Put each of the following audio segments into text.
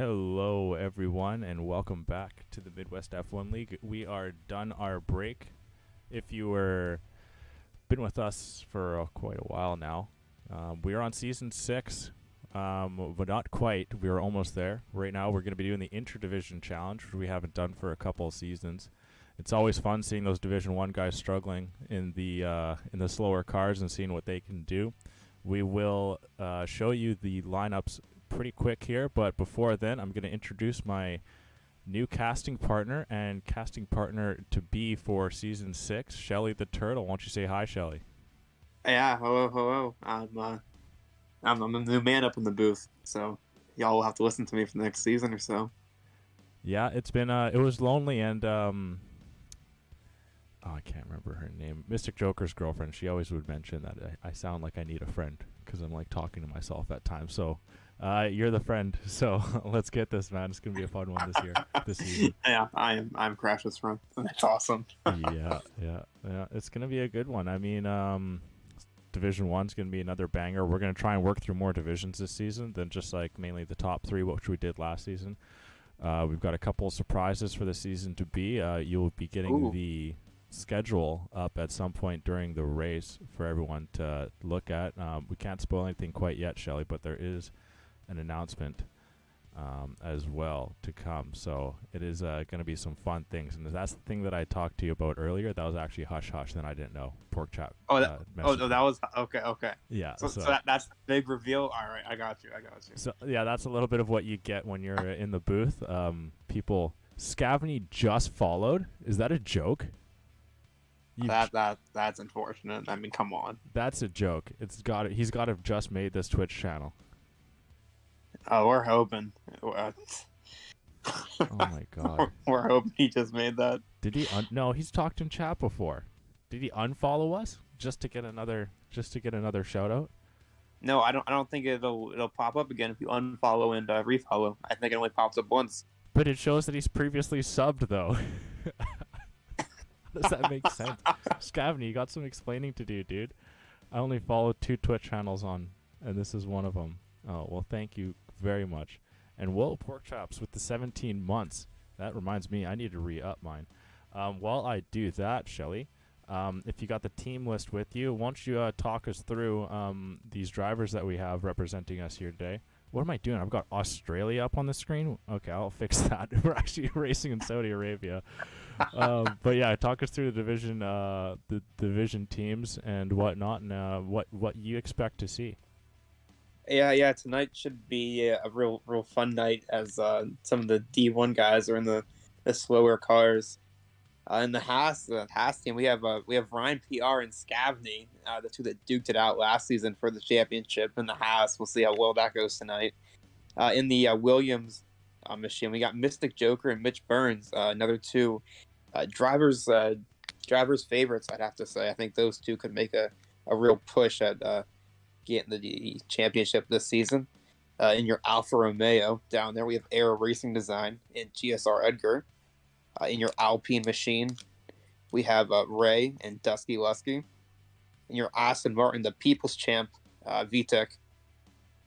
Hello, everyone, and welcome back to the Midwest F1 League. We are done our break. If you were been with us for quite a while now, we are on season 6, but not quite. We are almost there. Right now, we're going to be doing the Interdivision challenge, which we haven't done for a couple of seasons. It's always fun seeing those Division 1 guys struggling in the slower cars and seeing what they can do. We will show you the lineups pretty quick here, but before then, I'm going to introduce my new casting partner and casting partner to be for season 6, Shelly the Turtle. Why don't you say hi, Shelly? Yeah, hello. I'm a new man up in the booth, so y'all will have to listen to me for the next season or so. Yeah, it's been it was lonely, and I can't remember her name. Mystic Joker's girlfriend. She always would mention that I sound like I need a friend because I'm like talking to myself at times. So you're the friend. So let's get this, man. It's gonna be a fun one this season. Yeah, I'm Crash's friend. That's awesome. yeah. It's gonna be a good one. I mean, Division 1's gonna be another banger. We're gonna try and work through more divisions this season than just like mainly the top 3, which we did last season. We've got a couple of surprises for the season to be. You'll be getting the schedule up at some point during the race for everyone to look at. We can't spoil anything quite yet, Shelly, but there is an announcement as well to come. So it is going to be some fun things. And that's the thing that I talked to you about earlier. That was actually hush hush. Then I didn't know. Pork chop. That was okay. Yeah. So that's the big reveal. All right, I got you. So yeah, that's a little bit of what you get when you're in the booth. People, Scavney just followed. Is that a joke? That's unfortunate. I mean, come on. That's a joke. He's got to have just made this Twitch channel. Oh, we're hoping. Oh my god. We're hoping he just made that. Did he? No, he's talked in chat before. Did he unfollow us just to get another shout out? No, I don't think it'll pop up again if you unfollow and refollow. I think it only pops up once. But it shows that he's previously subbed though. Does that make sense? Scavney, you got some explaining to do, dude. I only follow 2 Twitch channels on, and this is one of them. Oh, well, thank you very much. And whoa, pork chops with the 17 months. That reminds me, I need to re-up mine. While I do that, Shelly, if you got the team list with you, why don't you talk us through these drivers that we have representing us here today? What am I doing? I've got Australia up on the screen. Okay, I'll fix that. We're actually racing in Saudi Arabia. But yeah, talk us through the division teams and whatnot, and what you expect to see. Yeah. Tonight should be a real fun night as some of the D1 guys are in the slower cars. In the Haas team, we have Ryan PR and Scavney, the two that duked it out last season for the championship. In the Haas, we'll see how well that goes tonight. In the Williams machine, we got Mystic Joker and Mitch Burns, another two drivers favorites. I'd have to say. I think those two could make a real push at getting the championship this season. In your Alfa Romeo down there, we have Aero Racing Design and GSR Edgar. In your Alpine machine, we have Ray and Dusky Lusky. In your Aston Martin, the People's Champ, VTEC.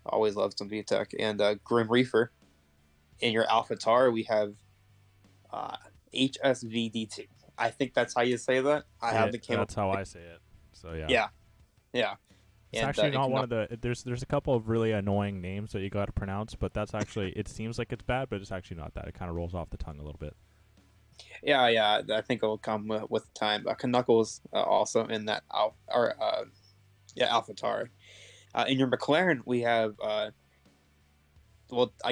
Always love some VTEC. And Grim Reefer. In your AlphaTauri, we have HSVD2. I think that's how you say that. That's how I say it. So yeah. Yeah. It's actually not one of the. There's a couple of really annoying names that you got to pronounce, but that's actually. It seems like it's bad, but it's actually not that. It kind of rolls off the tongue a little bit. Yeah. I think it will come with time. Knuckles also in that AlphaTauri. In your McLaren, we have I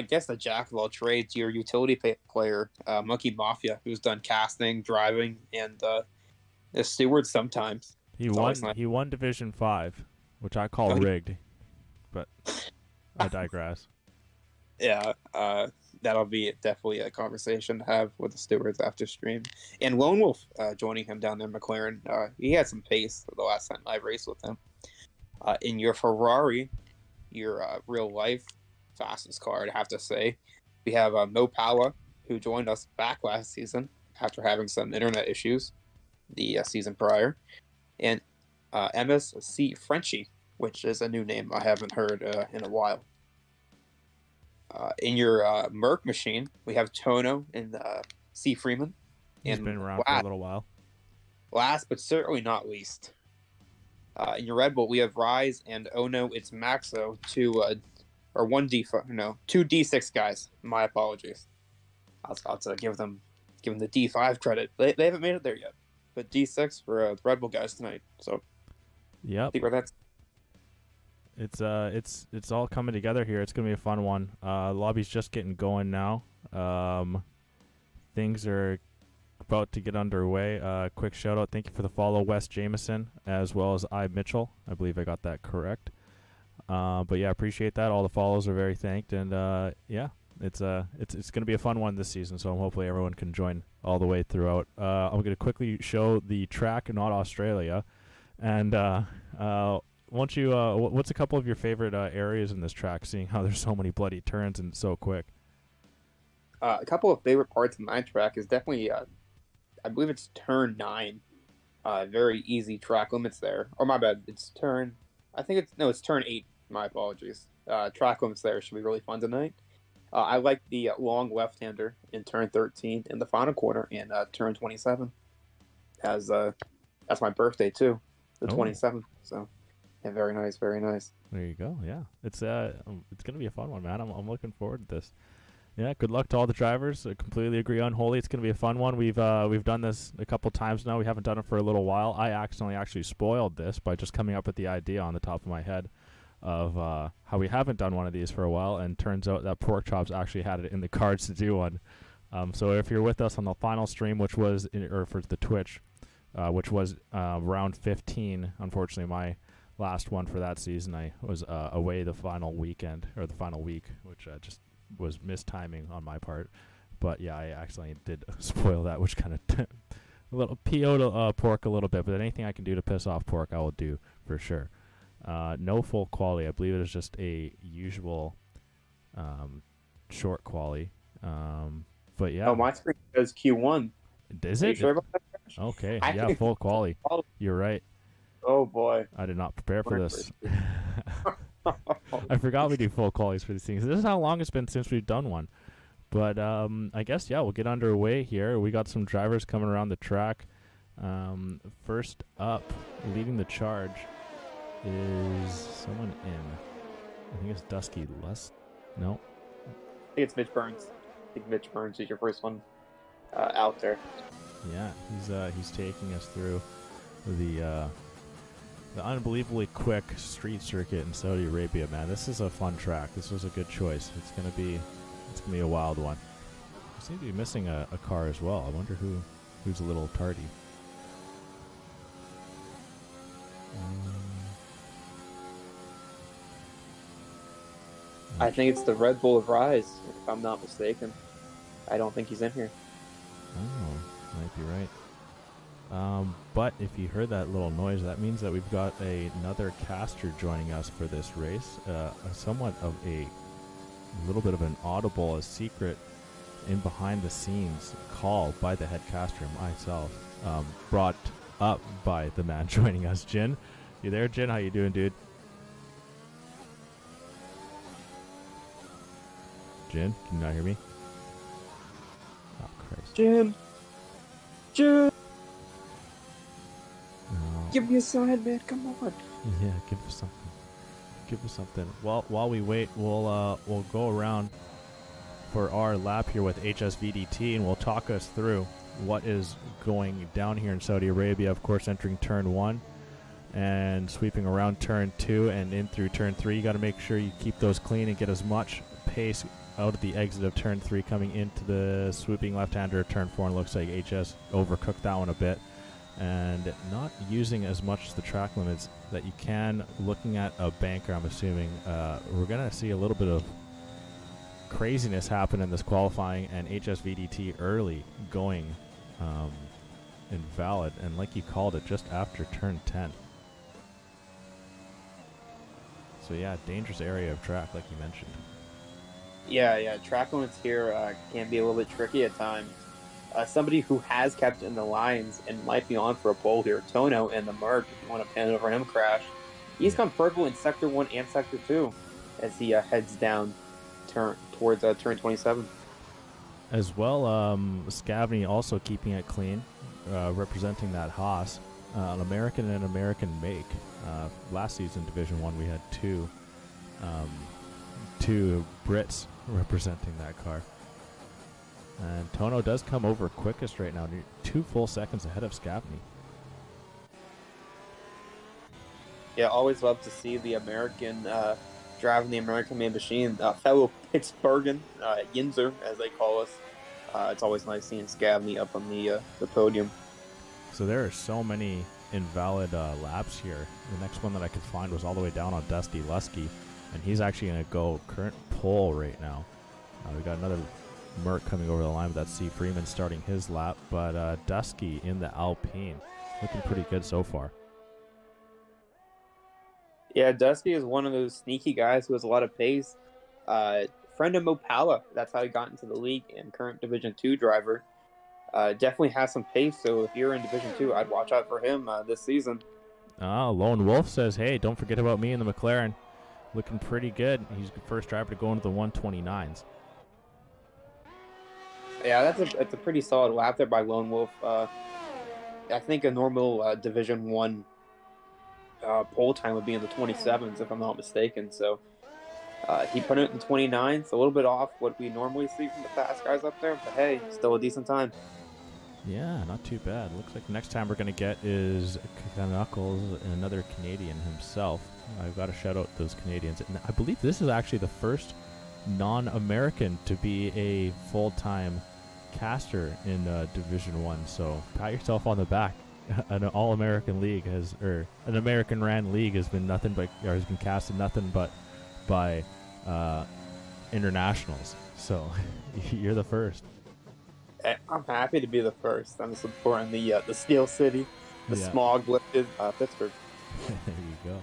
guess the jack of all trades, your utility player, Monkey Mafia, who's done casting, driving, and is steward sometimes. He won Division 5, which I call rigged, but I digress. Yeah, that'll be definitely a conversation to have with the stewards after stream. And Lone Wolf joining him down there in McLaren. He had some pace the last time I raced with him. In your Ferrari, your real life fastest car, I'd have to say, we have Mo Pala, who joined us back last season after having some internet issues the season prior. And MSC Frenchie, which is a new name I haven't heard in a while. In your Merc machine, we have Tono and C. Freeman. He's And been around for a little while. Last but certainly not least, in your Red Bull, we have Rise and oh no, it's Maxo, two 2D6 guys. My apologies. I was about to give them the D5 credit. They haven't made it there yet, but D6 for the Red Bull guys tonight. So yep, see where that's. It's all coming together here. It's gonna be a fun one. Lobby's just getting going now. Things are about to get underway. Quick shout out, thank you for the follow, Wes Jameson, as well as I Mitchell. I believe I got that correct. But yeah, appreciate that. All the follows are very thanked, and yeah, it's gonna be a fun one this season. So hopefully everyone can join all the way throughout. I'm gonna quickly show the track, not Australia, and what's a couple of your favorite areas in this track? Seeing how there's so many bloody turns and so quick. A couple of favorite parts of my track is definitely, I believe it's turn 9. Very easy track limits there. Oh, my bad. It's turn 8. My apologies. Track limits there should be really fun tonight. I like the long left-hander in turn 13 in the final corner and turn 27. That's my birthday too, the 27th. So, yeah, very nice, very nice. There you go. Yeah, it's gonna be a fun one, man. I'm looking forward to this. Yeah, good luck to all the drivers. I completely agree on Holy. It's going to be a fun one. We've done this a couple times now. We haven't done it for a little while. I actually spoiled this by just coming up with the idea on the top of my head of how we haven't done one of these for a while, and turns out that Pork Chops actually had it in the cards to do one. So if you're with us on the final stream, which was for the Twitch, which was round 15, unfortunately my last one for that season, I was away the final weekend, or the final week, which just was mistiming on my part. But yeah, I accidentally did spoil that, which kind of a little PO'd Pork a little bit, but anything I can do to piss off Pork I will do for sure. No full quali. I believe it is just a usual short quali. But yeah. Oh, my screen says Q1. Is Are it? you sure about that, Josh? Okay, yeah, full quali. You're right. Oh boy. I did not prepare for this. I forgot we do full qualies for these things. This is how long it's been since we've done one. But I guess, yeah, we'll get underway here. We got some drivers coming around the track. First up, leading the charge is someone in, I think it's Dusky Lust. No. I think it's Mitch Burns. I think Mitch Burns is your first one out there. Yeah, he's taking us through the unbelievably quick street circuit in Saudi Arabia, man. This is a fun track. This was a good choice. It's gonna be a wild one. We seem to be missing a car as well. I wonder who's a little tardy. I think it's the Red Bull of Rise, if I'm not mistaken. I don't think he's in here. Oh, might be right. But if you heard that little noise, that means that we've got another caster joining us for this race. Somewhat of a little bit of an audible, a secret in behind the scenes call by the head caster myself, brought up by the man joining us. Jin, you there, Jin? How you doing, dude? Jin, can you not hear me? Oh, Christ. Jim! Give me a sign, man. Come on. Yeah, give us something. Give us something. While we wait, we'll go around for our lap here with HSVDT, and we'll talk us through what is going down here in Saudi Arabia. Of course, entering turn 1 and sweeping around turn 2 and in through turn 3. You got to make sure you keep those clean and get as much pace out of the exit of turn 3 coming into the swooping left-hander turn 4. And looks like HS overcooked that one a bit, and not using as much as the track limits that you can. Looking at a banker, I'm assuming we're going to see a little bit of craziness happen in this qualifying, and HSVDT early going invalid, and like you called it, just after turn 10. So yeah, dangerous area of track like you mentioned. Yeah, track limits here can be a little bit tricky at times. Somebody who has kept in the lines and might be on for a pole here, Tono and the Merc, if you want to pan over him, Crash. He's gone purple in Sector 1 and Sector 2 as he heads down turn towards turn 27. As well, Scavney also keeping it clean, representing that Haas, an American and American make. Last season, Division 1, we had two Brits representing that car. And Tono does come over quickest right now, 2 full seconds ahead of Scavney. Yeah, always love to see the American driving the American-made machine. Fellow Pittsburghan, Yinzer, as they call us. It's always nice seeing Scavney up on the podium. So there are so many invalid laps here. The next one that I could find was all the way down on Dusty Lusky, and he's actually going to go current pole right now. We got another Merc coming over the line, but that's C. Freeman starting his lap. But Dusky in the Alpine, looking pretty good so far. Yeah, Dusty is one of those sneaky guys who has a lot of pace. Friend of Mopala, that's how he got into the league, and current Division 2 driver. Definitely has some pace, so if you're in Division 2, I'd watch out for him this season. Lone Wolf says, hey, don't forget about me in the McLaren. Looking pretty good. He's the first driver to go into the 129s. Yeah, that's a pretty solid lap there by Lone Wolf. I think a normal Division 1 pole time would be in the 27s, if I'm not mistaken. So he put it in the 29s, a little bit off what we normally see from the fast guys up there, but hey, still a decent time. Yeah, not too bad. Looks like the next time we're going to get is Knuckles, another Canadian himself. I've got to shout out those Canadians. And I believe this is actually the first non-American to be a full-time caster in Division 1, so pat yourself on the back. An all-American league an American ran league has been casted nothing but by internationals. So you're the first. I'm happy to be the first. I'm supporting the Steel City, the smog-lifted Pittsburgh. There you go.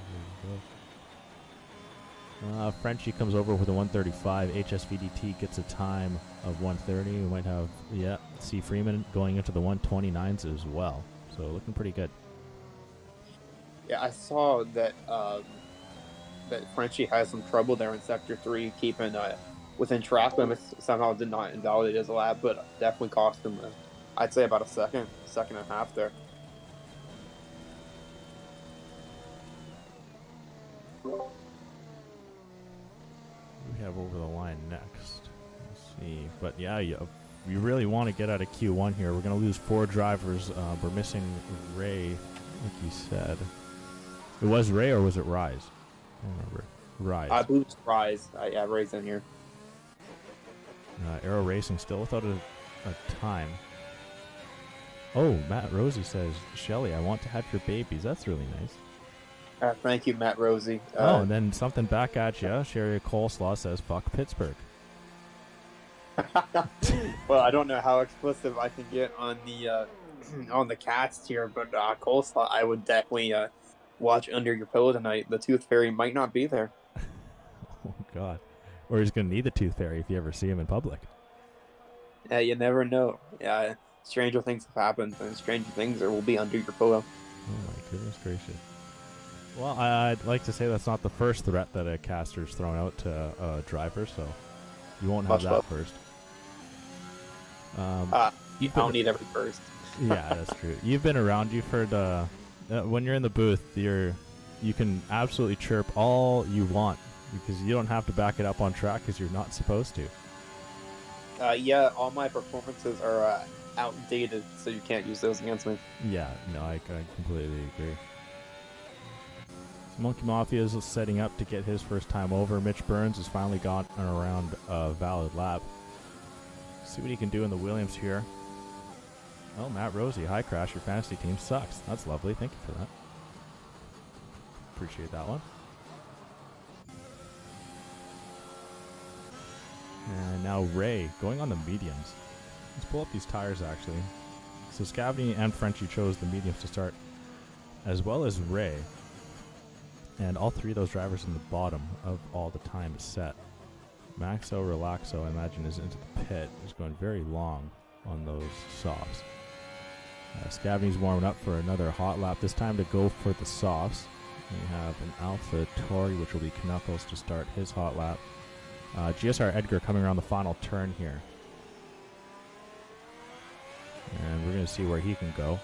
Frenchie comes over with a 135. HSVDT gets a time of 130. We might have C. Freeman going into the 129s as well. So looking pretty good. Yeah, I saw that that Frenchie has some trouble there in Sector 3, keeping within track limits. Somehow did not invalidate his lap, but definitely cost him, I'd say, about a second and a half there. We have over the line next. Let's see. But yeah, you really want to get out of Q1 here. We're going to lose 4 drivers. We're missing Ray, like you said. It was Ray or was it Rise? I don't remember. Rise. I believe it's Rise. Yeah, Ray's in here. Aero Racing still without a time. Oh, Matt Rosie says, Shelly, I want to have your babies. That's really nice. Thank you, Matt Rosie. And then something back at you. Sherry Coleslaw says, fuck Pittsburgh. Well, I don't know how explicit I can get on the cast here, but Coleslaw, I would definitely watch under your pillow tonight. The Tooth Fairy might not be there. Oh, God. Or he's going to need the Tooth Fairy if you ever see him in public. Yeah, you never know. Yeah, stranger things have happened, and stranger things will be under your pillow. Oh, my goodness gracious. Well, I'd like to say that's not the first threat that a caster's thrown out to a driver, so you won't have that first. I don't need every first. Yeah, that's true. You've been around. You've heard when you're in the booth, you can absolutely chirp all you want because you don't have to back it up on track because you're not supposed to. Yeah, all my performances are outdated, so you can't use those against me. Yeah, no, I completely agree. Monkey Mafia is setting up to get his first time over. Mitch Burns has finally gotten around a valid lap. See what he can do in the Williams here. Oh, Matt Rosie, hi Crash, your fantasy team sucks. That's lovely, thank you for that. Appreciate that one. And now Ray, going on the mediums. Let's pull up these tires actually. So Scavney and Frenchie chose the mediums to start, as well as Ray. And all 3 of those drivers in the bottom of all the time is set. Maxo Relaxo, I imagine, is into the pit. He's going very long on those softs. Scavney's warming up for another hot lap, this time to go for the softs. We have an Alpha Tori, which will be Knuckles, to start his hot lap. GSR Edgar coming around the final turn here. And we're going to see where he can go.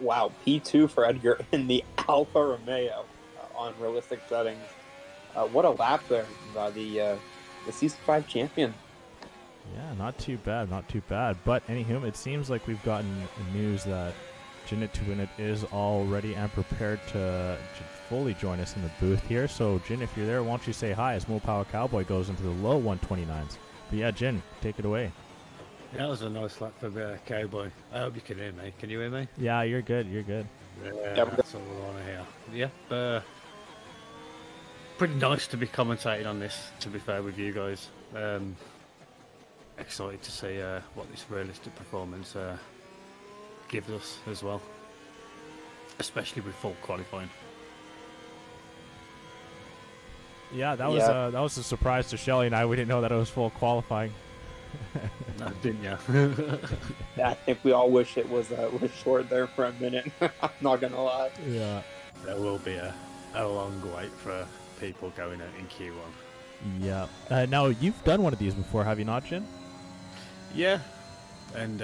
Wow, P2 for Edgar in the Alfa Romeo on realistic settings. What a lap there by the Season 5 champion. Yeah, not too bad, not too bad. But anywho, it seems like we've gotten news that Ginnittowinit is all ready and prepared to fully join us in the booth here. So, Jin, if you're there, why don't you say hi as Mo Power Cowboy goes into the low 129s. But yeah, Jin, take it away. Yeah, that was a nice lap for Cowboy. I hope you can hear me. Can you hear me? Yeah, you're good, you're good. Yeah, that's all we want to hear. Yeah, pretty nice to be commentating on this, to be fair with you guys. Excited to see what this realistic performance gives us as well, especially with full qualifying. Yeah, that was a surprise to Shelly and I. We didn't know that it was full qualifying. No, didn't you? Yeah, I think we all wish it was short there for a minute. I'm not gonna lie. Yeah, there will be a long wait for people going out in Q1. Yeah. Now you've done one of these before, have you not, Jin? Yeah, and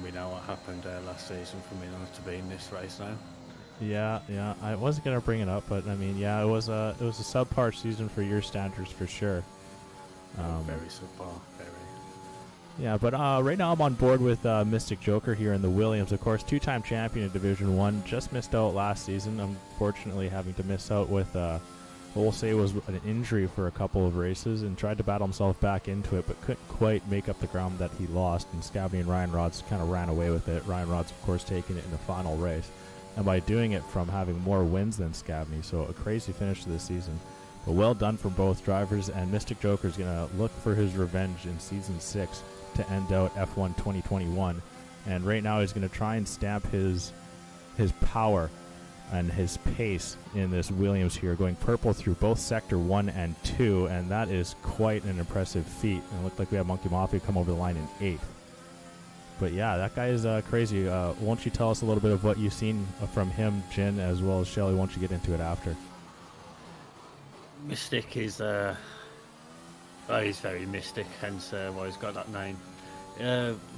we know what happened last season for me not to be in this race now. Yeah. I wasn't gonna bring it up, but I mean, yeah, it was a subpar season for your standards for sure. Very subpar, very. Yeah, but right now I'm on board with Mystic Joker here in the Williams. Of course, two-time champion in Division 1. Just missed out last season. Unfortunately, having to miss out with we'll say was an injury for a couple of races, and tried to battle himself back into it, but couldn't quite make up the ground that he lost. And Scabney and Ryan Rods kind of ran away with it. Ryan Rods, of course, taking it in the final race, and by doing it from having more wins than Scabney. So a crazy finish to this season. But well done for both drivers, and Mystic Joker is going to look for his revenge in Season 6 to end out F1 2021. And right now he's going to try and stamp his power and his pace in this Williams here, going purple through both Sector 1 and 2, and that is quite an impressive feat. And it looked like we have Monkey Mafia come over the line in 8th. But yeah, that guy is crazy. Won't you tell us a little bit of what you've seen from him, Jin, as well as Shelly? Won't you get into it after? Mystic is he's very mystic, hence why he's got that name.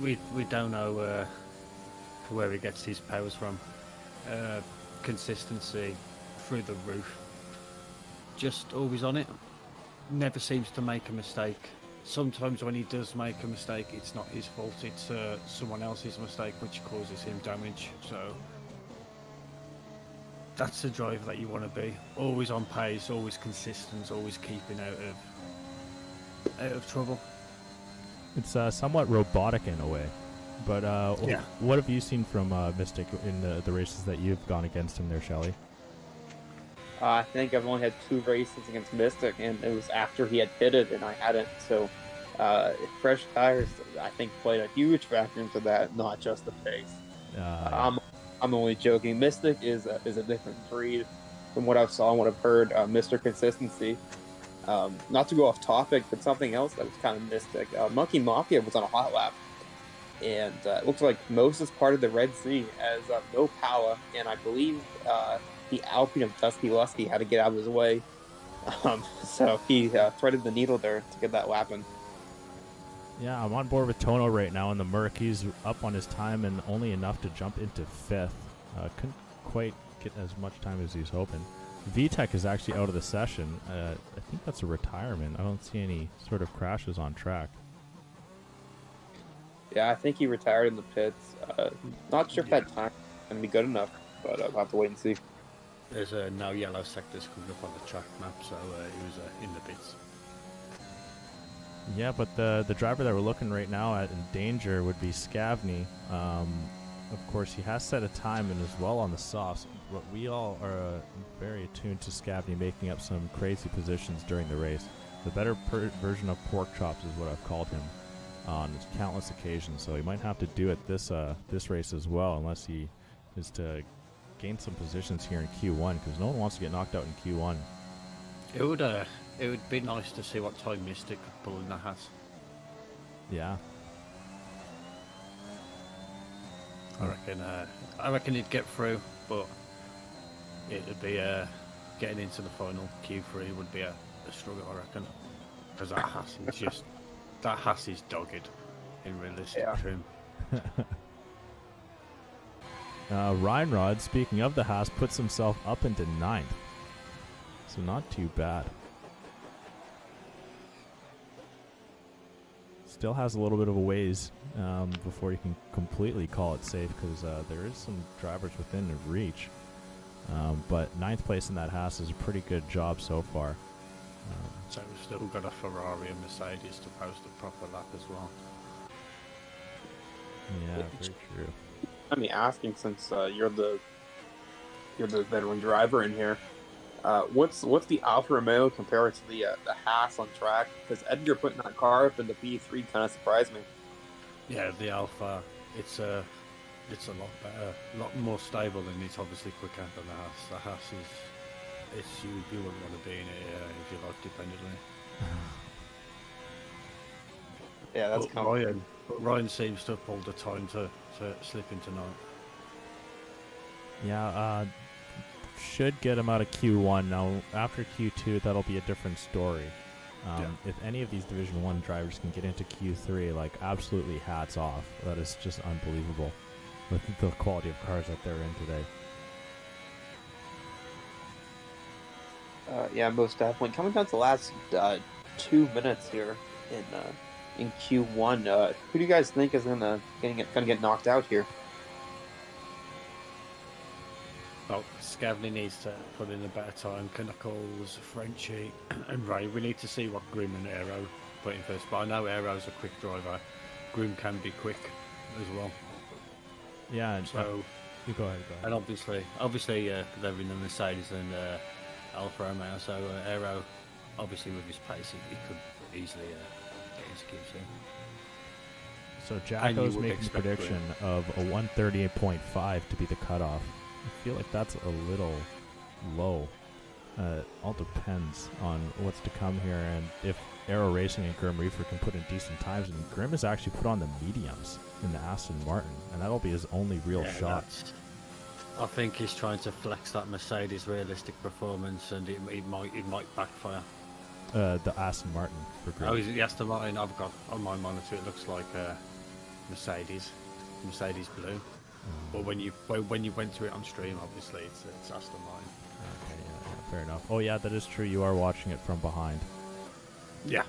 We don't know where he gets his powers from. Consistency through the roof. Just always on it. Never seems to make a mistake. Sometimes when he does make a mistake, it's not his fault. It's someone else's mistake which causes him damage. So that's the driver that you want to be. Always on pace, always consistent, always keeping out of trouble. It's somewhat robotic in a way. But yeah. What have you seen from Mystic in the races that you've gone against him there, Shelly? I think I've only had 2 races against Mystic, and it was after he had pitted and I hadn't. So fresh tires, I think, played a huge factor into that, not just the pace. I'm only joking. Mystic is a different breed from what I've saw and what I've heard. Mr. Consistency. Not to go off topic, but something else that was kind of Mystic. Monkey Mafia was on a hot lap, and it looks like Moses parted the Red Sea as no power, and I believe the Alpine of Dusty Lusty had to get out of his way. So he threaded the needle there to get that lap in. Yeah, I'm on board with Tono right now in the Merc. He's up on his time and only enough to jump into 5th. Couldn't quite get as much time as he's hoping. VTech is actually out of the session. I think that's a retirement. I don't see any sort of crashes on track. Yeah, I think he retired in the pits. Not sure if that time is going to be good enough, but I'll have to wait and see. There's no yellow sectors coming up on the track map, so he was in the pits. Yeah, but the driver that we're looking right now at in danger would be Scavney. Of course, he has set a time and is well on the softs, but we all are very attuned to Scavney making up some crazy positions during the race. The better version of pork chops is what I've called him on countless occasions, so he might have to do it this race as well, unless he is to gain some positions here in Q1, because no one wants to get knocked out in Q1. It would be nice to see what time Mystic could pull in the hat. Yeah. I reckon he'd get through, but it'd be getting into the final Q3 would be a struggle, I reckon, because that Haas is dogged in realistic trim. Reinrod, speaking of the Haas, puts himself up into 9th, so not too bad. Still has a little bit of a ways before you can completely call it safe, because there is some drivers within reach. But 9th place in that Haas is a pretty good job so far. So we've still got a Ferrari and Mercedes to post a proper lap as well. Yeah, very true. I mean, asking, since you're the veteran driver in here, what's the Alfa Romeo compared to the Haas on track? Because Edgar putting that car up in the P3 kind of surprised me. Yeah, the Alfa, it's a lot better, a lot more stable, and it's obviously quicker than the Haas. The Haas is you wouldn't want to be in it if you life depended on it. Yeah, that's kind of Ryan seems to have pulled the time to slip into 9th. Yeah, should get him out of Q1. Now, after Q2, that'll be a different story. If any of these Division 1 drivers can get into Q3, like, absolutely hats off. That is just unbelievable with the quality of cars that they're in today. yeah, most definitely. Coming down to the last 2 minutes here in Q1, who do you guys think is gonna get knocked out here? Well, Scavney needs to put in a better time. Knuckles, Frenchie, and Ray. We need to see what Grim and Aero put in first. But I know Aero's a quick driver. Grim can be quick as well. Yeah, and so you go ahead. And obviously, they're in the Mercedes and Alfa Romeo. So Aero, obviously with his pace, he could easily get into Q2. So Jacko's making a prediction of a 138.5 to be the cutoff. I feel like that's a little low. All depends on what's to come here, and if Aero Racing and Grim Reefer can put in decent times. And Grim has actually put on the mediums in the Aston Martin, and that'll be his only real shot. I think he's trying to flex that Mercedes realistic performance, and it might backfire. The Aston Martin for Grim. Oh, is it the Aston Martin? I've got on my monitor. It looks like Mercedes blue. But when you went to it on stream, obviously it's Aston Martin. Okay, yeah, fair enough. Oh yeah, that is true. You are watching it from behind. Yeah.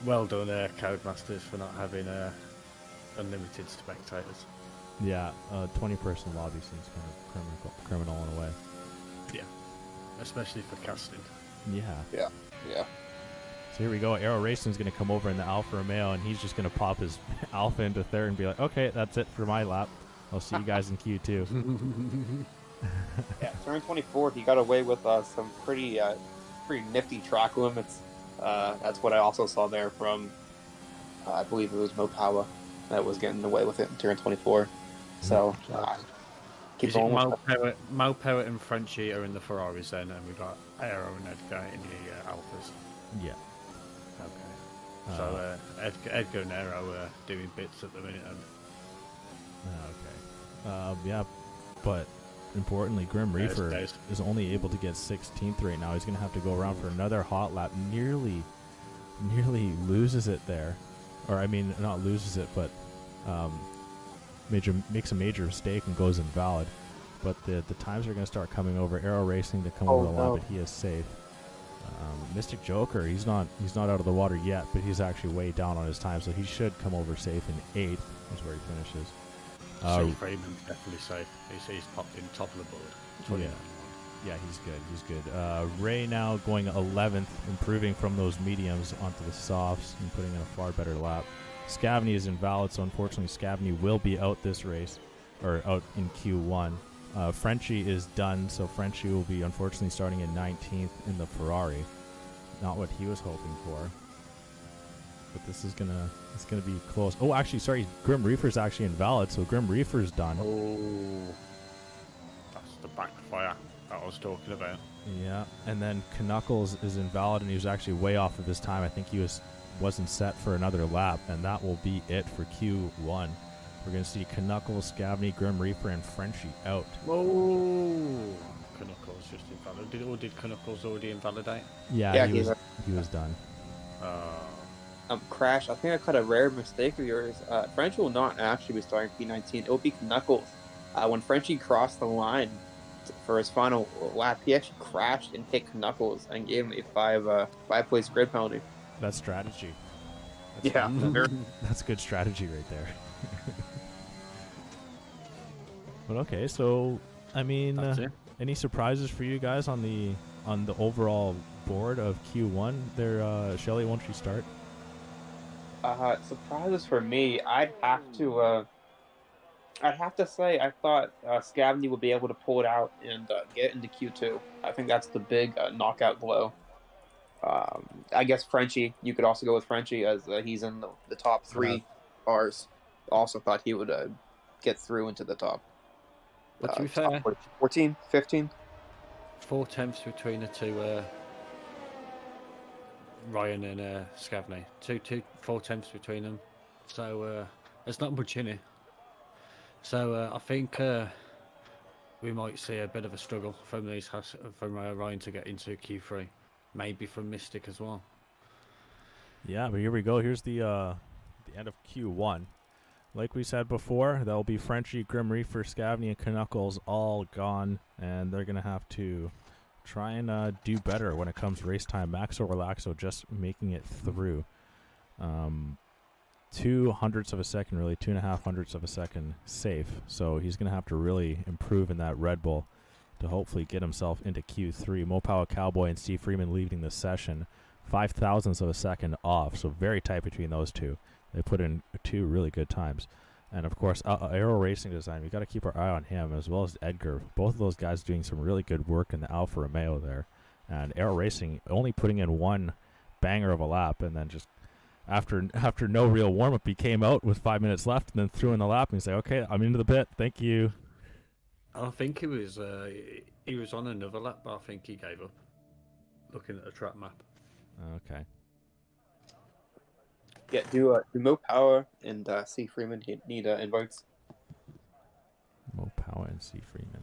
Well done, Codemasters, for not having unlimited spectators. Yeah, 20-person lobby seems kind of criminal in a way. Yeah, especially for casting. Yeah. Yeah. So here we go. Aero Racing's going to come over in the Alfa Romeo, and he's just going to pop his Alfa into third and be like, okay, that's it for my lap. I'll see you guys in Q2. Yeah, turn 24, he got away with some pretty nifty track limits. That's what I also saw there from, I believe it was Mopawa that was getting away with it in turn 24. So, keep going. Mo Parrott and Frenchie are in the Ferraris then, and we've got Aero and Edgar in the Alphas. Yeah. Okay. So Edgar and Aero are doing bits at the minute. Okay. Yeah, but importantly, Grim Reefer is only able to get 16th right now. He's going to have to go around for another hot lap. Nearly loses it there. Or, I mean, not loses it, but makes a major mistake and goes invalid. But the times are going to start coming over. Aero Racing to come over the line, but he is safe. Mystic Joker, he's not out of the water yet, but he's actually way down on his time, so he should come over safe in 8th is where he finishes. Freeman's definitely safe. He's popped in top of the board. Yeah, he's good. Ray now going 11th, improving from those mediums onto the softs and putting in a far better lap. Scavney is invalid, so unfortunately Scavney will be out this race, or out in Q1. Frenchie is done, so Frenchie will be unfortunately starting in 19th in the Ferrari. Not what he was hoping for. But this is gonna be close. Oh, actually, sorry, Grim Reefer's actually invalid, so Grim Reefer's done. Oh, that's the backfire that I was talking about. Yeah, and then Knuckles is invalid, and he was actually way off of his time. I think he wasn't set for another lap, and that will be it for Q1. We're going to see Knuckles, Scavney, Grim Reaper, and Frenchie out. Whoa! Knuckles just invalidated. Or did Knuckles already invalidate? Yeah, he was done. Crash, I think I caught a rare mistake of yours. Frenchie will not actually be starting P19. It will be Knuckles. When Frenchie crossed the line for his final lap, he actually crashed and hit Knuckles and gave him a five-place grid penalty. That's strategy. That's good strategy right there. But okay, so I mean, any surprises for you guys on the overall board of Q1? There, Shelly, won't you start? Surprises for me, I'd have to say I thought Scavney would be able to pull it out and get into Q2. I think that's the big knockout blow. I guess Frenchie, you could also go with Frenchie as he's in the top 3 bars. Also thought he would get through into the top. But to be fair, 14, 15? 4 tenths between the two, Ryan and Scavney. 4 tenths between them. So there's not much in it. So I think we might see a bit of a struggle from Ryan to get into Q3. Maybe from Mystic as well. Yeah, but here we go. Here's the end of Q1. Like we said before, there'll be Frenchie, Grim Reaper, Scavney, and Knuckles all gone, and they're going to have to try and do better when it comes to race time. Maxo Relaxo just making it through. 0.02 of a second, really, 2.5 of a second safe. So he's going to have to really improve in that Red Bull to hopefully get himself into Q3. Mopower Cowboy and Steve Freeman leading the session. 0.005 of a second off, so very tight between those two. They put in 2 really good times. And, of course, Aero Racing Design, we got to keep our eye on him, as well as Edgar. Both of those guys doing some really good work in the Alfa Romeo there. And Aero Racing only putting in 1 banger of a lap, and then just after no real warm-up, he came out with 5 minutes left and then threw in the lap, and he's like, okay, I'm into the pit. Thank you. I think he was on another lap, but I think he gave up, looking at the track map. Okay. Yeah, do Mo Power and C Freeman need invites? Mo Power and C Freeman.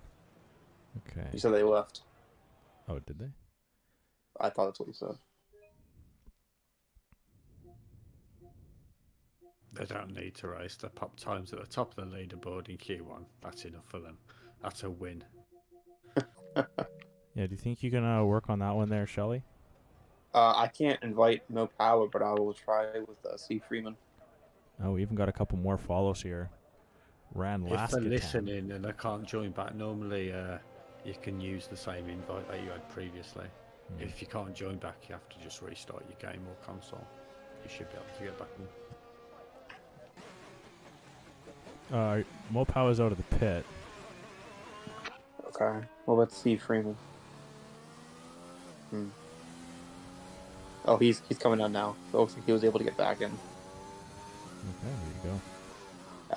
Okay. You said they left. Oh, did they? I thought that's what you said. They don't need to race. The pop times at the top of the leaderboard in Q1. That's enough for them. That's a win. Yeah, do you think you can work on that one there, Shelly? I can't invite No Power, but I will try with C Freeman. Oh, we even got a couple more follows here. If they're listening and they can't join back, normally you can use the same invite that you had previously. If you can't join back, you have to just restart your game or console. You should be able to get back in. Mo Power's out of the pit. Okay. Well, let's see Freeman. Oh, he's coming on now. So it looks like he was able to get back in. Okay, there you go.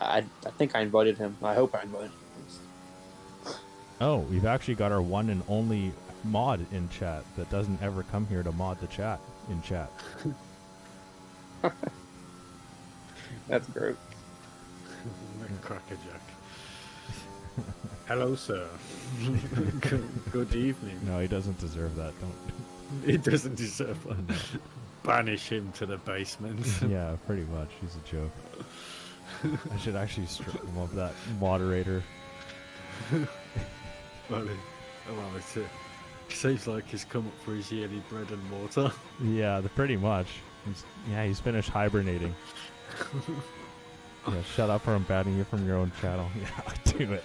I think I invited him. I hope I invited him. Oh, we've actually got our one and only mod in chat that doesn't ever come here to mod the chat in chat. That's great. Crackerjack. Hello, sir. Good evening. No, he doesn't deserve that. Don't. He doesn't deserve that. Banish him to the basement. Yeah, pretty much. He's a joke. I should actually strip him of that moderator. Well, it seems like he's come up for his yearly bread and water. Yeah, pretty much. He's finished hibernating. Yeah, shut up or I'm banning you from your own channel. Yeah, do it.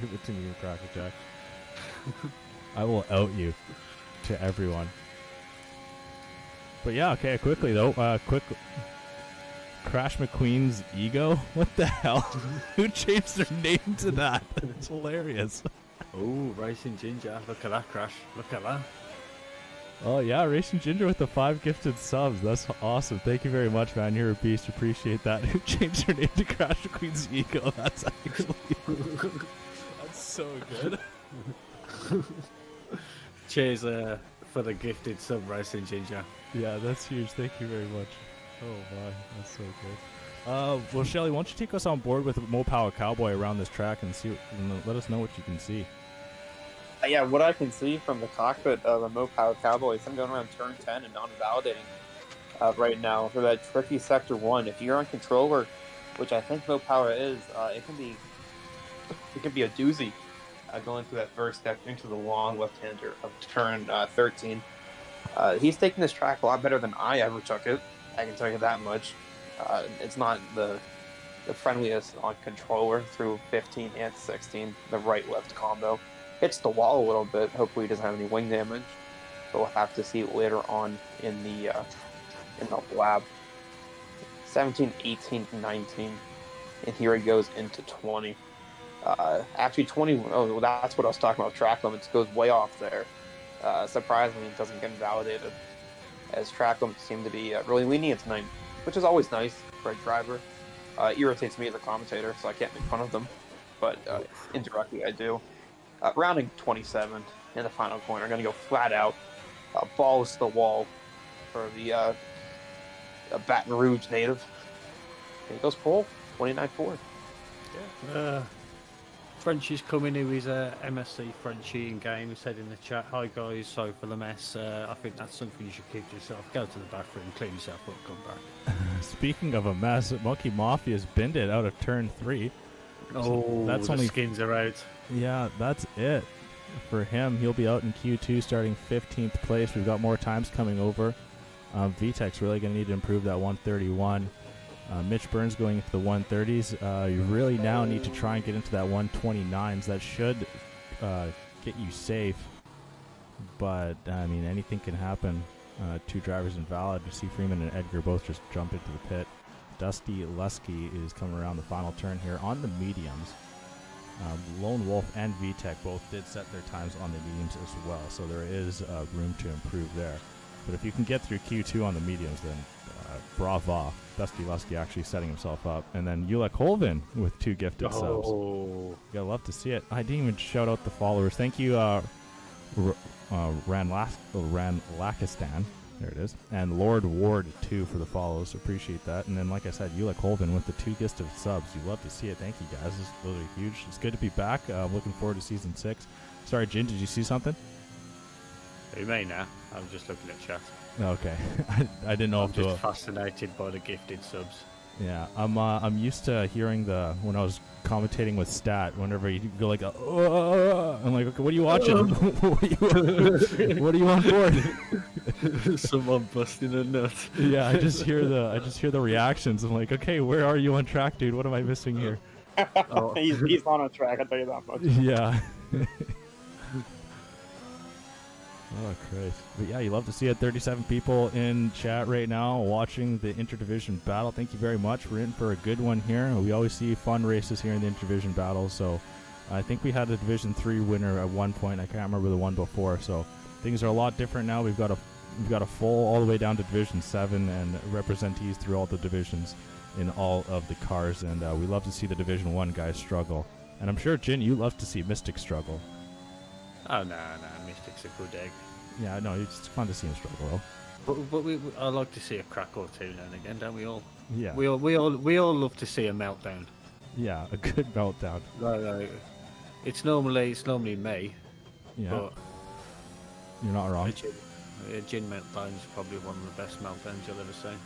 Give it to me, Crackerjack. I will out you to everyone. But yeah, okay, quickly though. Crash McQueen's ego? What the hell? Who changed their name to that? It's hilarious. Oh, Racing Ginger. Look at that, Crash. Look at that. Oh yeah, Racing Ginger with the 5 gifted subs. That's awesome. Thank you very much, man. You're a beast. Appreciate that. Who changed their name to Crash McQueen's ego? That's actually... That's so good. Cheers for the gifted sub racing ginger. Yeah, that's huge. Thank you very much. Oh my, that's so good. Well, Shelly, why don't you take us on board with Mopower Cowboy around this track and let us know what you can see. Yeah, what I can see from the cockpit of a Mopower Cowboy is I'm going around turn 10 and non-validating right now for that tricky sector 1. If you're on controller, which I think Mopower is, it can be a doozy going through that first step into the long left-hander of turn 13. He's taking this track a lot better than I ever took it. I can tell you that much. It's not the friendliest on controller through 15 and 16, the right-left combo. Hits the wall a little bit. Hopefully he doesn't have any wing damage. But we'll have to see later on in the lab. 17, 18, 19. And here he goes into 20. Actually 20, well, that's what I was talking about, track limits, goes way off there. Surprisingly, it doesn't get invalidated, as track limits seem to be really lenient tonight, which is always nice for a driver. Irritates me as a commentator, so I can't make fun of them, but indirectly I do. Rounding 27 in the final corner, going to go flat out, balls to the wall for the Baton Rouge native. Here goes pole, 29-4. Yeah. Frenchie's coming, who is MSC Frenchie in game. He said in the chat, "Hi guys, sorry for the mess. I think that's something you should keep to yourself. Go to the bathroom, clean yourself up, come back." Speaking of a mess, Monkey Mafia's binned it out of turn 3. Oh, that's the only skins are out. Yeah, that's it for him. He'll be out in Q2 starting 15th place. We've got more times coming over. VTEC's really going to need to improve that 131. Mitch Burns going into the 130s. You really now need to try and get into that 129s. That should get you safe. But, I mean, anything can happen. 2 drivers invalid. You see Freeman and Edgar both just jump into the pit. Dusty Lusky is coming around the final turn here on the mediums. Lone Wolf and VTEC both did set their times on the mediums as well, so there is room to improve there. But if you can get through Q2 on the mediums, then brava. Dusty Lusky actually setting himself up. And then Ulek Holvin with 2 gifted subs. You gotta love to see it. I didn't even shout out the followers. Thank you, Ranlakistan. There it is. And Lord Ward 2 for the follows. Appreciate that. And then, like I said, Ulek Holvin with the 2 gifted subs. You love to see it. Thank you, guys. Those are huge. It's good to be back. Looking forward to season 6. Sorry, Jin, did you see something? You may now. I'm just looking at chat. Okay. I didn't know I'm if just fascinated by the gifted subs. Yeah, I'm used to hearing when I was commentating with Stat, whenever you go like, I'm like, okay, what are you watching? What are you on board? Someone busting a nut. Yeah, I just hear the reactions. I'm like, okay, where are you on track, dude? What am I missing here? He's on a track, I'll tell you that much. Yeah. Oh, Christ. But yeah, you love to see it. 37 people in chat right now watching the Interdivision battle. Thank you very much. We're in for a good one here. We always see fun races here in the Interdivision battle. So I think we had a Division 3 winner at one point. I can't remember the one before. So things are a lot different now. We've got a full all the way down to Division 7 and representees through all the divisions in all of the cars. And we love to see the Division 1 guys struggle. And I'm sure, Jin, you love to see Mystic struggle. Oh, no, Mystic's a good egg. Yeah, no, it's fun to see him struggle. But I like to see a crack or two now and again, don't we all? Yeah. We all love to see a meltdown. Yeah, a good meltdown. It's normally me. Yeah. But you're not wrong. A gin meltdown is probably one of the best meltdowns you'll ever see.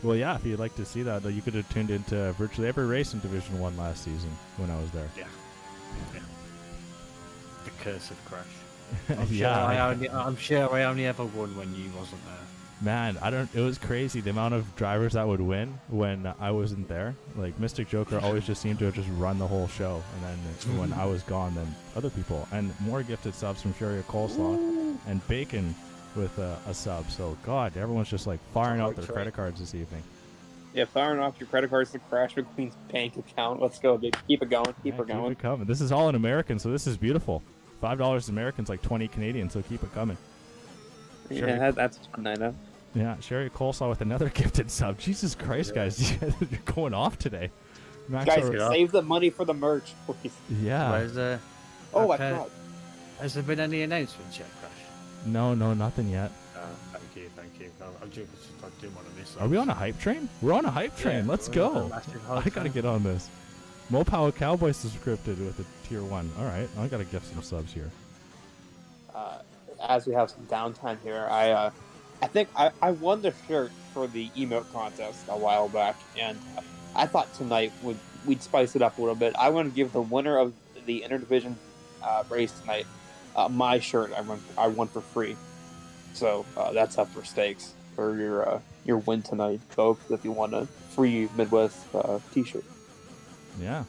Well, yeah, if you'd like to see that, you could have tuned into virtually every race in Division 1 last season when I was there. Yeah. The curse of Crash. I'm sure I only ever won when you wasn't there. Man, it was crazy the amount of drivers that would win when I wasn't there. Like, Mystic Joker always just seemed to have just run the whole show. And then when I was gone, then other people. And more gifted subs from Sherry Coleslaw and Bacon with a sub. So, God, everyone's just like firing out their credit cards this evening. Yeah, firing off your credit cards to Crash McQueen's bank account. Let's go, dude. Keep it going. Keep it going. Keep it coming. This is all in American, so this is beautiful. $5 American's like 20 Canadian, so keep it coming. Yeah, that's a fun night out. Yeah, Sherry Coleslaw with another gifted sub. Jesus Christ, guys. You're going off today. Max, guys, save the money for the merch, please. Yeah. Where's Oh, I forgot. Has there been any announcements yet, Crash? No, nothing yet. Thank you. I didn't want to miss that. Are we on a hype train? We're on a hype train. Let's go. I gotta get on this. Mopow Cowboy subscripted with a tier 1. All right, I gotta get some subs here. As we have some downtime here, I think I won the shirt for the emote contest a while back, and I thought tonight we'd spice it up a little bit. I want to give the winner of the Interdivision race tonight my shirt. I won for free, so that's up for stakes for your win tonight, folks. If you want a free Midwest T-shirt. Yeah.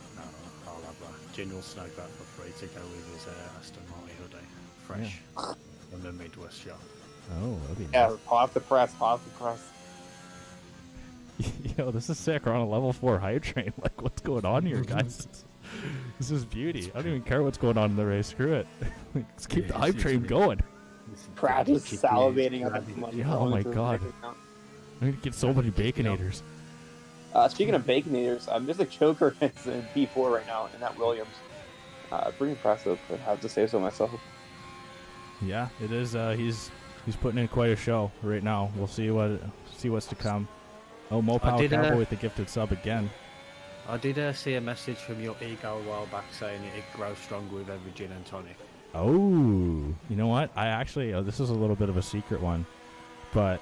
I'll have a general snag that for free to go with his Aston Martin hoodie, fresh from the Midwest shop. Oh, that'd be Yeah, nice. off the press. Yo, this is sick. We're on a level 4 hype train. Like, what's going on here, guys? This is beauty. I don't even care what's going on in the race. Screw it. Let's keep the hype train going. Pratt is salivating at the moment. Yeah, oh my god. I'm gonna get so many baconators. Speaking of baconators, there's a choker in P4 right now in that Williams. Pretty impressive, I have to say so myself. Yeah, it is. He's putting in quite a show right now. We'll see what's to come. Oh, Mopow Cowboy with the gifted sub again. I did see a message from your ego a while back saying it grows stronger with every gin and tonic. Oh, you know what? I actually, this is a little bit of a secret one, but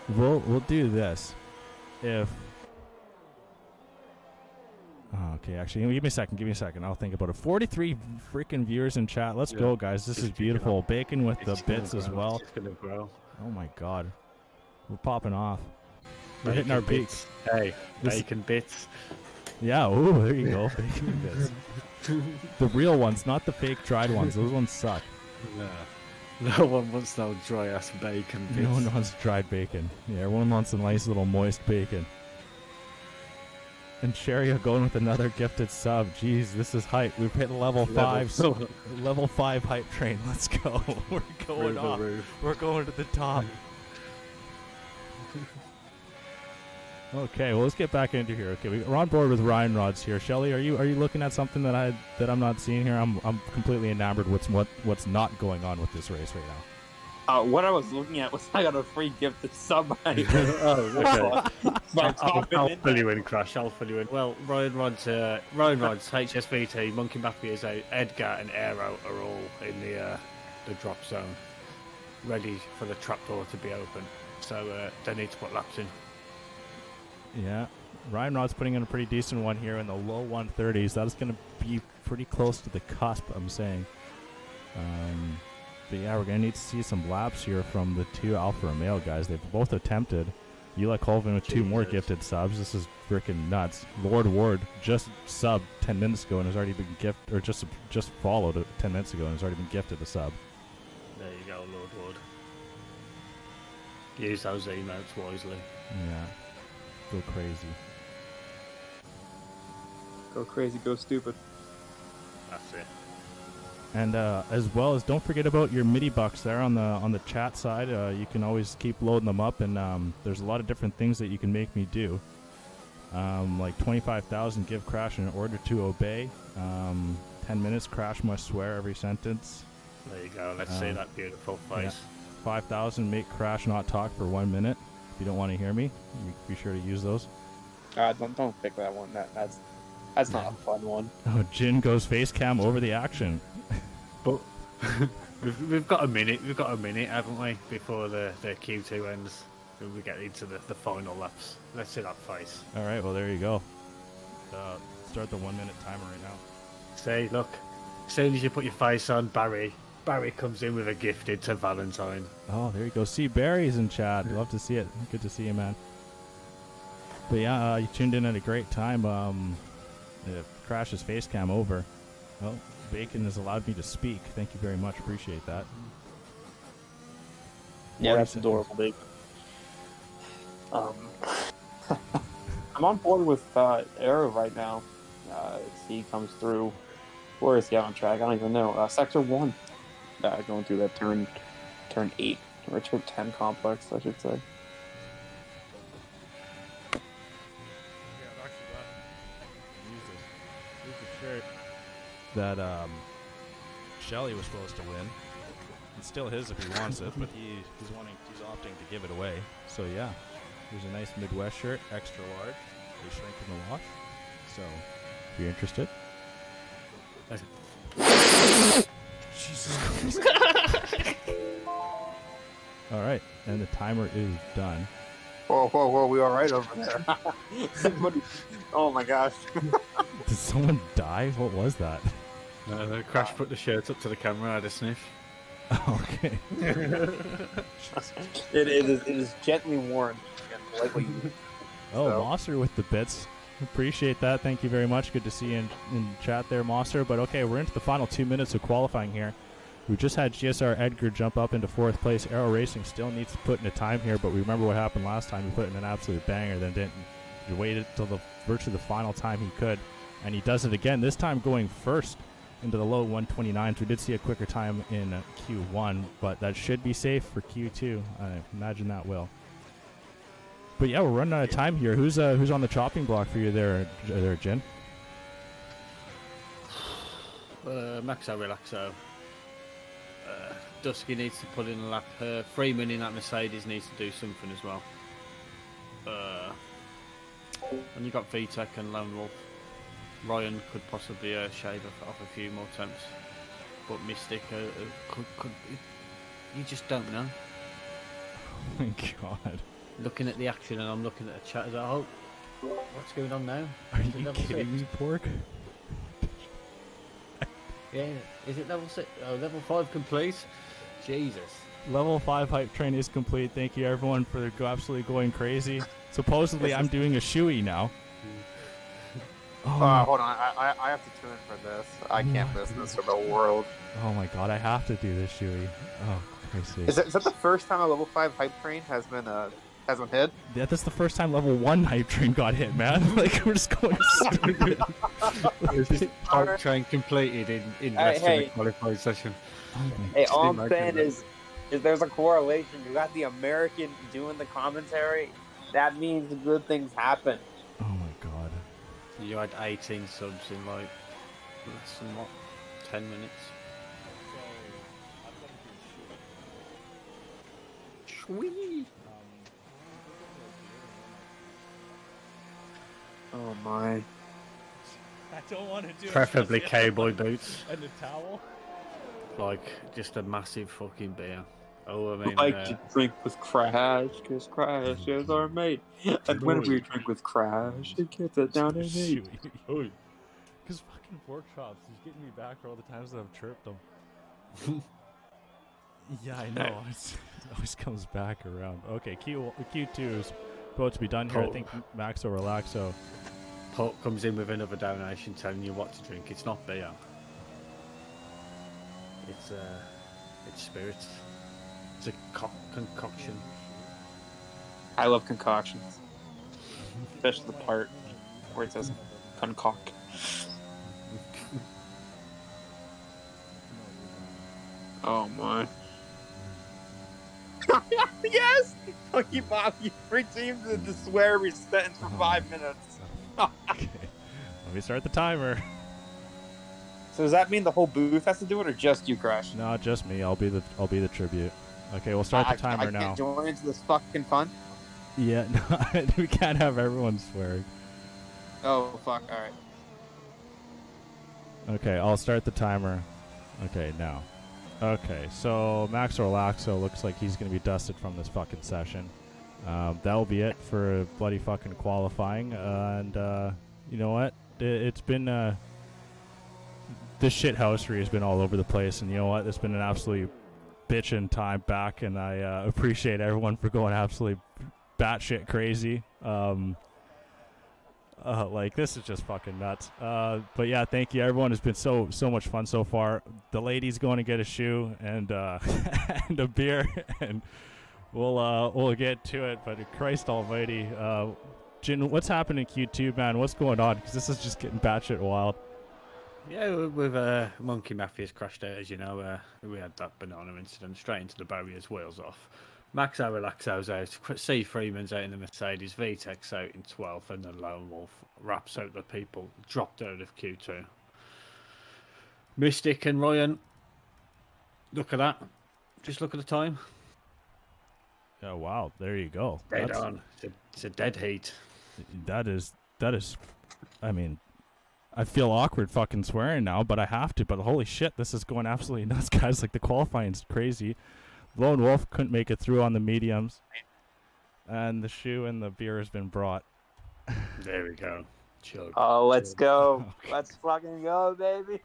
we'll do this if. Oh, okay, actually, give me a second. I'll think about it. 43 freaking viewers in chat. Let's go, guys. This is beautiful. Bacon with the bits as well. It's gonna grow. Oh my god, we're popping off. We're hitting our peaks. Hey, bacon bits. Yeah, ooh, there you go. Bacon bits. The real ones, not the fake dried ones. Those ones suck. No one wants no dry ass bacon bits. No one wants dried bacon. Yeah, everyone wants a nice little moist bacon. And Sherry going with another gifted sub. Jeez, this is hype. We've hit level 5. Level 5 hype train. Let's go. We're going off. We're going to the top. Okay, well, let's get back into here. Okay, we're on board with Ryan Rods here. Shelly, are you looking at something that I'm not seeing here? I'm completely enamored with what's not going on with this race right now. What I was looking at was I got a free gifted sub. Oh, okay. I'll fill you in, Crash. I'll fill you in. Well, Ryan Rod's HSVT, Monkey Mafia's Edgar and Aero are all in the drop zone, ready for the trapdoor to be open. So they need to put laps in. Yeah, Ryan Rod's putting in a pretty decent one here in the low 130s. That's going to be pretty close to the cusp, I'm saying. But yeah, we're going to need to see some laps here from the two Alpha Romeo guys. They've both attempted. Eli Colvin with 2 more gifted subs. This is freaking nuts. Lord Ward just subbed 10 minutes ago and has already been gifted, or just followed 10 minutes ago and has already been gifted a sub. There you go, Lord Ward. Use those emotes wisely. Yeah. Go crazy. Go crazy, go stupid. That's it. And as well as, don't forget about your MIDI bucks there on the chat side. You can always keep loading them up, and there's a lot of different things that you can make me do. Like 25,000, give Crash an order to obey. 10 minutes, Crash must swear every sentence. There you go. Let's see that beautiful face. Yeah. 5,000, make Crash not talk for 1 minute. If you don't want to hear me, be sure to use those. Don't pick that one. That's not a fun one. Oh, Jin goes face cam over the action. But we've got a minute. We've got a minute, haven't we, before the Q2 ends? We get into the final laps. Let's see that face. All right. Well, there you go. Start the 1 minute timer right now. See, look. As soon as you put your face on, Barry comes in with a gifted to Valentine. Oh, there you go. See, Barry's in chat. Love to see it. Good to see you, man. But yeah, you tuned in at a great time. Crash's face cam over. Well, Bacon has allowed me to speak. Thank you very much. Appreciate that. Yeah, that's adorable, Bacon. I'm on board with Arrow right now. He comes through. Where is he on track? I don't even know. Sector 1. Going through that turn 8, or turn 10 complex, I should say. that Shelly was supposed to win. It's still his if he wants it, but he's opting to give it away. So yeah, here's a nice Midwest shirt, extra large. They shrink in the wash. So if you're interested. Jesus Christ. All right, and the timer is done. Whoa, we all right over there? Oh my gosh. Did someone die? What was that? Crash put the shirts up to the camera, I had a sniff. Okay. It is gently warm. Lightly. Oh, so. Monster with the bits. Appreciate that. Thank you very much. Good to see you in chat there, Monster. But okay, we're into the final 2 minutes of qualifying here. We just had GSR Edgar jump up into 4th place. Aero Racing still needs to put in a time here, but we remember what happened last time. He put in an absolute banger, then didn't. He waited till virtually the final time he could, and he does it again, this time going first into the low 129s. We did see a quicker time in Q1, but that should be safe for Q2. I imagine that will. But yeah, we're running out of time here. Who's on the chopping block for you there, Jin? Maxo Relaxo. Dusky needs to put in a lap. Freeman in that Mercedes needs to do something as well. And you got VTEC and Lone Wolf. Ryan could possibly shave off a few more temps, but Mystic could. You just don't know. Oh my god! Looking at the action, and I'm looking at the chat. Oh, what's going on now? Are you kidding me, Pork? Yeah, is it level 6? Oh, level 5 complete. Jesus. Level 5 hype train is complete. Thank you everyone for absolutely going crazy. Supposedly I'm doing a shoey now. Oh, hold on. I have to tune in for this. I can't miss this for the world. Oh my god, I have to do this shoey. Oh, crazy. Is that the first time a level 5 hype train has been hit? Yeah, that's the first time level 1 hype train got hit, man. Like, we're just going stupid. Hype train completed in less than the qualified session. Hey, all I'm saying is there's a correlation. You got the American doing the commentary. That means good things happen. Oh my god. You had 18 subs in like less than 10 minutes. Sweet. Oh my. I don't want to do preferably cowboy boots. And a towel? Like, just a massive fucking beer. Oh, I mean... I like to drink with Crash, because Crash is our mate. And when we drink with Crash, it gets it down in me. Because fucking pork chops, he's getting me back for all the times that I've chirped him. Yeah, I know. It always comes back around. Okay, Q2 is about to be done here. I think Maxo Relaxo. Polk comes in with another donation telling you what to drink. It's not beer. It's spirits. It's a concoction. I love concoctions. Especially the part where it says concoct. Oh my. Yes! Funky Bob, you redeemed the swear every sentence for 5 minutes. Okay. Let me start the timer. So does that mean the whole booth has to do it, or just you, Crash? No, just me. I'll be the tribute. Okay, we'll start the timer now. I can't join into this fucking fun? Yeah, no, we can't have everyone swearing. Oh, fuck, alright. Okay, I'll start the timer. Okay, now. Okay, so Max Relaxo looks like he's going to be dusted from this fucking session. That will be it for bloody fucking qualifying. And you know what? It's been... this shithousery has been all over the place. And you know what? It's been an absolute bitchin' time back. And I appreciate everyone for going absolutely batshit crazy. Like, this is just fucking nuts. But yeah, thank you. Everyone has been so much fun so far. The lady's going to get a shoe and and a beer, and we'll get to it. But Christ Almighty, Jin, what's happening in Q2, man? What's going on? Because this is just getting batshit wild. Yeah, with Monkey Mafia's crashed out, as you know. We had that banana incident straight into the barriers, wheels off. Maxo Relaxo's out, C. Freeman's out in the Mercedes, VTEC's out in 12th, and then Lone Wolf wraps out the people, dropped out of Q2. Mystic and Ryan, look at that. Just look at the time. Oh wow, there you go. Dead on. It's a dead heat. That is. I mean, I feel awkward fucking swearing now, but I have to. But holy shit, this is going absolutely nuts, guys. Like the qualifying's crazy. Lone Wolf couldn't make it through on the mediums, and the shoe and the beer has been brought. There we go. Chug. Oh, let's go. Okay. Let's fucking go, baby.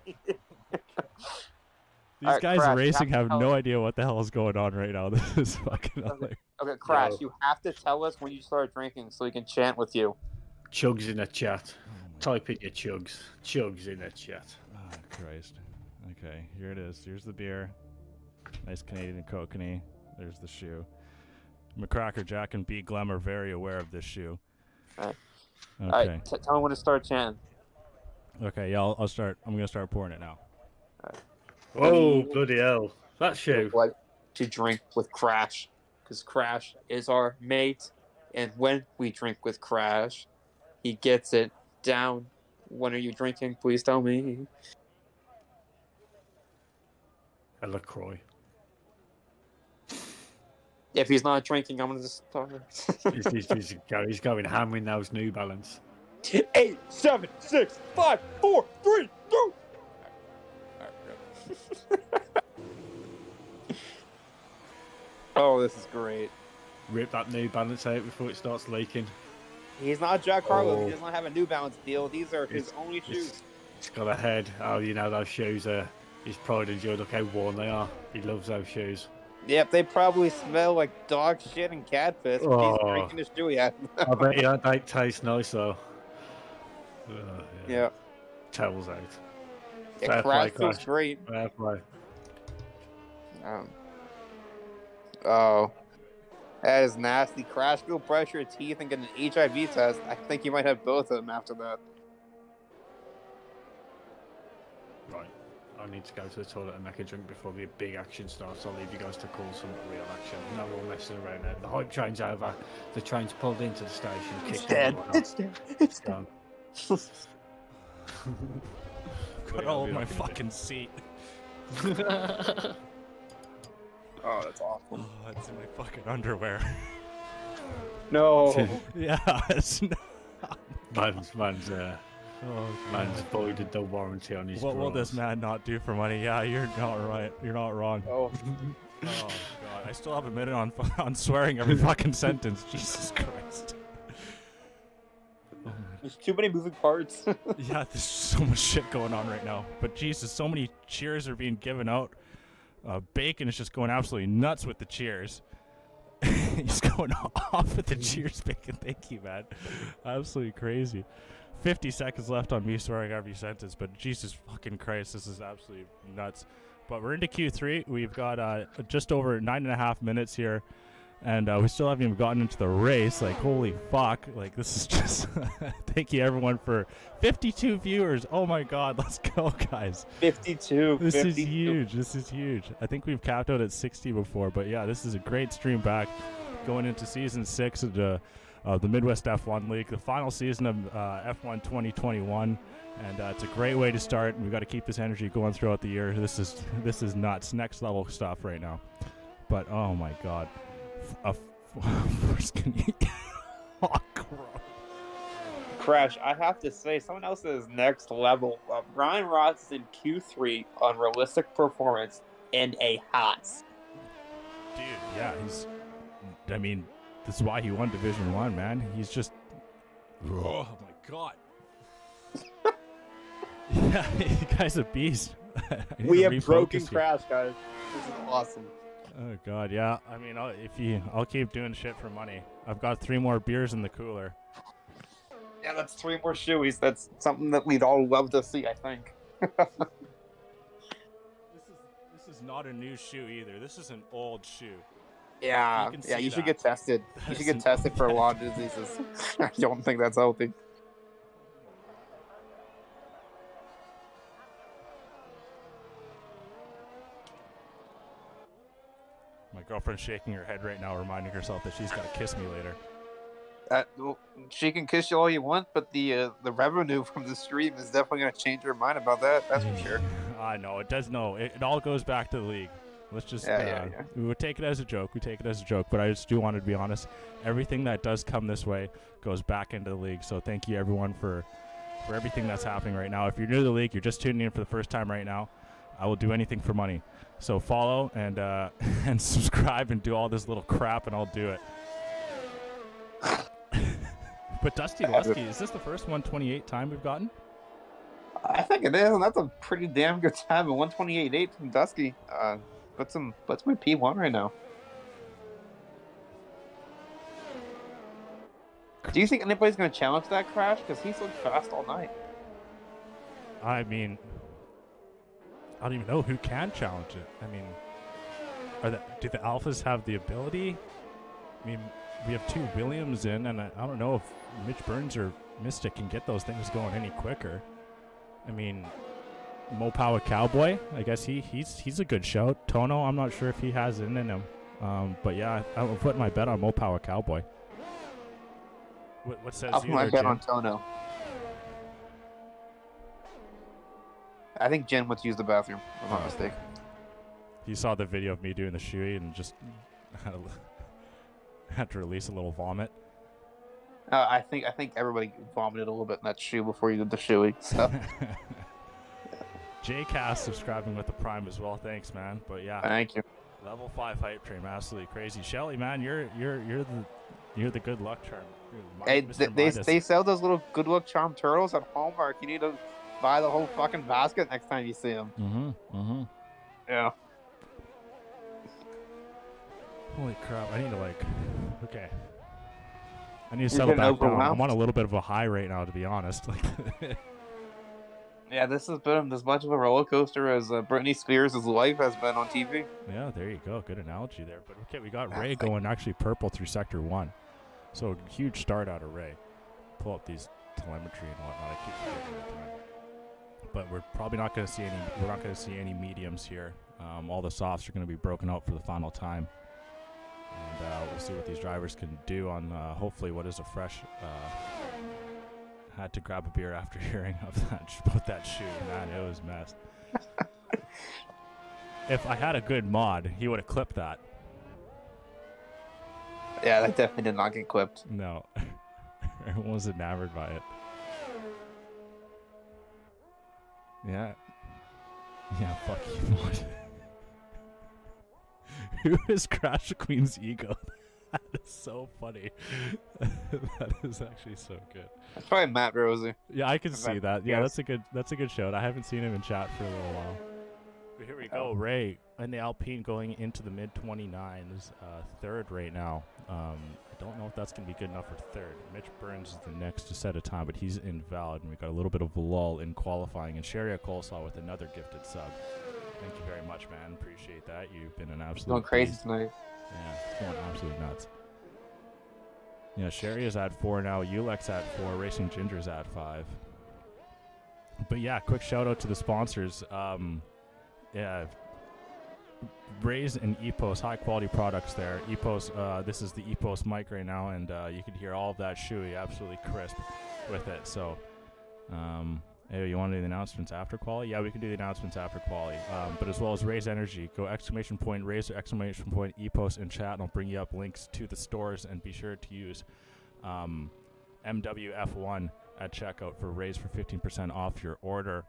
These Alright, guys Crash, racing have tell no us- idea what the hell is going on right now. This is fucking. Okay, Crash, No. you have to tell us when you start drinking so we can chant with you. Chugs in the chat. Type in your chugs. Chugs in the chat. Oh, Christ. Okay, here it is. Here's the beer. Nice Canadian kokanee. There's the shoe. McCracker Jack and B Glem are very aware of this shoe. Alright. Okay. All right, tell me when to start chanting. Okay, yeah, I'll start. I'm going to start pouring it now. Oh, bloody hell. That shoe. Like to drink with Crash, because Crash is our mate, and when we drink with Crash, he gets it down. When are you drinking? Please tell me. A LaCroix. If he's not drinking, I'm gonna just start. He's going hammering those New Balance. 8, 7, 6, 5, 4, 3, 2. Oh, this is great. Rip that New Balance out before it starts leaking. He's not Jack Harlow. Oh. He does not have a New Balance deal. These are his only shoes. It's got a head. Oh, you know, those shoes are his pride and joy. Look how worn they are. He loves those shoes. Yep, they probably smell like dog shit and cat piss. But he's Oh. drinking his shoe yet. I bet you they taste nice though. Yeah. Towels out. Yeah, Fair Crash play, feels Crash. great. Fair play. Oh. That is nasty. Crash will brush your teeth and get an HIV test. I think you might have both of them after that. Right. I need to go to the toilet and make a drink before the big action starts. I'll leave you guys to call some real action. No more messing around there. The hype train's over. The train's pulled into the station. It's kicked dead. everyone off. It's dead. It's dead. Done. Got all of my fucking seat. Oh, that's awful. Oh, it's in my fucking underwear. No. Yeah, it's not. Man's voided the warranty on his What will bras. this man not do for money? Yeah, you're not right. You're not wrong. Oh. Oh god, I still have a minute on swearing every fucking sentence. Jesus Christ. There's too many moving parts. Yeah, there's so much shit going on right now. But Jesus, so many cheers are being given out. Bacon is just going absolutely nuts with the cheers. He's going off with the cheers, Bacon. Thank you, man. Absolutely crazy. 50 seconds left on me swearing every sentence, but Jesus fucking Christ, this is absolutely nuts. But we're into Q3. We've got just over 9.5 minutes here, and we still haven't even gotten into the race. Like, holy fuck. Like, this is just... Thank you, everyone, for 52 viewers. Oh, my God. Let's go, guys. 52. This 52. is huge. This is huge. I think we've capped out at 60 before, but yeah, this is a great stream back going into Season 6 of the Midwest F1 League, the final season of F1 2021, and it's a great way to start, and we've got to keep this energy going throughout the year. This is nuts. Next level stuff right now. But, oh, my God. Oh, gross. Crash, I have to say, someone else is next level. Ryan Ross is in Q3 on realistic performance in a Haas. Dude, yeah, I mean, this is why he won Division 1, man. He's just... Oh, my God. Yeah, the guy's a beast. We have broken refocus here. Crash, guys. This is awesome. Oh God, yeah. I mean, I'll keep doing shit for money. I've got 3 more beers in the cooler. Yeah, that's 3 more shoeies. That's something that we'd all love to see, I think. This is not a new shoe either. This is an old shoe. Yeah, You can yeah, see you should that. get tested. You should get tested for a lot of diseases. I don't think that's healthy. My girlfriend's shaking her head right now, reminding herself that she's got to kiss me later. Well, she can kiss you all you want, but the revenue from the stream is definitely going to change her mind about that. That's for sure. I know it does. No, it all goes back to the league. Let's just we would take it as a joke. We take it as a joke, but I just do want to be honest. Everything that does come this way goes back into the league. So thank you everyone for everything that's happening right now. If you're new to the league, you're just tuning in for the first time right now, I will do anything for money. So follow and and subscribe and do all this little crap, and I'll do it. But Dusty Lusky, is this the first 128 time we've gotten? I think it is, and that's a pretty damn good time. A 128.8 from Dusky. What's my P1 right now? Do you think anybody's going to challenge that crash? Because he's looked fast all night. I mean, I don't even know who can challenge it. I mean, do the Alphas have the ability? I mean, we have 2 Williams in, and I don't know if Mitch Burns or Mystic can get those things going any quicker. I mean, Mopowa Cowboy, I guess he's a good shout. Tono, I'm not sure if he has it in him. But yeah, I'm putting my bet on Mopowa Cowboy. What says I'll you put my there, bet Jim? on Tono. I think Jen went to use the bathroom, if I'm not mistaken. He saw the video of me doing the shoey and just had to release a little vomit. I think everybody vomited a little bit in that shoe before you did the shoey. So. JCast subscribing with the Prime as well. Thanks, man. But yeah, Thank you. level 5 hype train, absolutely crazy. Shelly, man, you're the good luck charm. Hey, they sell those little good luck charm turtles at Hallmark. You need to buy the whole fucking basket next time you see them. Yeah. Holy crap! I need to okay. I need to settle back down. I'm on a little bit of a high right now, to be honest. Yeah, this has been as much of a roller coaster as Britney Spears' life has been on TV. Yeah, there you go. Good analogy there. But okay, we got Ray going actually purple through Sector 1. So huge start out of Ray. Pull up these telemetry and whatnot. I keep forgetting the time. But we're probably not going to see any. We're not going to see any mediums here. All the softs are going to be broken out for the final time. And we'll see what these drivers can do on hopefully what is a fresh. Had to grab a beer after hearing about that shoe. Man, it was a mess. If I had a good mod, he would have clipped that. Yeah, that definitely did not get clipped. No. Everyone was enamored by it. Yeah. Yeah, fuck you, mod. Who is Crash Queen's ego? That is so funny. That is actually so good. That's probably Matt Rosie. Yeah, I can see that. Yeah, that's a good shout. I haven't seen him in chat for a little while. But here we go. Ray in the Alpine going into the mid 29s, third right now. I don't know if that's going to be good enough for third. Mitch Burns is the next to set a time, but he's invalid, and we got a little bit of a lull in qualifying. And Sherry Coleslaw with another gifted sub. Thank you very much, man. Appreciate that. You've been an absolute going crazy beast tonight. Yeah, it's going absolutely nuts. Yeah, Sherry is at 4 now. Ulex at 4. Racing Ginger's at 5. But yeah, quick shout out to the sponsors. Yeah, Raise and Epos, high quality products there. Epos, this is the Epos mic right now, and you can hear all of that shoey absolutely crisp with it. So, hey, you want to do the announcements after quali? Yeah, we can do the announcements after quali. But as well as Raise Energy, go !, Raise, Epos in chat, and I'll bring you up links to the stores, and be sure to use MWF1 at checkout for Raise for 15% off your order,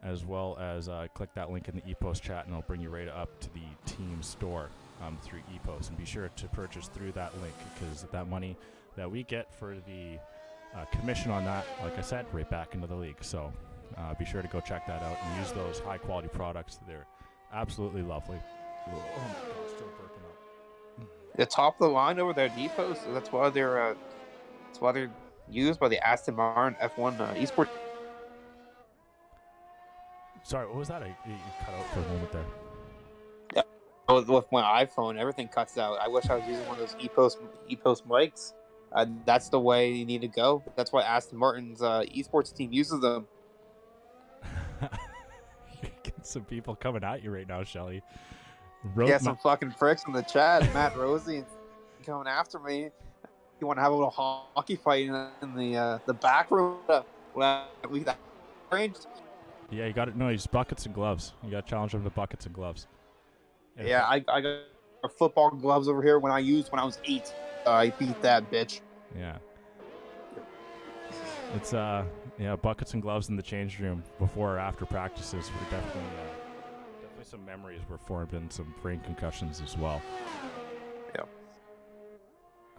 as well as click that link in the Epos chat, and I'll bring you right up to the team store through Epos. And be sure to purchase through that link, because that money that we get for the commission on that, like I said, right back into the league. So be sure to go check that out and use those high quality products. They're absolutely lovely. Oh my God, still burping up. The top of the line over there, Epos. That's why they're used by the Aston Martin F1 esports. Sorry, what was that? You cut out for a moment there. Yeah, with my iPhone, everything cuts out. I wish I was using one of those Epos mics. That's the way you need to go. That's why Aston Martin's esports team uses them. You're getting some people coming at you right now, Shelly. Some fucking pricks in the chat. Matt Rosie coming after me. You want to have a little hockey fight in the back room? Well, we got arranged. Yeah, you got it. No, he's buckets and gloves. You got to challenge him to buckets and gloves. Yeah, I got football gloves over here when I was 8. I beat that bitch. Yeah. It's buckets and gloves in the change room before or after practices were definitely some memories were formed and some brain concussions as well. Yeah.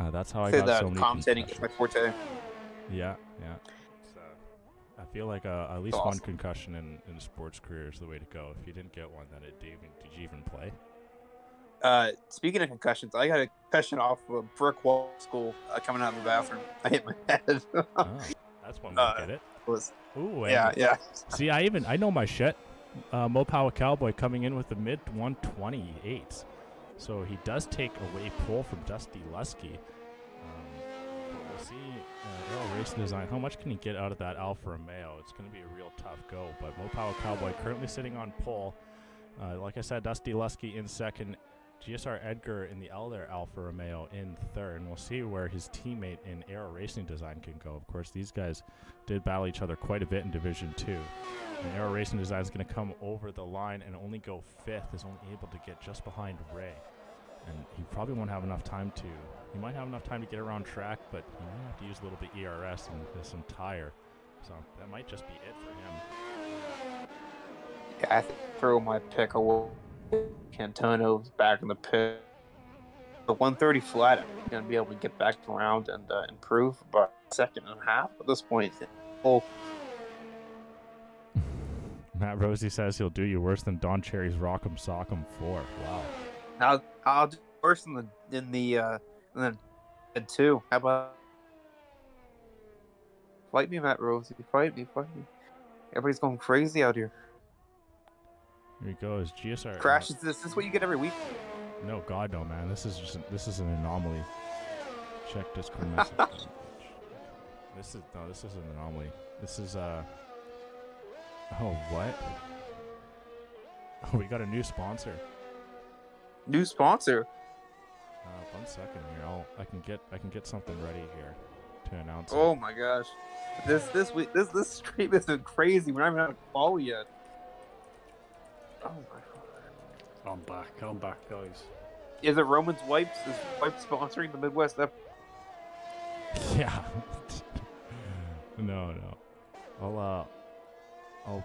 That's how I got so many concussions. Is my forte. Yeah. It's, I feel like at least one concussion in a sports career is the way to go. If you didn't get one, then did you even play? Speaking of concussions, I got a concussion off of a brick wall school coming out of the bathroom. I hit my head. That's one way to get it. Ooh, yeah. See, I know my shit. Mopowa Cowboy coming in with the mid 128s. So he does take away pole from Dusty Lusky. But we'll see Arrow Racing Design. How much can he get out of that Alfa Romeo? It's going to be a real tough go. But Mopowa Cowboy currently sitting on pole. Like I said, Dusty Lusky in second. GSR Edgar in the Elder Alfa Romeo in third. And we'll see where his teammate in Arrow Racing Design can go. Of course, these guys did battle each other quite a bit in Division 2. And Arrow Racing Design is going to come over the line and only go 5th, is only able to get just behind Ray. And he probably won't have enough time to... He might have enough time to get around track, but he might have to use a little bit ERS and some tire. So that might just be it for him. Yeah, I throw my pick away. Cantano's back in the pit. The 130 flat, I'm going to be able to get back around and improve about a second and a half at this point. Oh. Matt Rosie says he'll do you worse than Don Cherry's Rock'em Sock'em 4. Wow. I'll do worse in the 2. How about fight me, Matt Rosie? Fight me. Everybody's going crazy out here. Here he goes. GSR crashes. This is what you get every week. No, God, no, man. This is an anomaly. Check Discord message. This is an anomaly. This is oh, what? Oh, we got a new sponsor. New sponsor. 1 second here. I can get something ready here to announce. Oh my gosh, this week this stream has been crazy. We're not even on a quali yet. Oh my god. I'm back, guys. Is it Roman's Wipes? Is Wipes sponsoring the Midwest? Yeah. No. I'm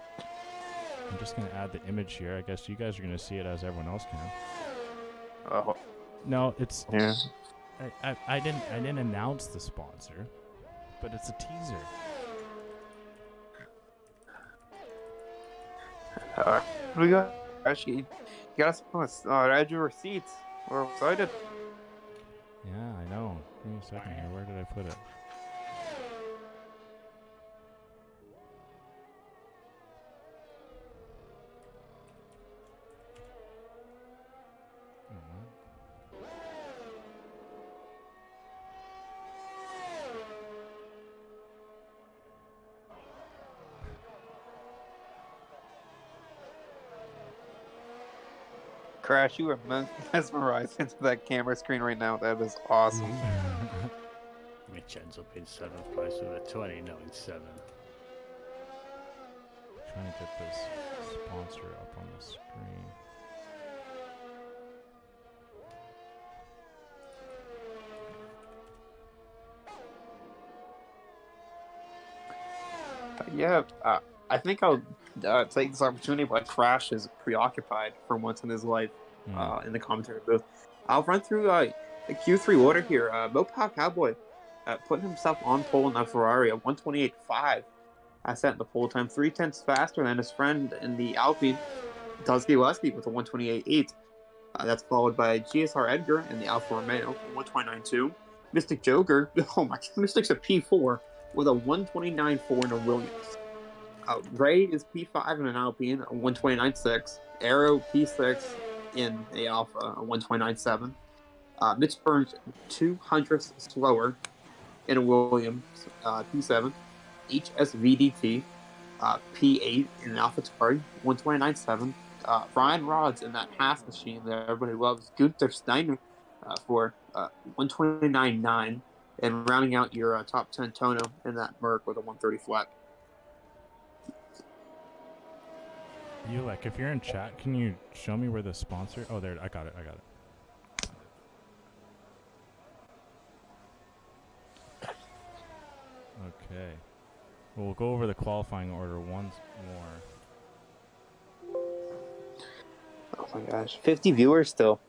just gonna add the image here. I guess you guys are gonna see it as everyone else can. Oh. No, it's. Yeah. I didn't announce the sponsor, but it's a teaser. We got actually. You got us add your receipts. We're excited. Yeah, I know. Give me a second here. Where did I put it? Crash, you are mesmerized into that camera screen right now. That is awesome. Mitch ends up in 7th place with a 29.7. Trying to get this sponsor up on the screen. Yeah, I think I'll take this opportunity, but Crash is preoccupied for once in his life in the commentary booth. I'll run through the Q3 order here. Mopowa Cowboy putting himself on pole in the Ferrari at 128.5. I set the pole time 3/10 faster than his friend in the Alpine, Dusty Lusky, with a 128.8. That's followed by GSR Edgar in the Alfa Romeo, 129.2. Mystic Joker, oh my god, Mystic's a P4 with a 129.4 in a Williams. Ray is P5 in an Alpine, a 129.6. Arrow P6 in a Alpha, a 129.7. Mitch Burns 200ths slower in a Williams, P7. HSVDT, P8 in an AlphaTauri, 129.7. Ryan Rods in that half machine that everybody loves, Gunther Steiner for 129.9. And rounding out your top 10 Tono in that Merc with a 130 flat. Ulek, if you're in chat, can you show me where the sponsor? Oh, there. I got it. Okay. We'll go over the qualifying order once more. Oh my gosh, 50 viewers still.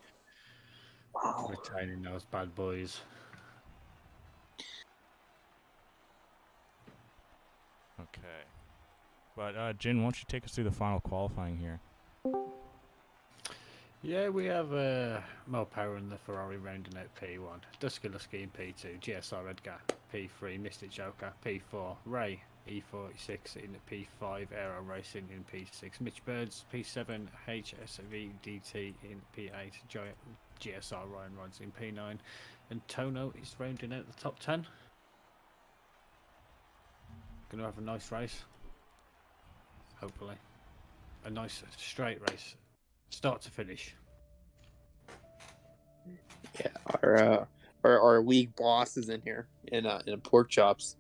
Wow. Retaining those bad boys. Okay. But, Jin, why don't you take us through the final qualifying here? Yeah, we have more power in the Ferrari rounding out P1, Dusky Lusky in P2, GSR Edgar P3, Mystic Joker P4, Ray E46 in P5, Aero Racing in P6, Mitch Birds P7, HSVDT in P8, Giant GSR Ryan Rods in P9, and Tono is rounding out the top 10. Going to have a nice race, hopefully. A nice straight race, start to finish. Yeah, our league boss is in here in pork chops.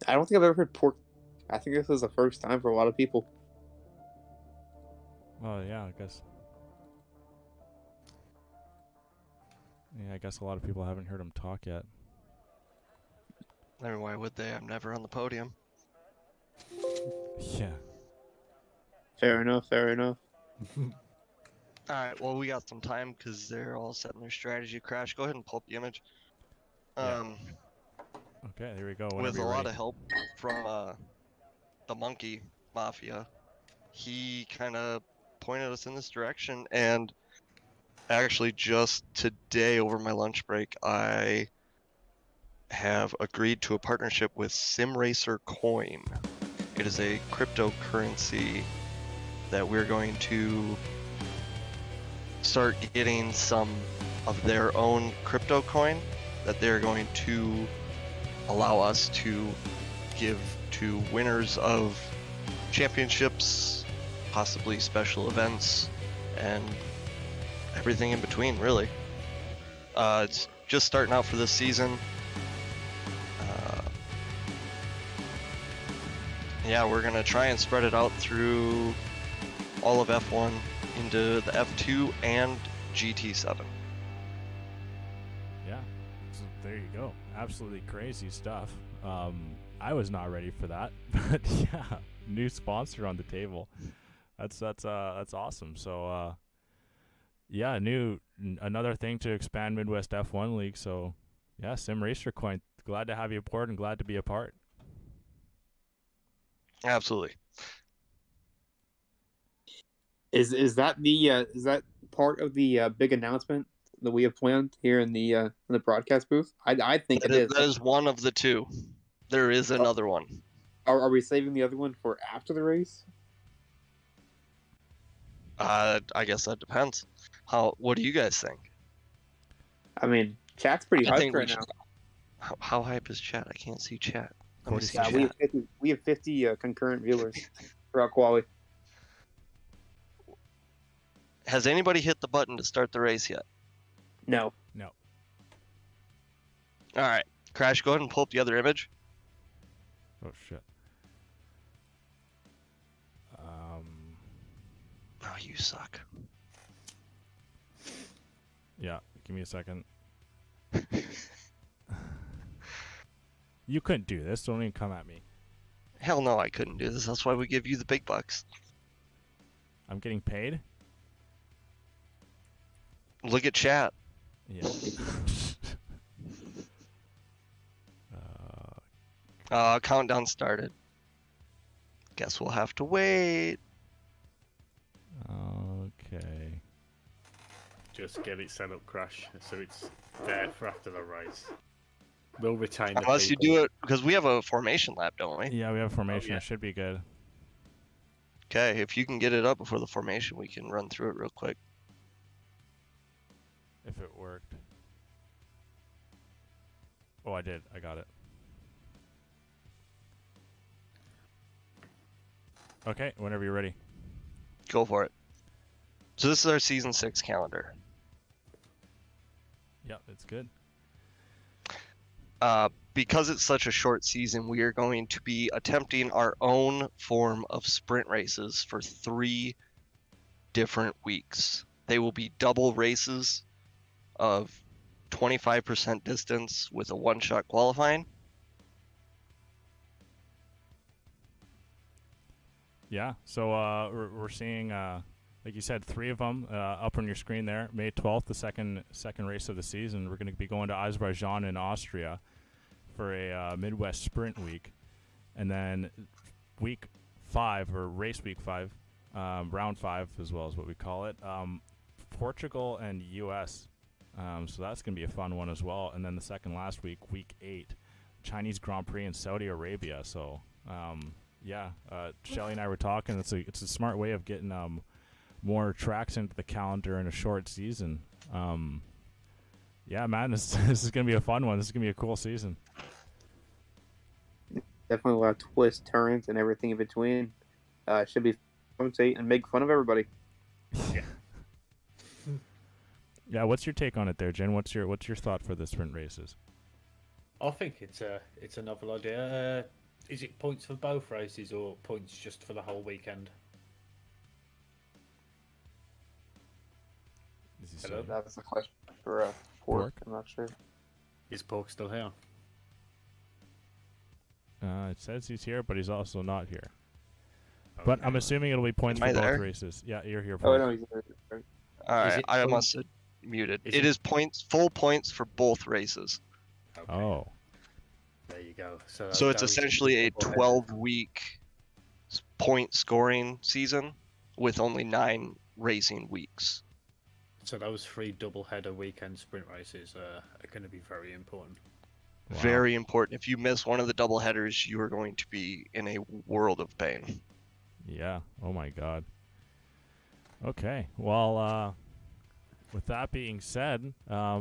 I don't think I've ever heard pork. I think this is the first time for a lot of people. Oh, yeah, I guess. Yeah, I guess a lot of people haven't heard him talk yet. I mean, why would they? I'm never on the podium. Yeah. Fair enough. Alright, well, we got some time because they're all setting their strategy. Crash, go ahead and pull up the image. Yeah. Okay, there we go. With a lot of help from the Monkey Mafia, he kind of pointed us in this direction, and actually just today over my lunch break, I have agreed to a partnership with SimRacer Coin. It is a cryptocurrency that we're going to start getting some of their own crypto coin that they're going to allow us to give to winners of championships, possibly special events, and everything in between, really. It's just starting out for this season. Yeah, we're going to try and spread it out through all of F1 into the F2 and GT7. Yeah, so there you go. Absolutely crazy stuff. I was not ready for that, but yeah, new sponsor on the table. That's awesome. So yeah, another thing to expand Midwest F1 League. So yeah, SimRacer Coin, glad to have you aboard and glad to be a part. Absolutely. Is that part of the big announcement that we have planned here in the broadcast booth? I think it is. That is one of the two. There is another one. Are we saving the other one for after the race? I guess that depends. What do you guys think? I mean, chat's pretty I think hyped right now. How hype is chat? I can't see chat. Let me see Yeah, chat. we have 50 concurrent viewers throughout quali. Has anybody hit the button to start the race yet? No. All right, Crash, go ahead and pull up the other image. Oh shit. Oh, you suck. Yeah, give me a second. You couldn't do this. Don't even come at me. Hell no, I couldn't do this. That's why we give you the big bucks. I'm getting paid? Look at chat. Yeah. Countdown started. Guess we'll have to wait. Okay. Just get it set up, Crash, so it's there for after the race. We'll retain the Unless you people. do it, because we have a formation lap, don't we? Yeah, we have formation. yeah. It should be good. Okay, if you can get it up before the formation, we can run through it real quick. If it worked. Oh, I did. I got it. Okay, whenever you're ready. Go for it. So this is our Season 6 calendar. Yep, it's good. because it's such a short season, we are going to be attempting our own form of sprint races for 3 different weeks. They will be double races of 25% distance with a one-shot qualifying. Yeah, so we're seeing, like you said, 3 of them up on your screen there. May 12th, the second race of the season. We're going to be going to Azerbaijan in Austria for a Midwest Sprint Week. And then week 5, or race week 5, round 5 as well is what we call it, Portugal and U.S. So that's going to be a fun one as well. And then the second last week, week 8, Chinese Grand Prix in Saudi Arabia. So, yeah, Shelly and I were talking. It's a smart way of getting more tracks into the calendar in a short season. Yeah, man, this is going to be a fun one. This is going to be a cool season. Definitely a lot of twists, turns, and everything in between. Should be fun to see and make fun of everybody. Yeah. Yeah, what's your take on it there, Jen? What's your thought for the sprint races? I think it's a novel idea. Is it points for both races or points just for the whole weekend? Hello? That's a question for Pork. I'm not sure. Is Pork still here? It says he's here, but he's also not here. Okay. But I'm assuming it'll be points for both races. Yeah, you're here. Oh, no, he's there. Alright, I must have muted. It is points, full points for both races. Okay. Oh. There you go. So it's essentially a 12-week point scoring season with only 9 racing weeks. So those 3 double-header weekend sprint races are going to be very important. Wow. Very important. If you miss one of the double headers, you are going to be in a world of pain. Yeah. Oh my God. Okay. Well, with that being said,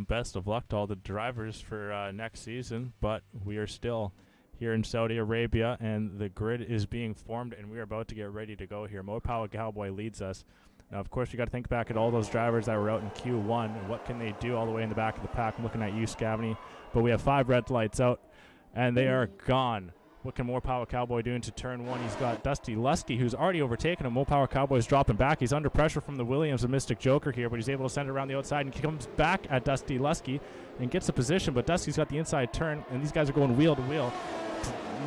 best of luck to all the drivers for next season. But we are still here in Saudi Arabia, and the grid is being formed, and we are about to get ready to go here. Mopower Cowboy leads us. Now, of course, you got to think back at all those drivers that were out in Q1 and what can they do all the way in the back of the pack. I'm looking at you, Scavney. But we have 5 red lights out, and they are gone. What can Mopower Cowboy do into turn 1? He's got Dusty Lusky, who's already overtaken him. Mopower Cowboy's dropping back. He's under pressure from the Williams and Mystic Joker here, but he's able to send it around the outside and comes back at Dusty Lusky and gets the position. But Dusty's got the inside turn, and these guys are going wheel to wheel.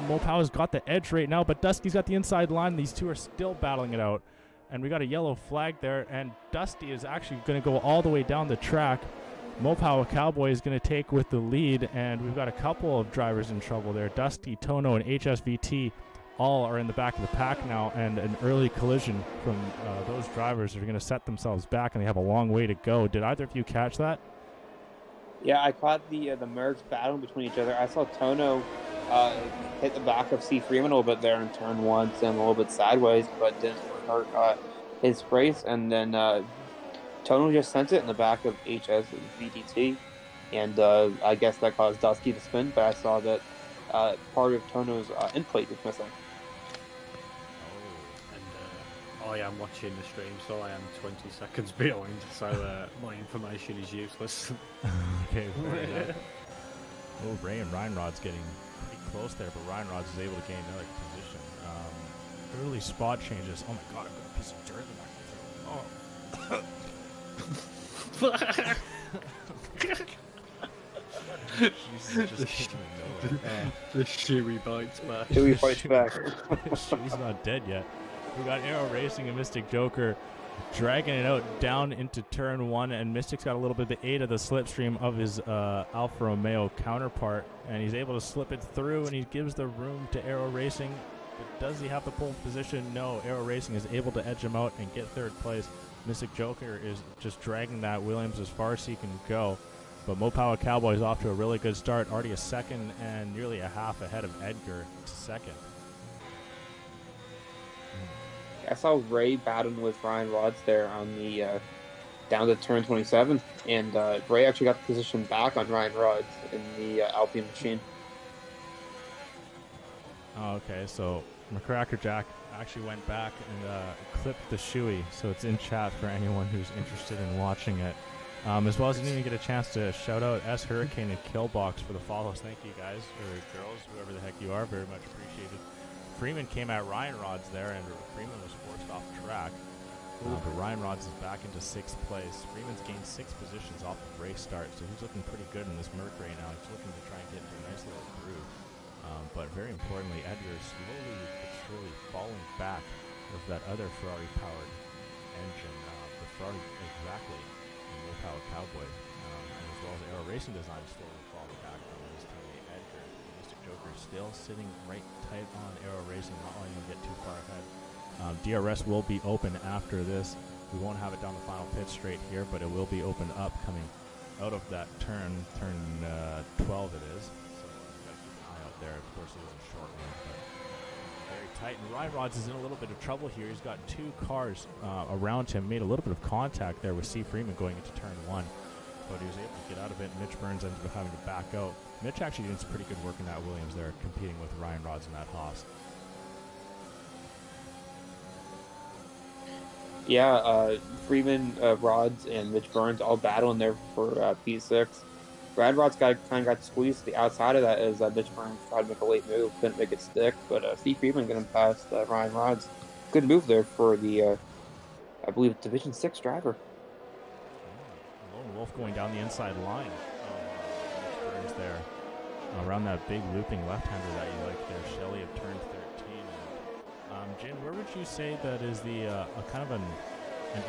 Mopower's got the edge right now, but Dusty's got the inside line. These two are still battling it out. And we got a yellow flag there, and Dusty is actually going to go all the way down the track. Mopower Cowboy is going to take with the lead, and we've got a couple of drivers in trouble there. Dusty, Tono, and HSVT all are in the back of the pack now, and an early collision from those drivers are going to set themselves back, and they have a long way to go. Did either of you catch that? Yeah, I caught the mercs battling between each other. I saw Tono hit the back of C. Freeman a little bit there in turn 1, and a little bit sideways, but didn't hurt his race. And then Tono just sent it in the back of HS and VDT, and I guess that caused Dusty to spin, but I saw that part of Tono's end plate is missing. And I am watching the stream, so I am 20 seconds behind, so my information is useless. Okay, fair enough. Oh, Ray and Ryanrod's getting pretty close there, but Ryanrod's is able to gain another position. Early spot changes. Oh my God, I've got a piece of dirt in the back of my throat. The Chewy bites back. Chewy fights back. She's not dead yet. We got Aero Racing and Mystic Joker dragging it out down into turn 1, and Mystic's got a little bit of the 8 of the slipstream of his Alfa Romeo counterpart, and he's able to slip it through, and he gives the room to Aero Racing. But does he have the pole position? No. Aero Racing is able to edge him out and get 3rd place. Mystic Joker is just dragging that Williams as far as he can go. But Mopower Cowboy is off to a really good start. Already a 2nd and nearly a half ahead of Edgar, 2nd. I saw Ray battling with Ryan Rods there on the down to turn 27, and Ray actually got the position back on Ryan Rods in the Alpine machine. Oh, okay, so McCracker Jack actually went back and clipped the shoey, so it's in chat for anyone who's interested in watching it. As well as didn't even get a chance to shout out S Hurricane and Killbox for the follows. Thank you guys, or girls, whoever the heck you are, very much appreciated. Freeman came at Ryan Rods there, and Freeman was forced off track. But Ryan Rods is back into 6th place. Freeman's gained 6 positions off of race start, so he's looking pretty good in this Merc right now. He's looking to try and get into a nice little groove. But very importantly, Edgar is slowly but surely falling back with that other Ferrari-powered engine, the Ferrari exactly, and low-powered Cowboy, and as well as Aero Racing Design slowly falling back from his teammate Edgar. Mystic Joker still sitting right tight on Aero Racing, not letting him get too far ahead. DRS will be open after this. We won't have it down the final pit straight here, but it will be opened up coming out of that turn 12 it is. So we've got to keep an eye out there. Of course, it is a short one, but very tight. And Ryan Rods is in a little bit of trouble here. He's got 2 cars around him. Made a little bit of contact there with C. Freeman going into turn 1, but he was able to get out of it. Mitch Burns ended up having to back out. Mitch actually did some pretty good work in that Williams there, competing with Ryan Rods in that Haas. Yeah, Freeman, Rods, and Mitch Burns all battling there for P6. Brad Rods kind of got squeezed to the outside of that as Mitch Burns tried to make a late move, couldn't make it stick, but Steve Freeman getting past Ryan Rods. Good move there for the, I believe, Division 6 driver. Lone Wolf going down the inside line. Mitch Burns there. Around that big looping left-hander that you like there, Shelly of turn 13. Jin, where would you say that is the a kind of an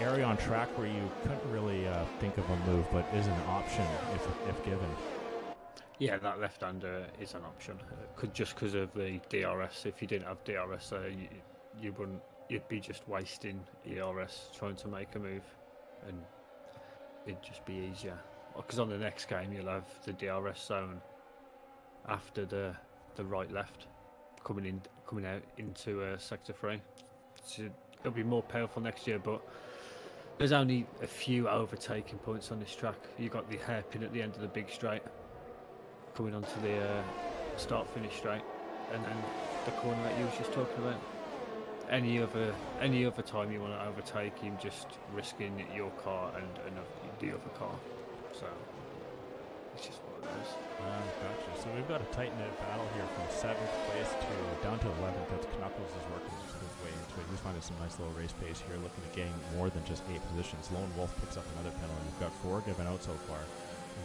area on track where you couldn't really think of a move, but is an option if given? Yeah, that left-hander is an option. Just because of the DRS. If you didn't have DRS, you wouldn't. You'd be just wasting ERS trying to make a move, and it'd just be easier. Because on the next game, you'll have the DRS zone after the right-left. Coming out into sector 3, so it'll be more powerful next year. But there's only a few overtaking points on this track. You got the hairpin at the end of the big straight, coming onto the start-finish straight, and then the corner that you was just talking about. Any other time you want to overtake him, just risking your car and the other car. So it's just one of those. Gotcha. So we've got a tight-knit battle here from 7th place to down to 11th. That's Knuckles is working his way into it. He's finding some nice little race pace here, looking at getting more than just 8 positions. Lone Wolf picks up another penalty. We've got 4 given out so far.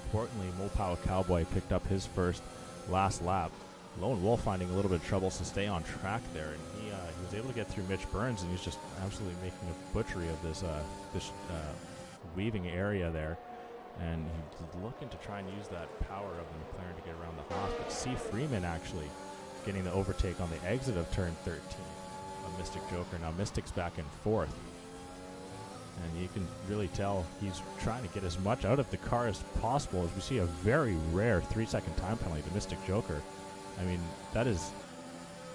Importantly, Mopow Cowboy picked up his first last lap. Lone Wolf finding a little bit of trouble to stay on track there, and he was able to get through Mitch Burns, and he's just absolutely making a butchery of this weaving area there. And he's looking to try and use that power of the McLaren to get around the Haas. But C. Freeman actually getting the overtake on the exit of turn 13 of Mystic Joker. Now Mystic's back in 4th. And you can really tell he's trying to get as much out of the car as possible, as we see a very rare 3-second time penalty to Mystic Joker. I mean, that is...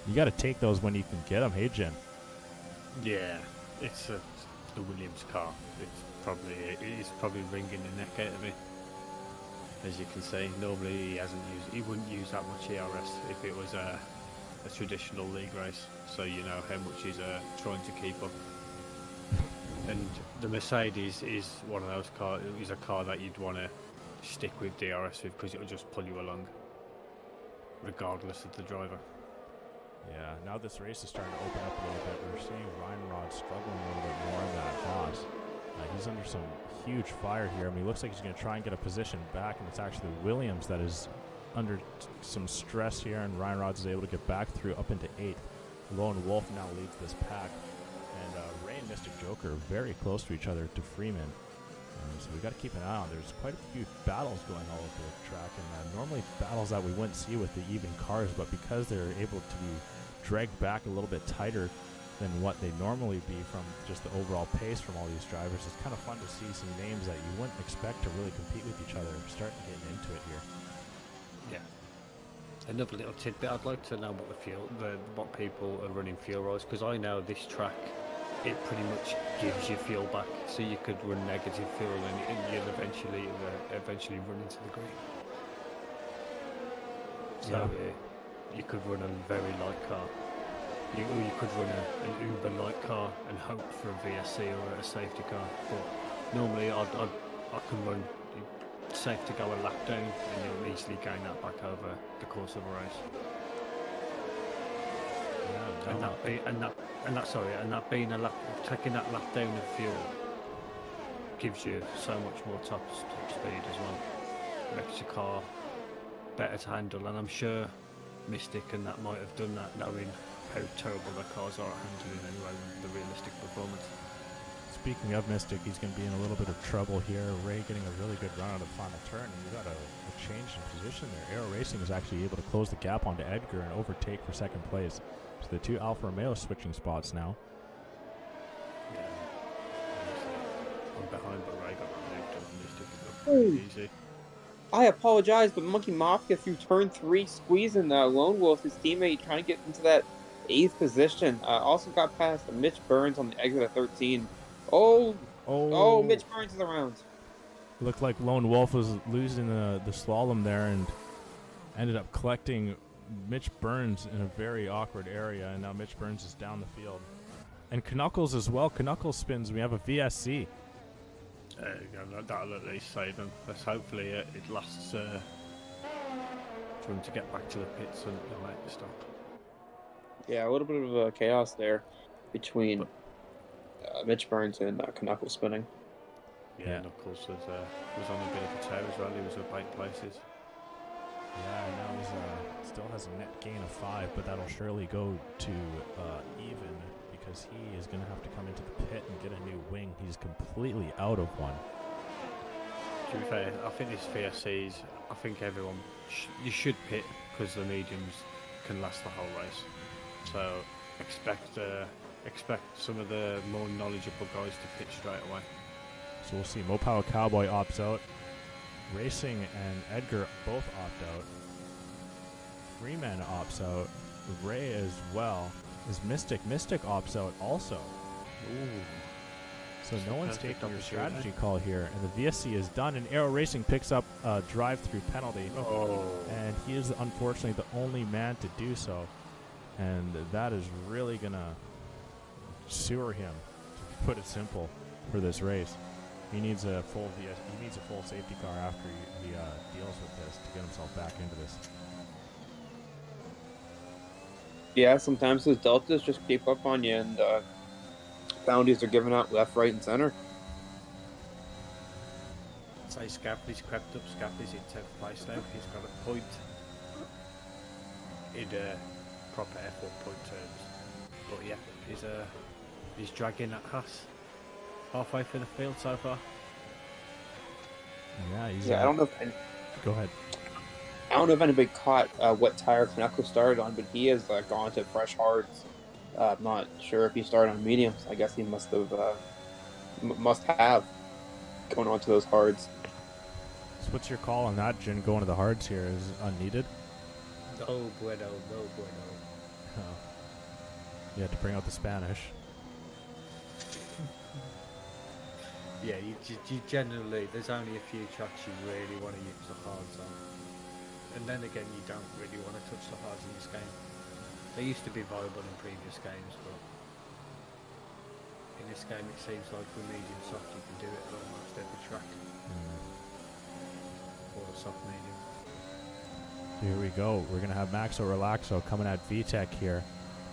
You got to take those when you can get them. Hey, Jen. Yeah, it's the Williams car. He's probably wringing the neck out of me. As you can see, normally he wouldn't use that much ERS if it was a traditional league race. So you know how much he's trying to keep up. And the Mercedes is one of those cars. It's a car that you'd want to stick with DRS with, because it'll just pull you along, regardless of the driver. Yeah, now this race is starting to open up a little bit. We're seeing Ryan Rod struggling a little bit more in that Haas. He's under some huge fire here. I mean, he looks like he's going to try and get a position back, and it's actually Williams that is under some stress here, and Ryan Rods is able to get back through up into 8th. Lone Wolf now leads this pack, and Ray and Mystic Joker are very close to each other to Freeman. So we've got to keep an eye on. There's quite a few battles going all over the track, and normally battles that we wouldn't see with the even cars, but because they're able to be dragged back a little bit tighter than what they normally be from just the overall pace from all these drivers, it's kind of fun to see some names that you wouldn't expect to really compete with each other starting getting into it here. Yeah. Another little tidbit, I'd like to know what people are running fuel rods, because I know this track, it pretty much gives you fuel back, so you could run negative fuel and you'll eventually run into the green. So you could run a very light car. You could run an uber light car and hope for a VSC or a safety car. But normally I'd I can run. It's safe to go a lap down, and you'll easily gain that back over the course of a race. Yeah, And that being a lap, taking that lap down of fuel gives you so much more top speed as well. Makes your car better to handle, and I'm sure Mystic and that might have done that, knowing how terrible their cars are at handling anyway, the realistic performance. Speaking of Mystic, he's going to be in a little bit of trouble here. Ray getting a really good run on the final turn, and we got a change in position there. Aero Racing is actually able to close the gap onto Edgar and overtake for second place. So the two Alfa Romeos switching spots now. Yeah. I'm behind, but Ray got moved on Mystic. It looked pretty easy. I apologize, but Monkey Mafia through turn 3, squeezing Lone Wolf, his teammate, trying to get into that 8th position. Also got past Mitch Burns on the exit of 13. Oh, Mitch Burns is around. Looked like Lone Wolf was losing the slalom there and ended up collecting Mitch Burns in a very awkward area, and now Mitch Burns is down the field. And Knuckles as well. Knuckles spins. We have a VSC. That'll at least save them. Hopefully it lasts for him to get back to the pits and make the stop. Yeah, a little bit of chaos there between Mitch Burns and Knuckles spinning. Yeah, Knuckles was on a bit of a tear as well. He was at 8 places. Yeah, now he's still has a net gain of 5, but that'll surely go to even, because he is going to have to come into the pit and get a new wing. He's completely out of one. To be fair, I think this VSCs, I think everyone, you should pit because the mediums can last the whole race. So expect some of the more knowledgeable guys to pit straight away. So we'll see. Mopower Cowboy opts out. Racing and Edgar both opt out. Freeman opts out. Ray as well. Is Mystic opts out also. Ooh. So no one's taking your strategy call here, and the VSC is done, and Aero Racing picks up a drive-through penalty. And he is unfortunately the only man to do so, and that is really gonna sewer him, to put it simple, for this race. He needs a full safety car after he deals with this to get himself back into this. Yeah, sometimes those deltas just creep up on you, and bounties are given out left, right, and center. Say Scaply's crept up. Scaply's in 10th place now. He's got a point in proper F1 point terms. But yeah, he's dragging that Haas halfway through the field so far. Yeah, I don't know if go ahead. I don't know if anybody caught what tire Knuckles started on, but he has gone to fresh hards. I'm not sure if he started on mediums. I guess he must have going on to those hards. So what's your call on that, Jin? Going to the hards here is unneeded. No bueno. Oh. You had to bring out the Spanish. Yeah, you generally, there's only a few tracks you really want to use the hards on. And then again, you don't really want to touch the hards in this game. They used to be viable in previous games, but in this game it seems like with medium soft you can do it at almost every track. Or a soft medium. Here we go. We're going to have Maxo Relaxo coming at VTech here.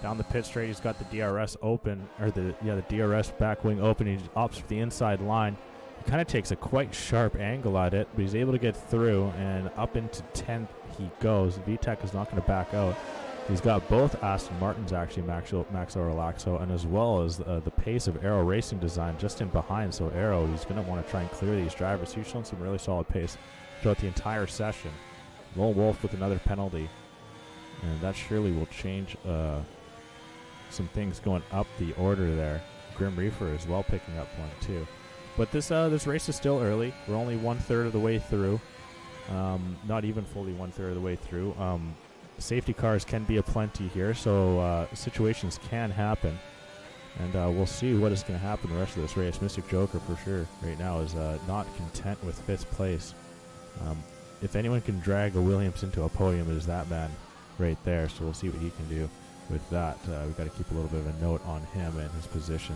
Down the pit straight, he's got the DRS open, or the DRS back wing open. He opts for the inside line. He kind of takes a quite sharp angle at it, but he's able to get through, and up into 10th he goes. VTech is not going to back out. He's got both Aston Martins, actually, Maxo Relaxo, and as well as the pace of Aero Racing Design just in behind. So Aero, he's going to want to try and clear these drivers. He's shown some really solid pace throughout the entire session. Lone Wolf with another penalty, and that surely will change some things going up the order there. Grim Reaper as well picking up one too. But this race is still early. We're only 1/3 of the way through. Not even fully 1/3 of the way through. Safety cars can be aplenty here, so situations can happen. And we'll see what is going to happen the rest of this race. Mystic Joker, for sure, right now is not content with 5th place. If anyone can drag a Williams into a podium, it is that man right there. So we'll see what he can do with that. We've got to keep a little bit of a note on him and his position.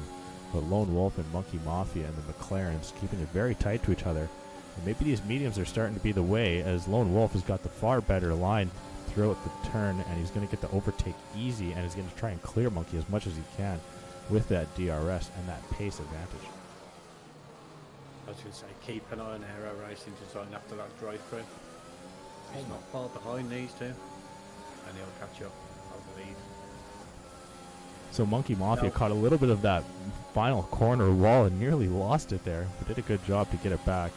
but Lone Wolf and Monkey Mafia and the McLarens keeping it very tight to each other. And maybe these mediums are starting to be the way, as Lone Wolf has got the far better line throughout the turn, and he's going to get the overtake easy, and he's going to try and clear Monkey as much as he can with that DRS and that pace advantage. I was going to say, keep an eye on Aero Racing design after that drive-through. He's not far behind these two, and he'll catch up, I believe. So Monkey Mafia caught a little bit of that final corner wall and nearly lost it there, but did a good job to get it back.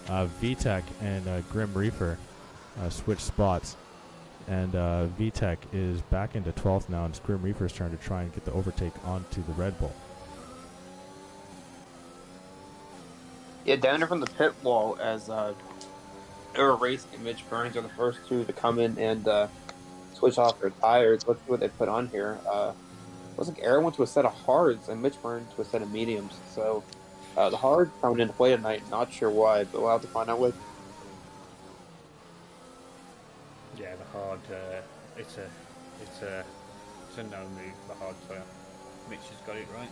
VTech and Grim Reaper switched spots, and VTech is back into 12th now, and it's Grim Reaper's turn to try and get the overtake onto the Red Bull. Yeah, down there from the pit wall as Aero Racing and Mitch Burns are the first two to come in and switch off their tires. Let's see what they put on here. Looks like Aero went to a set of hards and Mitch Burns to a set of mediums. So the hard coming into play tonight. Not sure why, but we'll have to find out what. Yeah, the hard. It's a no move. The hard tire. Mitch has got it right.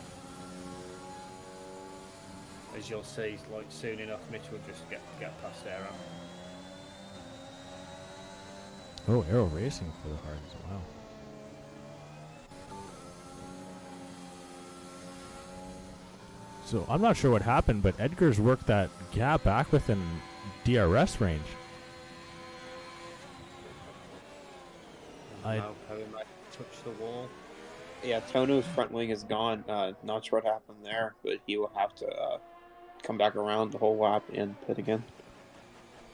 As you'll see, like soon enough, Mitch will just get past Aero. Oh, Aero Racing for the hards. Wow. So I'm not sure what happened, but Edgar's worked that gap back within DRS range. Podium might touch the wall. Yeah, Tono's front wing is gone. Not sure what happened there, but he will have to come back around the whole lap and pit again.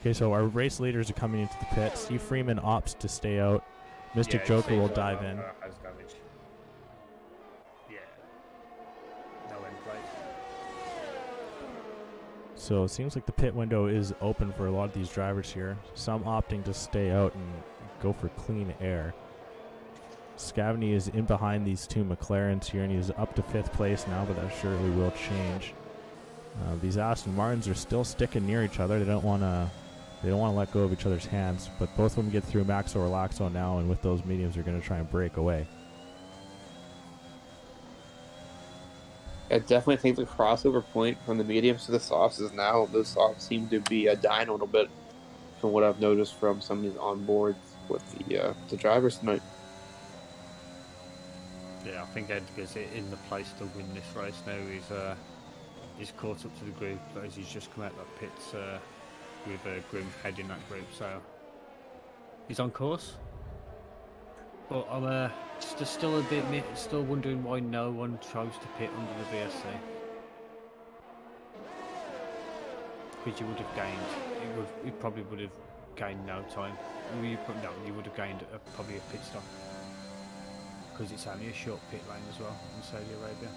Okay, so our race leaders are coming into the pit. Steve Freeman opts to stay out. Mystic Joker will dive in. Has damage. Yeah. No end plate. So it seems like the pit window is open for a lot of these drivers here. Some opting to stay out and go for clean air. Scavney is in behind these two McLarens here, and he's up to 5th place now, but that surely will change. These Aston Martins are still sticking near each other. They don't want to let go of each other's hands, but both of them get through Maxo or Laxo now, and with those mediums, they're going to try and break away. I definitely think the crossover point from the mediums to the softs is now. Those softs seem to be dying a little bit from what I've noticed from some of these onboards with the drivers tonight. Yeah, I think Edgar's in the place to win this race now. He's caught up to the group as he's just come out of that pits with Grim heading that group, so he's on course. But I'm still a bit still wondering why no one chose to pit under the VSC. Because you would have gained, it probably would have gained no time. You would have gained probably a pit stop. Because it's only a short pit lane as well in Saudi Arabia.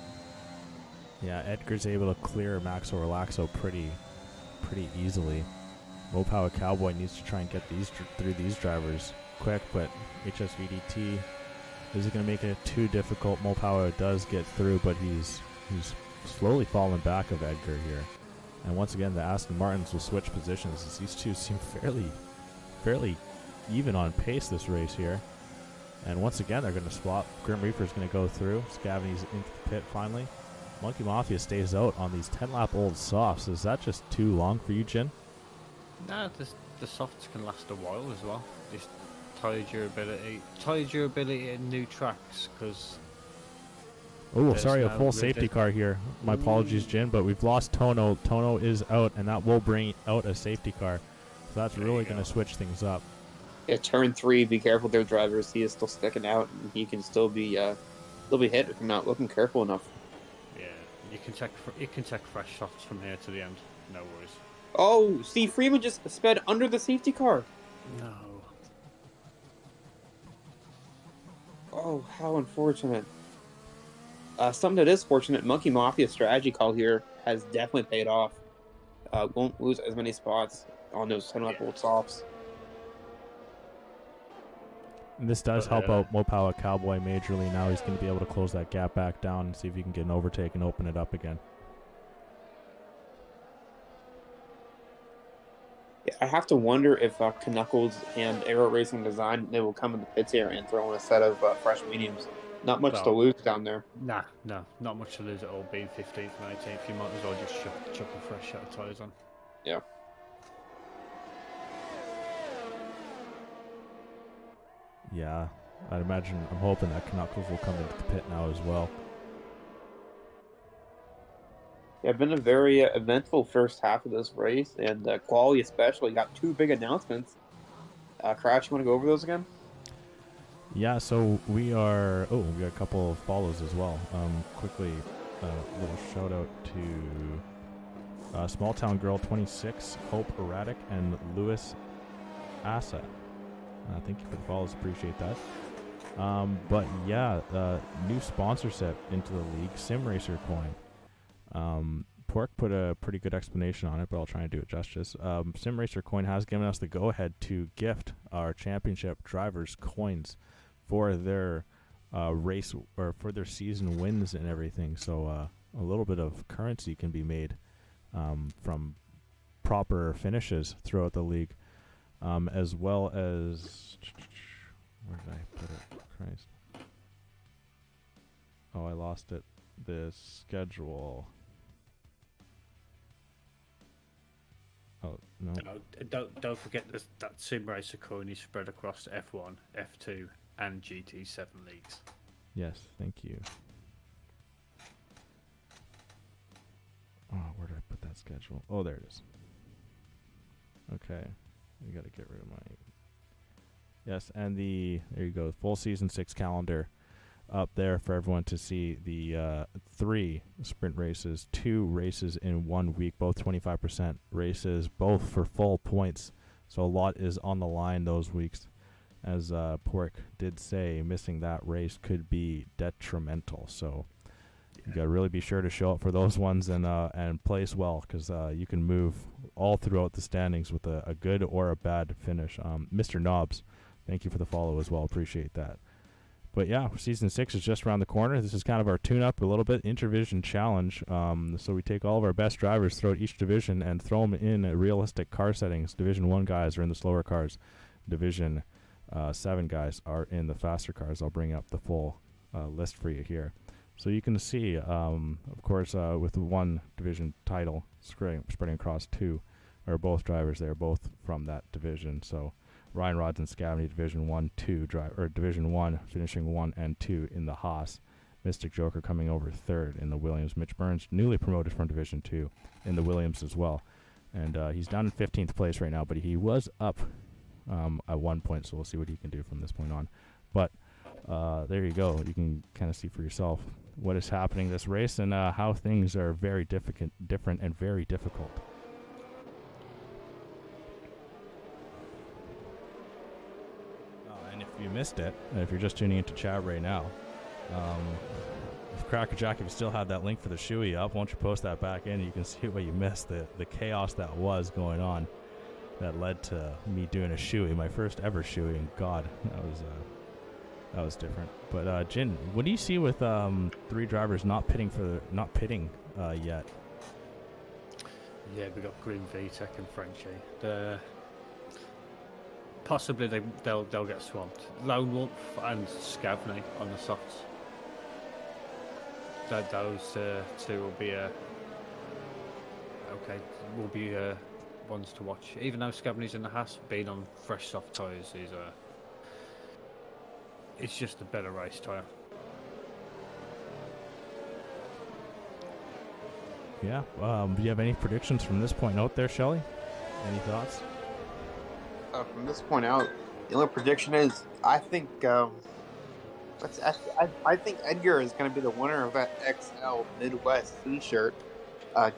Yeah, Edgar's able to clear Max or Laxo pretty easily. Mopower Cowboy needs to try and get through these drivers quick, but HSVDT isn't going to make it too difficult. Mopower does get through, but he's slowly falling back of Edgar here. And once again, the Aston Martins will switch positions as these two seem fairly even on pace this race here. And once again, they're going to swap. Grim Reaper's going to go through. Scavney's into the pit finally. Monkey Mafia stays out on these 10-lap-old softs. Is that just too long for you, Jin? No, the softs can last a while as well. Just tire durability in new tracks, because... Oh, sorry, a full safety car here. My apologies, Jin, but we've lost Tono. Tono is out, and that will bring out a safety car. So that's really going to switch things up. Yeah, turn 3, be careful there, drivers. He is still sticking out, and he can still be hit if you're not looking careful enough. Yeah, you can take fresh softs from here to the end. No worries. Oh, Steve Freeman just sped under the safety car. No. Oh, how unfortunate. Something that is fortunate, Monkey Mafia's strategy call here has definitely paid off. Won't lose as many spots on those 10-lap-old softs. And this does help out Mopower Cowboy majorly. Now he's going to be able to close that gap back down and see if he can get an overtake and open it up again. Yeah, I have to wonder if Knuckles and Aero Racing Design, they will come in the pits here and throw in a set of fresh mediums. Not much to lose down there. Nah, no, not much to lose at all. Being 15th and 18th, you might as well just chuck a fresh set of tyres on. Yeah. Yeah, I'd imagine. I'm hoping that Knuckles will come into the pit now as well. Yeah, been a very eventful first half of this race, and quali especially got two big announcements. Crouch, you want to go over those again? Yeah, so we are. Oh, we got a couple of follows as well. Quickly, a little shout out to Small Town Girl 26, Hope Erratic, and Lewis Asa. Thank you for the follows, appreciate that. But yeah, new sponsorship into the league, Sim Racer Coin. Pork put a pretty good explanation on it, but I'll try and do it justice. Sim Racer Coin has given us the go-ahead to gift our championship drivers coins for their race or for their season wins and everything. So a little bit of currency can be made from proper finishes throughout the league. As well as, where did I put it? Christ. Oh, I lost it. The schedule. Oh, no. Don't forget that Sim Racer coin is spread across F1, F2, and GT7 leagues. Yes, thank you. Oh, where did I put that schedule? Oh, there it is. Okay. We got to get rid of my... Yes, and there you go, full season 6 calendar up there for everyone to see. The 3 sprint races, 2 races in 1 week, both 25% races, both for full points. So a lot is on the line those weeks. As Pork did say, missing that race could be detrimental. So you got to really be sure to show up for those ones and place well, because you can move all throughout the standings with a good or a bad finish. Mr. Knobs, thank you for the follow as well. Appreciate that. But yeah, season 6 is just around the corner. This is kind of our tune-up a little bit, Interdivision challenge. So we take all of our best drivers throughout each division and throw them in realistic car settings. Division 1 guys are in the slower cars. Division 7 guys are in the faster cars. I'll bring up the full list for you here. So you can see, of course, with one division title spreading across 2, are both drivers there, both from that division. So Ryan Rods and Scavney, Division 1, 2 Division 1, finishing 1 and 2 in the Haas. Mystic Joker coming over 3rd in the Williams. Mitch Burns, newly promoted from Division 2 in the Williams as well. And he's down in 15th place right now, but he was up at 1 point, so we'll see what he can do from this point on. But there you go. You can kind of see for yourself what is happening this race and how things are very different and very difficult. And if you missed it, and if you're just tuning into chat right now, if Crackerjack, if you still have that link for the shoey up, why don't you post that back in? You can see what you missed, the chaos that was going on that led to me doing a shoey, my first ever shoey, and God, that was different. But Jin, what do you see with 3 drivers not pitting yet? Yeah, we got Green, VTech, and Frenchie. Possibly they'll get swamped. Lone Wolf and Scavney on the softs. Those 2 will be ones to watch. Even though Scavney's in the Haas, being on fresh soft tyres is it's just a better race tyre. Yeah. Do you have any predictions from this point out there, Shelly? Any thoughts? From this point out, the only prediction is I think I think Edgar is going to be the winner of that XL Midwest T-shirt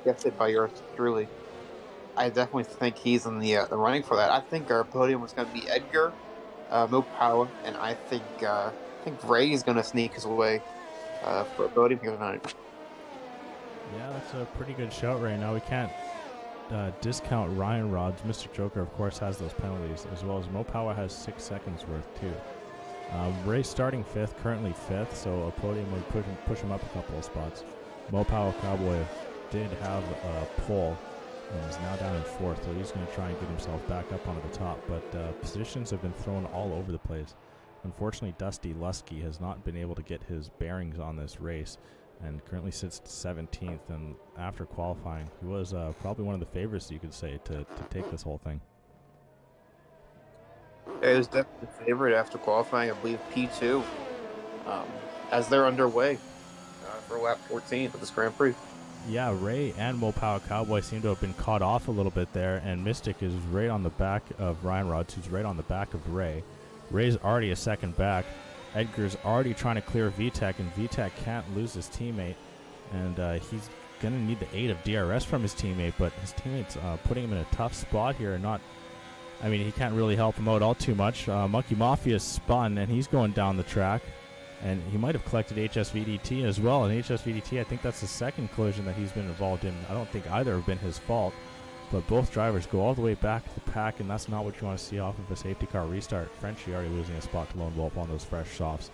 gifted by yours truly. I definitely think he's in the running for that. I think our podium was going to be Edgar, Mo Power, and I think Ray is going to sneak his way for a podium here tonight. Yeah, that's a pretty good shout right now. We can't discount Ryan Rods. Mr. Joker, of course, has those penalties, as well as Mopawa has 6 seconds worth, too. Ray starting 5th, currently 5th, so a podium would push him up a couple of spots. Mopawa Cowboy did have a pole and is now down in 4th, so he's going to try and get himself back up onto the top. But positions have been thrown all over the place. unfortunately, Dusty Lusky has not been able to get his bearings on this race and currently sits 17th. And after qualifying, he was probably one of the favorites, you could say, to take this whole thing. It was definitely the favorite after qualifying, I believe, P2, as they're underway for lap 14 of this Grand Prix. Yeah, Ray and Mopow Cowboy seem to have been caught off a little bit there, and Mystic is right on the back of Ryan Rods, who's right on the back of Ray. Ray's already a second back. Edgar's already trying to clear VTEC, and VTEC can't lose his teammate, and he's going to need the aid of DRS from his teammate, but his teammate's putting him in a tough spot here, and he can't really help him out all too much. Monkey Mafia spun, and he's going down the track. And he might have collected HSVDT as well. And HSVDT, I think that's the second collision that he's been involved in. I don't think either have been his fault. But both drivers go all the way back to the pack, and that's not what you want to see off of a safety car restart. Frenchie already losing a spot to Lone Wolf on those fresh softs.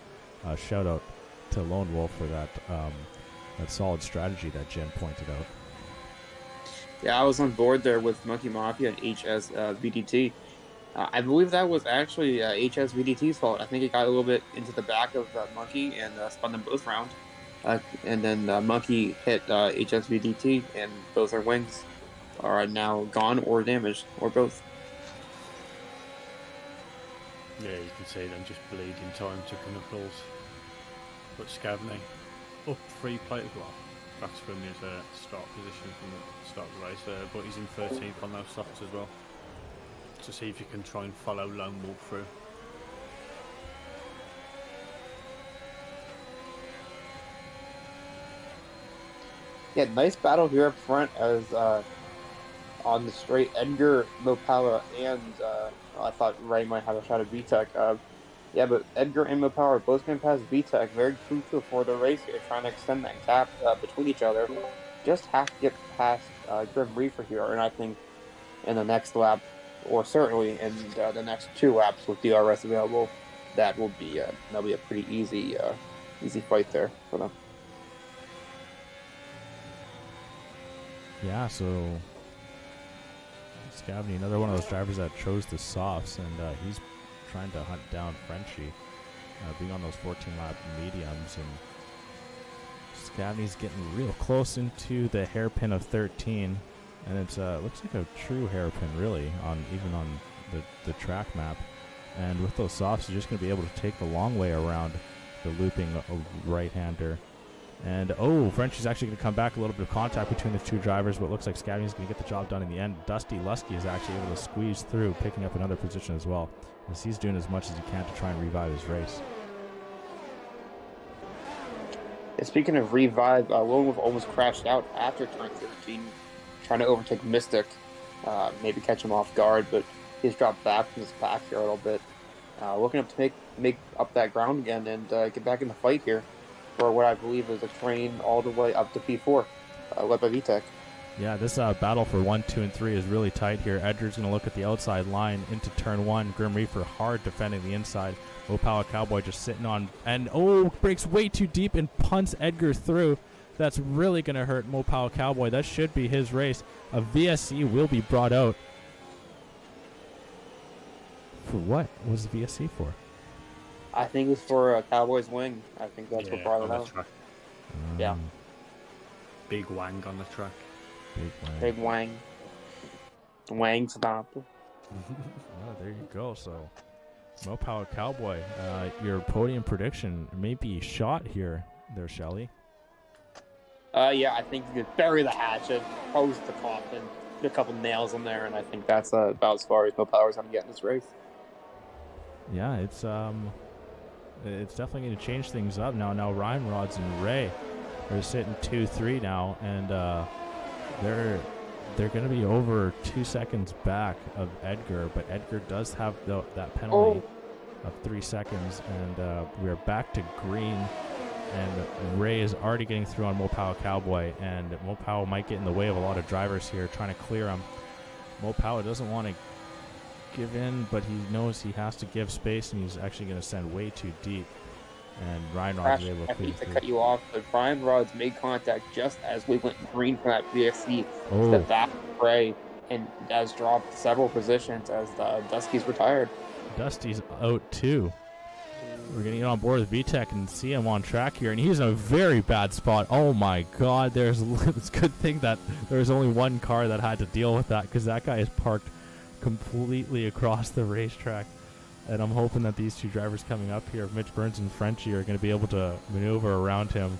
Shout out to Lone Wolf for that solid strategy that Jen pointed out. Yeah, I was on board there with Monkey Mafia and HSVDT. I believe that was actually HSVDT's fault. I think it got a little bit into the back of Monkey and spun them both round. And then Monkey hit HSVDT, and both their wings are now gone or damaged, or both. Yeah, you can see them just bleeding time to Knuckles. But Scavney, up 3 plates. Well, that's from his start position from the start of the race there, but he's in 13th on those softs as well. To see if you can try and follow Lone Wolf through. Yeah, nice battle here up front as on the straight, Edgar, Mopala, and I thought Ray might have a shot at VTEC. Yeah, but Edgar and Mopala are both going to pass VTEC. Very crucial for the race here, trying to extend that gap between each other. Just have to get past Grim Reaper here, and I think in the next lap, or certainly in the next 2 laps with DRS available, that'll be a pretty easy fight there for them. Yeah, so Scavney, another one of those drivers that chose the softs, and he's trying to hunt down Frenchie, being on those 14-lap mediums, and Scavney's getting real close into the hairpin of 13. And it looks like a true hairpin, really, even on the track map. And with those softs, you're just going to be able to take the long way around the looping right-hander. And, Frenchie's actually going to come back. A little bit of contact between the two drivers, but it looks like Scavney's going to get the job done in the end. Dusty Lusky is actually able to squeeze through, picking up another position as well, as he's doing as much as he can to try and revive his race. And speaking of revive, Lone Wolf almost crashed out after turn 13. Trying to overtake Mystic, maybe catch him off guard, but he's dropped back from his pack here a little bit. Looking up to make up that ground again and get back in the fight here for what I believe is a train all the way up to P4, led by VTEC. Yeah, this battle for 1, 2, and 3 is really tight here. Edgar's going to look at the outside line into turn 1. Grim Reaper hard defending the inside. Mopower Cowboy just sitting on, and breaks way too deep and punts Edgar through. That's really going to hurt Mopow Cowboy. That should be his race. A VSC will be brought out. For what? What was the VSC for? I think it's for Cowboy's wing. I think that's what brought it out. Yeah. Big wang on the track. Big wang. Wang stop. There you go. So, Mopow Cowboy, your podium prediction may be shot here, there, Shelly. Yeah, I think you could bury the hatchet, hose the coffin, get a couple nails in there, and I think that's about as far as Mopower's going to get in this race. Yeah, it's definitely going to change things up now. Now Ryan Rods and Ray are sitting 2-3 now, and they're going to be over 2 seconds back of Edgar, but Edgar does have that penalty of 3 seconds, and we're back to green. And Ray is already getting through on Mopow Cowboy, and Mopow might get in the way of a lot of drivers here trying to clear him. Mopow doesn't want to give in, but he knows he has to give space, and he's actually going to send way too deep. And Ryan Rods is able to clear through. To cut you off, but Ryan Rods made contact just as we went green from that VSC. The back of Ray, and has dropped several positions as Dusty's retired. Dusty's out too. We're going to get on board with VTech and see him on track here, and he's in a very bad spot. Oh my god, it's a good thing that there's only one car that had to deal with that, because that guy is parked completely across the racetrack. And I'm hoping that these two drivers coming up here, Mitch Burns and Frenchie, are going to be able to maneuver around him.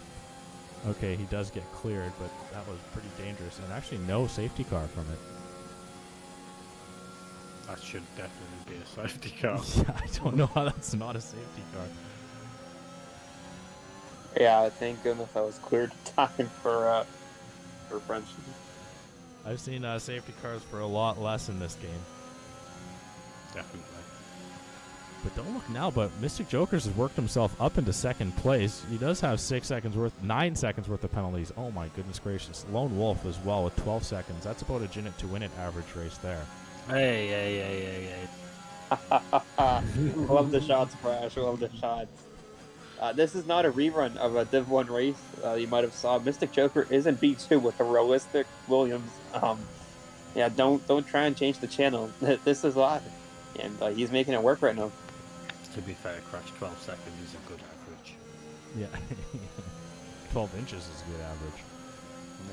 Okay, he does get cleared, but that was pretty dangerous, and actually no safety car from it. That should definitely be a safety car. Yeah, I don't know how that's not a safety car. Yeah, thank goodness I was cleared in time for French. I've seen safety cars for a lot less in this game. Definitely. But don't look now, but Mystic Jokers has worked himself up into second place. He does have 9 seconds worth of penalties. Oh my goodness gracious. Lone Wolf as well with 12 seconds. That's about a Ginnittowinit average race there. Hey. Love the shots, Crash. Love the shots. This is not a rerun of a Div 1 race you might have saw. Mystic Joker is in B2 with a realistic Williams. Yeah, don't try and change the channel. This is live. And he's making it work right now. To be fair, Crash, 12 seconds is a good average. Yeah. 12 inches is a good average.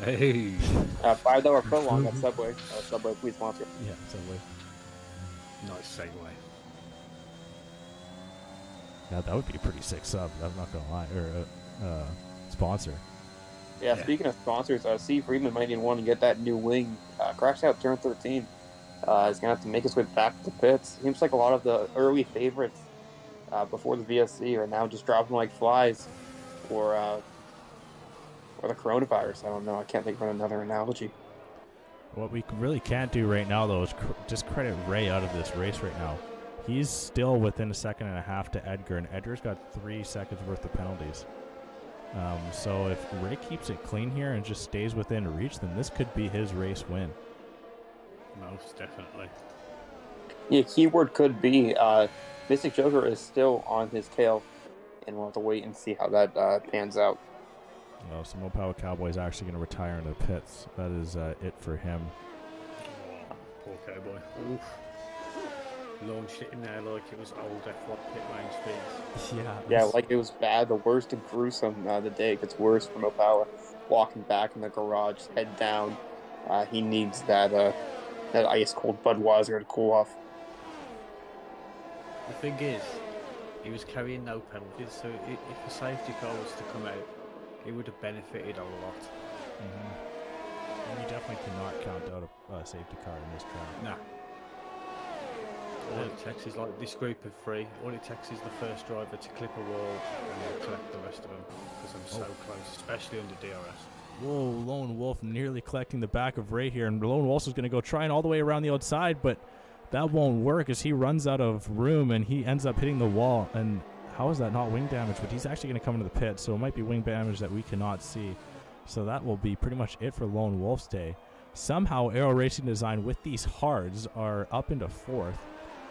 Hey. $5 furlong at Subway. Subway, please sponsor. Yeah, Subway. Nice segue. Yeah, that would be a pretty sick sub. I'm not gonna lie. Or sponsor. Yeah, speaking of sponsors, C. Freeman might even want to get that new wing. Crashed out turn 13. He's gonna have to make his way back to the pits. Seems like a lot of the early favorites before the VSC are now just dropping like flies, or the coronavirus. I don't know. I can't think of another analogy. What we really can't do right now, though, is just credit Ray out of this race right now. He's still within 1.5 seconds to Edgar, and Edgar's got 3 seconds worth of penalties. So if Ray keeps it clean here and just stays within reach, then this could be his race win. Most definitely. Yeah, keyword could be Mystic Joker is still on his tail, and we'll have to wait and see how that pans out. No, so Mopower Cowboy's actually going to retire into the pits. That is it for him. Oh, poor Cowboy. Oof. Launched it in there like it was old F1 pit lane speeds. Yeah, like it was bad, the worst and gruesome. The day gets worse for Mopower. Walking back in the garage, head down. He needs that ice cold Budweiser to cool off. The thing is, he was carrying no penalties, so if a safety car was to come out, he would have benefited a lot. Mm-hmm. And you definitely cannot count out a safety car in this track. Nah. All it takes is like this group of 3. All it takes is the first driver to clip a wall and then collect the rest of them, because I'm so close, especially under DRS. Whoa, Lone Wolf nearly collecting the back of Ray here, and Lone Wolf is going to go trying all the way around the outside, but that won't work as he runs out of room and he ends up hitting the wall. And how is that not wing damage? But he's actually going to come into the pit, so it might be wing damage that we cannot see. So that will be pretty much it for Lone Wolf's day. Somehow Aero Racing Design with these hards are up into 4th,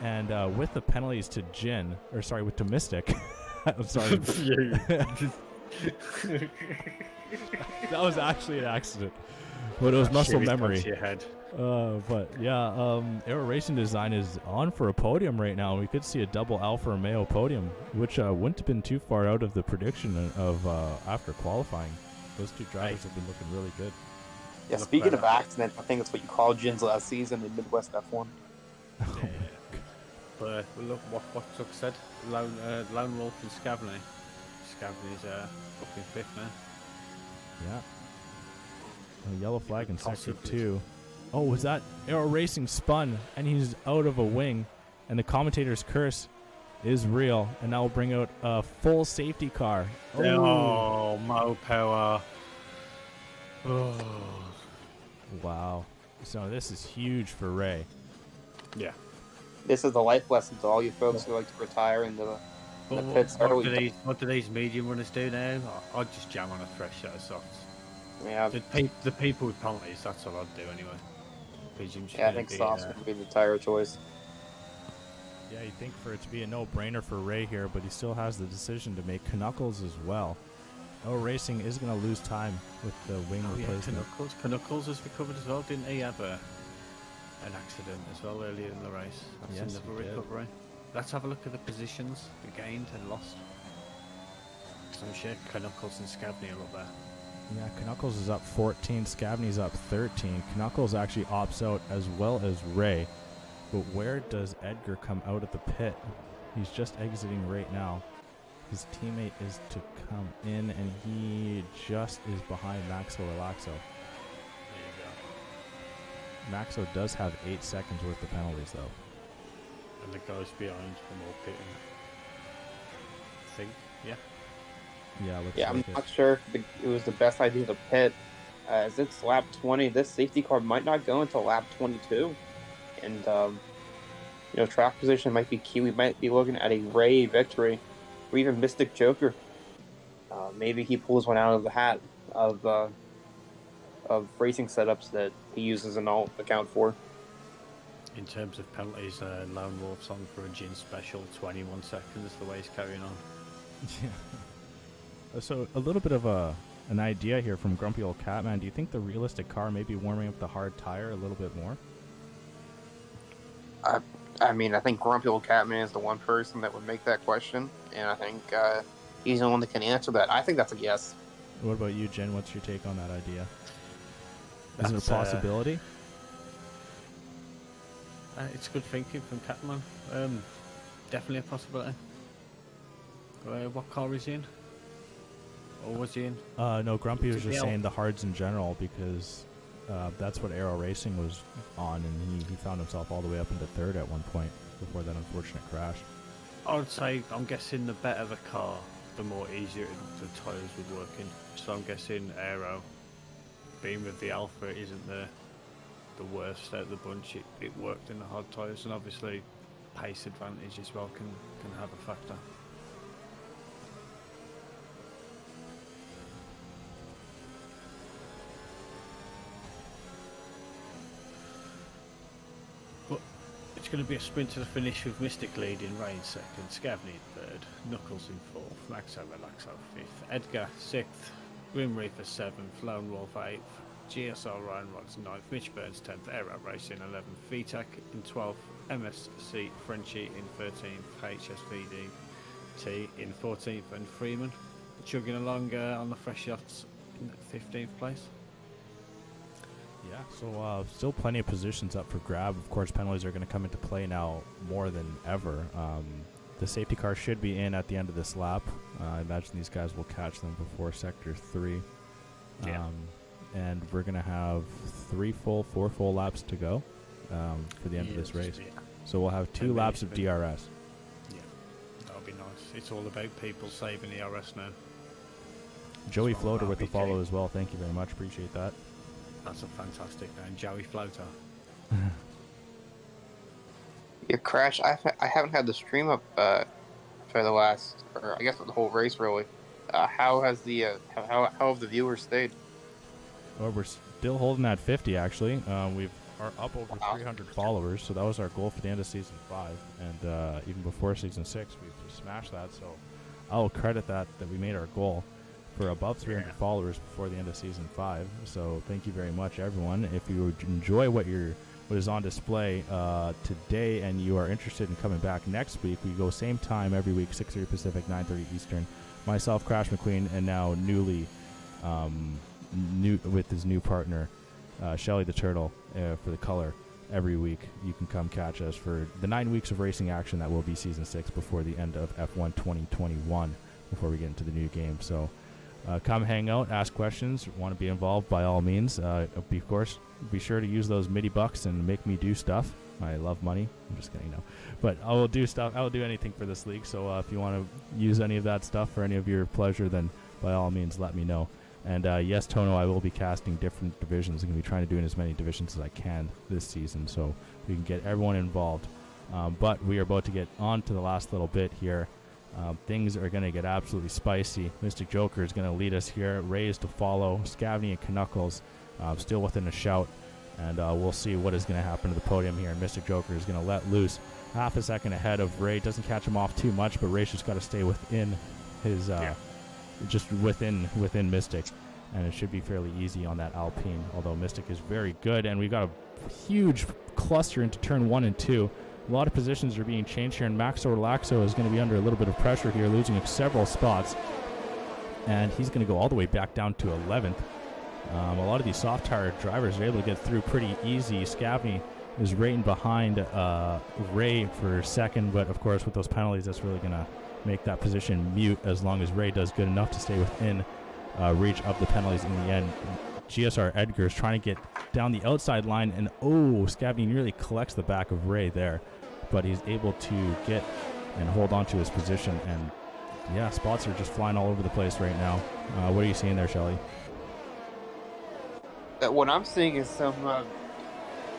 and with the penalties to to Mystic. I'm sorry. That was actually an accident, but it was muscle memory. But yeah, Aero Racing Design is on for a podium right now. We could see a double Alfa Romeo podium, which wouldn't have been too far out of the prediction of after qualifying. Those two drivers have been looking really good. Yeah, speaking of accident, I think that's what you called Jins last season in Midwest F1. Yeah. But look what Chuck said. Lone Wolf and Scavney. Scavney's up in 5th now. Yeah. A yellow flag in sector 2. Oh, was that Aero Racing spun and he's out of a wing, and the commentator's curse is real, and that will bring out a full safety car. Oh, Mopower. Oh. Wow. So this is huge for Ray. Yeah. This is a life lesson to all you folks who like to retire into the pits early. What do these medium runners do now? I'd just jam on a fresh set of softs. Yeah. The people with penalties, that's what I'd do anyway. Yeah, I think softs would be the tire choice. Yeah, you'd think for it to be a no-brainer for Ray here, but he still has the decision to make. Knuckles as well. Aero Racing is going to lose time with the wing replacement. Knuckles has recovered as well. Didn't he have an accident as well earlier in the race? That's yes, another recovery. let's have a look at the positions we gained and lost. So I'm sure Knuckles and Scavney are up there. Yeah, Knuckles is up 14, Scavney's up 13. Knuckles actually opts out as well as Ray. But where does Edgar come out of the pit? He's just exiting right now. His teammate is to come in, and he just is behind Maxo Relaxo. There you go. Maxo does have 8 seconds worth of penalties, though. And the guys behind are all pitting. I think, yeah. Yeah, looks Yeah, like I'm not sure if it was the best idea to pit. As it's lap 20, this safety car might not go until lap 22. And, track position might be key. We might be looking at a Ray victory or even Mystic Joker. Maybe he pulls one out of the hat of racing setups that he uses and all account for. In terms of penalties, Lone Wolf's on for a Gin special, 21 seconds, the way he's carrying on. Yeah. So a little bit of an idea here from Grumpy Old Catman. Do you think the realistic car may be warming up the hard tire a little bit more? I think Grumpy Old Catman is the one person that would make that question, and I think he's the one that can answer that. I think that's a yes. What about you, Jen? What's your take on that idea? Is it a possibility? It's good thinking from Catman. Definitely a possibility. What car is he in? Or was he in? No, Grumpy was just saying the hards in general because that's what Aero Racing was on, and he found himself all the way up into third at one point before that unfortunate crash. I would say, I'm guessing the better the car, the more easier the tyres would work in. So I'm guessing Aero, being with the Alpha, isn't the worst out of the bunch. It worked in the hard tyres, and obviously pace advantage as well can have a factor. It's going to be a sprint to the finish with Mystic leading, Ray in second, Scavney in third, Knuckles in fourth, Maxo Relaxo fifth, Edgar sixth, Grim Reaper seventh, Lone Wolf eighth, GSR Ryan Rods ninth, Mitch Burns 10th, Air Out Racing 11th, VTAC in 12th, MSC Frenchie in 13th, HSVD in 14th, and Freeman chugging along on the fresh shots in 15th place. Yeah, so still plenty of positions up for grab. Of course, penalties are going to come into play now more than ever. The safety car should be in at the end of this lap. I imagine these guys will catch them before Sector 3. Yeah. And we're going to have 4 full laps to go for the end of this race. Yeah. So we'll have 2 laps of DRS. Yeah, that'll be nice. It's all about people saving the RS now. Joey Floater with the follow as well. Thank you very much. Appreciate that. That's a fantastic name, Joey Floater. Yeah, Crash, I haven't had the stream up for the last, or I guess the whole race really. How has the how have the viewers stayed? Well, we're still holding at 50 actually. We are up over 300 followers, so that was our goal for the end of season 5, and even before season 6, we've smashed that. So I'll credit that we made our goal for above 300 followers before the end of season 5. So thank you very much, everyone. If you enjoy what is on display today, and you are interested in coming back next week, we go same time every week, 6:30 Pacific, 9:30 Eastern. Myself, Crash McQueen, and now newly with his new partner, Shelly the Turtle, for the color. Every week you can come catch us for the 9 weeks of racing action that will be season 6 before the end of F1 2021, before we get into the new game. So come hang out, ask questions, want to be involved by all means. Of course, be sure to use those MIDI bucks and make me do stuff. I love money. I'm just kidding, no. But I will do stuff. I will do anything for this league. So if you want to use any of that stuff for any of your pleasure, then by all means let me know. And yes, Tono, I will be casting different divisions. I'm going to be trying to do in as many divisions as I can this season, so we can get everyone involved. But we are about to get on to the last little bit here. Things are going to get absolutely spicy. Mystic Joker is going to lead us here. Ray is to follow. Scavney and Knuckles still within a shout. And we'll see what is going to happen to the podium here. And Mystic Joker is going to let loose half a second ahead of Ray. Doesn't catch him off too much, but Ray's just got to stay within his, just within Mystic. And it should be fairly easy on that Alpine, although Mystic is very good. And we've got a huge cluster into turn 1 and 2. A lot of positions are being changed here, and Max Orlaxo is going to be under a little bit of pressure here, losing several spots. And he's going to go all the way back down to 11th. A lot of these soft tire drivers are able to get through pretty easy. Scavney is right in behind Ray for second, but of course with those penalties, that's really going to make that position mute as long as Ray does good enough to stay within reach of the penalties in the end. GSR Edgar is trying to get down the outside line, and Scavney nearly collects the back of Ray there, but he's able to get and hold on to his position. And yeah, spots are just flying all over the place right now. What are you seeing there, Shelly? What I'm seeing is some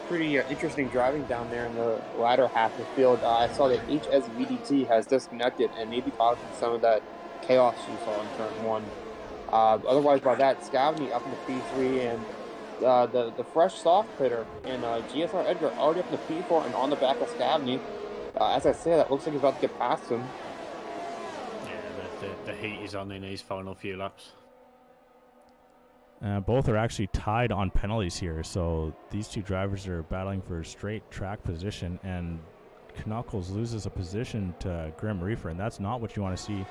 pretty interesting driving down there in the latter half of the field. I saw that HSVDT has disconnected and maybe causing some of that chaos you saw in turn 1. Otherwise, by that, Scavney up in the P3 and the fresh soft pitter and GSR Edgar already up in the P4 and on the back of Scavney. As I say, that looks like he's about to get past him. Yeah, the heat is on in these final few laps. Both are actually tied on penalties here, so these two drivers are battling for a straight track position, and Knuckles loses a position to Grim Reaper, and that's not what you want to see.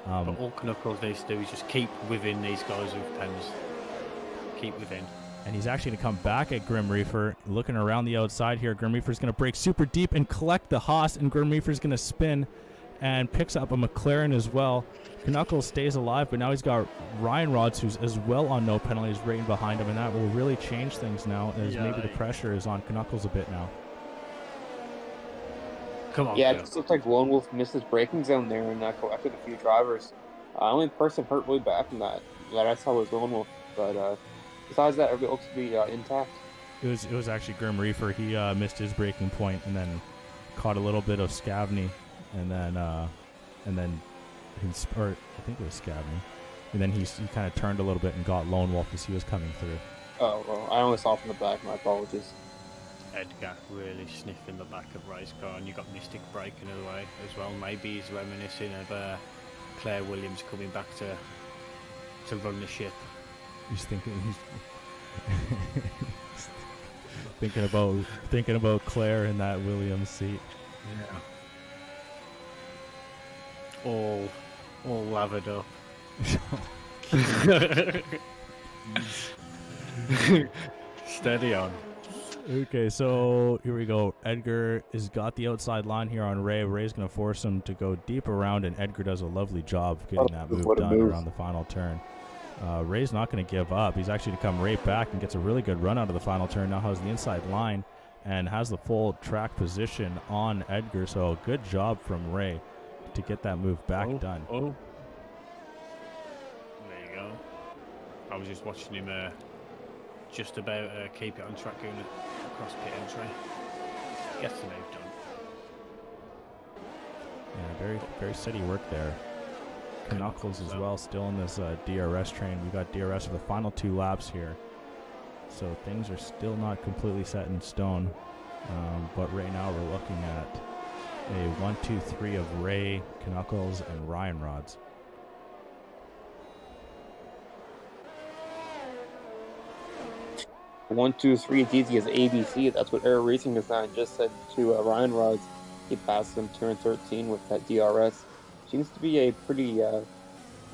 But all Knuckles needs to do is just keep within these guys with pens. Keep within. And he's actually going to come back at Grim Reaper, looking around the outside here. Grim Reaper's going to break super deep and collect the Haas, and Grim Reaper's going to spin and picks up a McLaren as well. Knuckles stays alive, but now he's got Ryan Rods, who's as well on no penalties, right in behind him, and that will really change things now, as maybe the pressure is on Knuckles a bit now. Come on, yeah, it just looks like Lone Wolf missed his braking zone there and collected a few drivers. Only person hurt really bad from that I saw was Lone Wolf, but besides that, everybody looks to be intact. It was actually Grim Reaper. He missed his braking point and then caught a little bit of Scavney, and then or I think it was Scavney, and then he kind of turned a little bit and got Lone Wolf as he was coming through. Oh, well, I only saw from the back. My apologies. Edgar really sniffing the back of Ray's car, and you got Mystic breaking away as well. Maybe he's reminiscing of Claire Williams coming back to run the ship. He's thinking about Claire in that Williams seat. Yeah. All lathered up. Steady on. Okay, so here we go. Edgar has got the outside line here on Ray. Ray's going to force him to go deep around, and Edgar does a lovely job of getting that move done around the final turn. Ray's not going to give up. He's actually to come right back and gets a really good run out of the final turn. Now has the inside line and has the full track position on Edgar. So good job from Ray to get that move back done. Oh, there you go. I was just watching him just about keep it on track going across pit entry. Gets the move done. Yeah, very, very steady work there. Knuckles as well, still in this DRS train. We got DRS for the final 2 laps here. So things are still not completely set in stone. But right now we're looking at a 1, 2, 3 of Ray, Knuckles, and Ryan Rods. One, two, three, it's easy as ABC. That's what Air Racing Design just said to Ryan Rods. He passed him turn 13 with that DRS. Seems to be a pretty good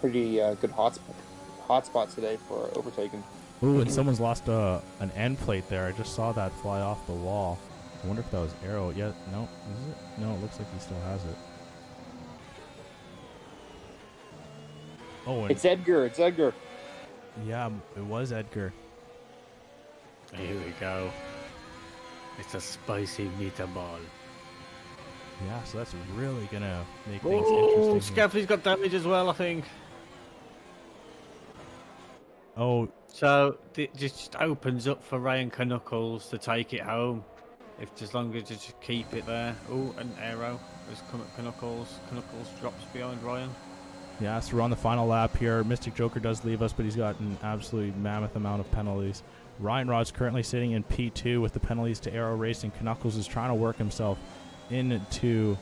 hotspot today for overtaking. Ooh, and someone's lost an end plate there. I just saw that fly off the wall. I wonder if that was Arrow. Yeah, no, is it? No, it looks like he still has it. Oh, and it's Edgar. It's Edgar. Yeah, it was Edgar. Here we go. It's a spicy meatball. Yeah, so that's really gonna make things interesting. Scafley's got damage as well, I think. Oh, so it just opens up for Ryan Knuckles to take it home, as long as you just keep it there. Oh, an arrow has come at Knuckles. Knuckles drops behind Ryan. Yeah, so we're on the final lap here. Mystic Joker does leave us, but he's got an absolutely mammoth amount of penalties. Ryan Rod's currently sitting in P2 with the penalties to Arrow Racing. Knuckles is trying to work himself into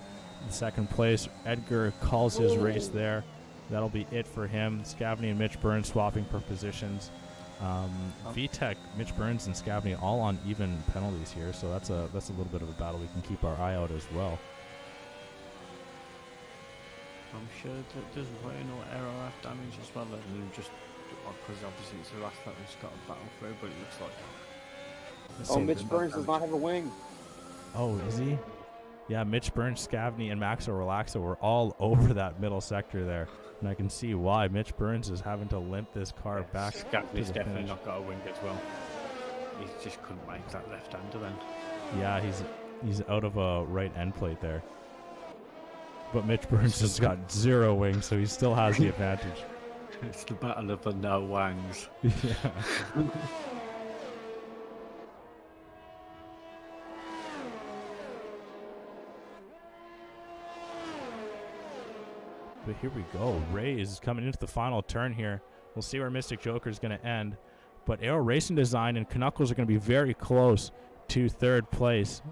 the second place. Edgar calls his race there. That'll be it for him. Scavney and Mitch Burns swapping for positions. VTech, Mitch Burns, and Scavney all on even penalties here, so that's a little bit of a battle we can keep our eye out as well. I'm sure that there's rain or arrow have damage as well, and just because obviously it's the last that we've got a battle through, but it looks like. Oh, Mitch Burns does not have a wing. Oh, is he? Yeah, Mitch Burns, Scavney, and Maxo Relaxo were all over that middle sector there. And I can see why Mitch Burns is having to limp this car back. Scavney's definitely not got a wing as well. He just couldn't make that left-hander then. Yeah, he's out of a right end plate there. But Mitch Burns has got 0 wings, so he still has the advantage. It's the battle of the no wangs. Yeah. But here we go. Ray is coming into the final turn here. We'll see where Mystic Joker is going to end. But Aero Racing Design and Knuckles are going to be very close to 3rd place.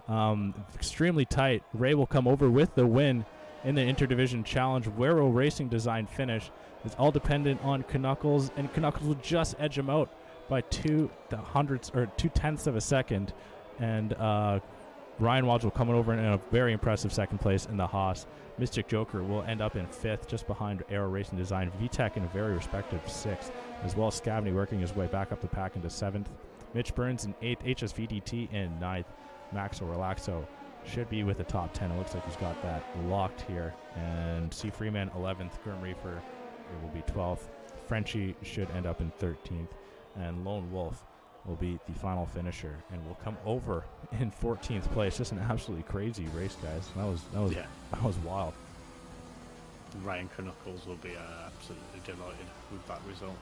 Extremely tight. Ray will come over with the win in the Interdivision Challenge. Where will Racing Design finish is all dependent on Knuckles, and Knuckles will just edge him out by 0.2 of a second. And Ryan Wadge will come over in a very impressive 2nd place in the Haas. Mystic Joker will end up in 5th, just behind Aero Racing Design. VTech in a very respective 6th, as well as Scavney working his way back up the pack into 7th. Mitch Burns in 8th, HSVDT in 9th. Maxo Relaxo should be with the top 10. It looks like he's got that locked here. And C Freeman 11th, Grim Reaper it will be 12th. Frenchie should end up in 13th. And Lone Wolf will be the final finisher and will come over in 14th place. Just an absolutely crazy race, guys. That was wild. Ryan Knuckles will be absolutely delighted with that result.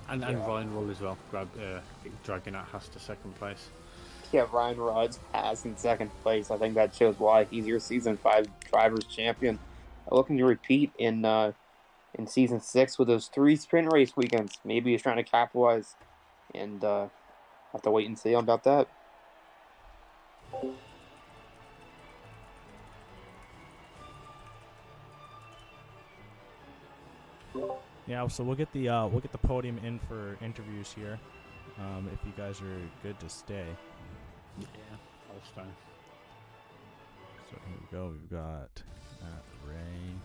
And Ryan will as well, dragging out Haas to 2nd place. Yeah, Ryan Rod's Haas in 2nd place. I think that shows why he's your Season 5 Drivers Champion. Looking to repeat in Season 6 with those 3 sprint race weekends. Maybe he's trying to capitalize, and have to wait and see about that. Yeah, so we'll get the podium in for interviews here. If you guys are good to stay. Yeah, I'll stay. So here we go. We've got Ray,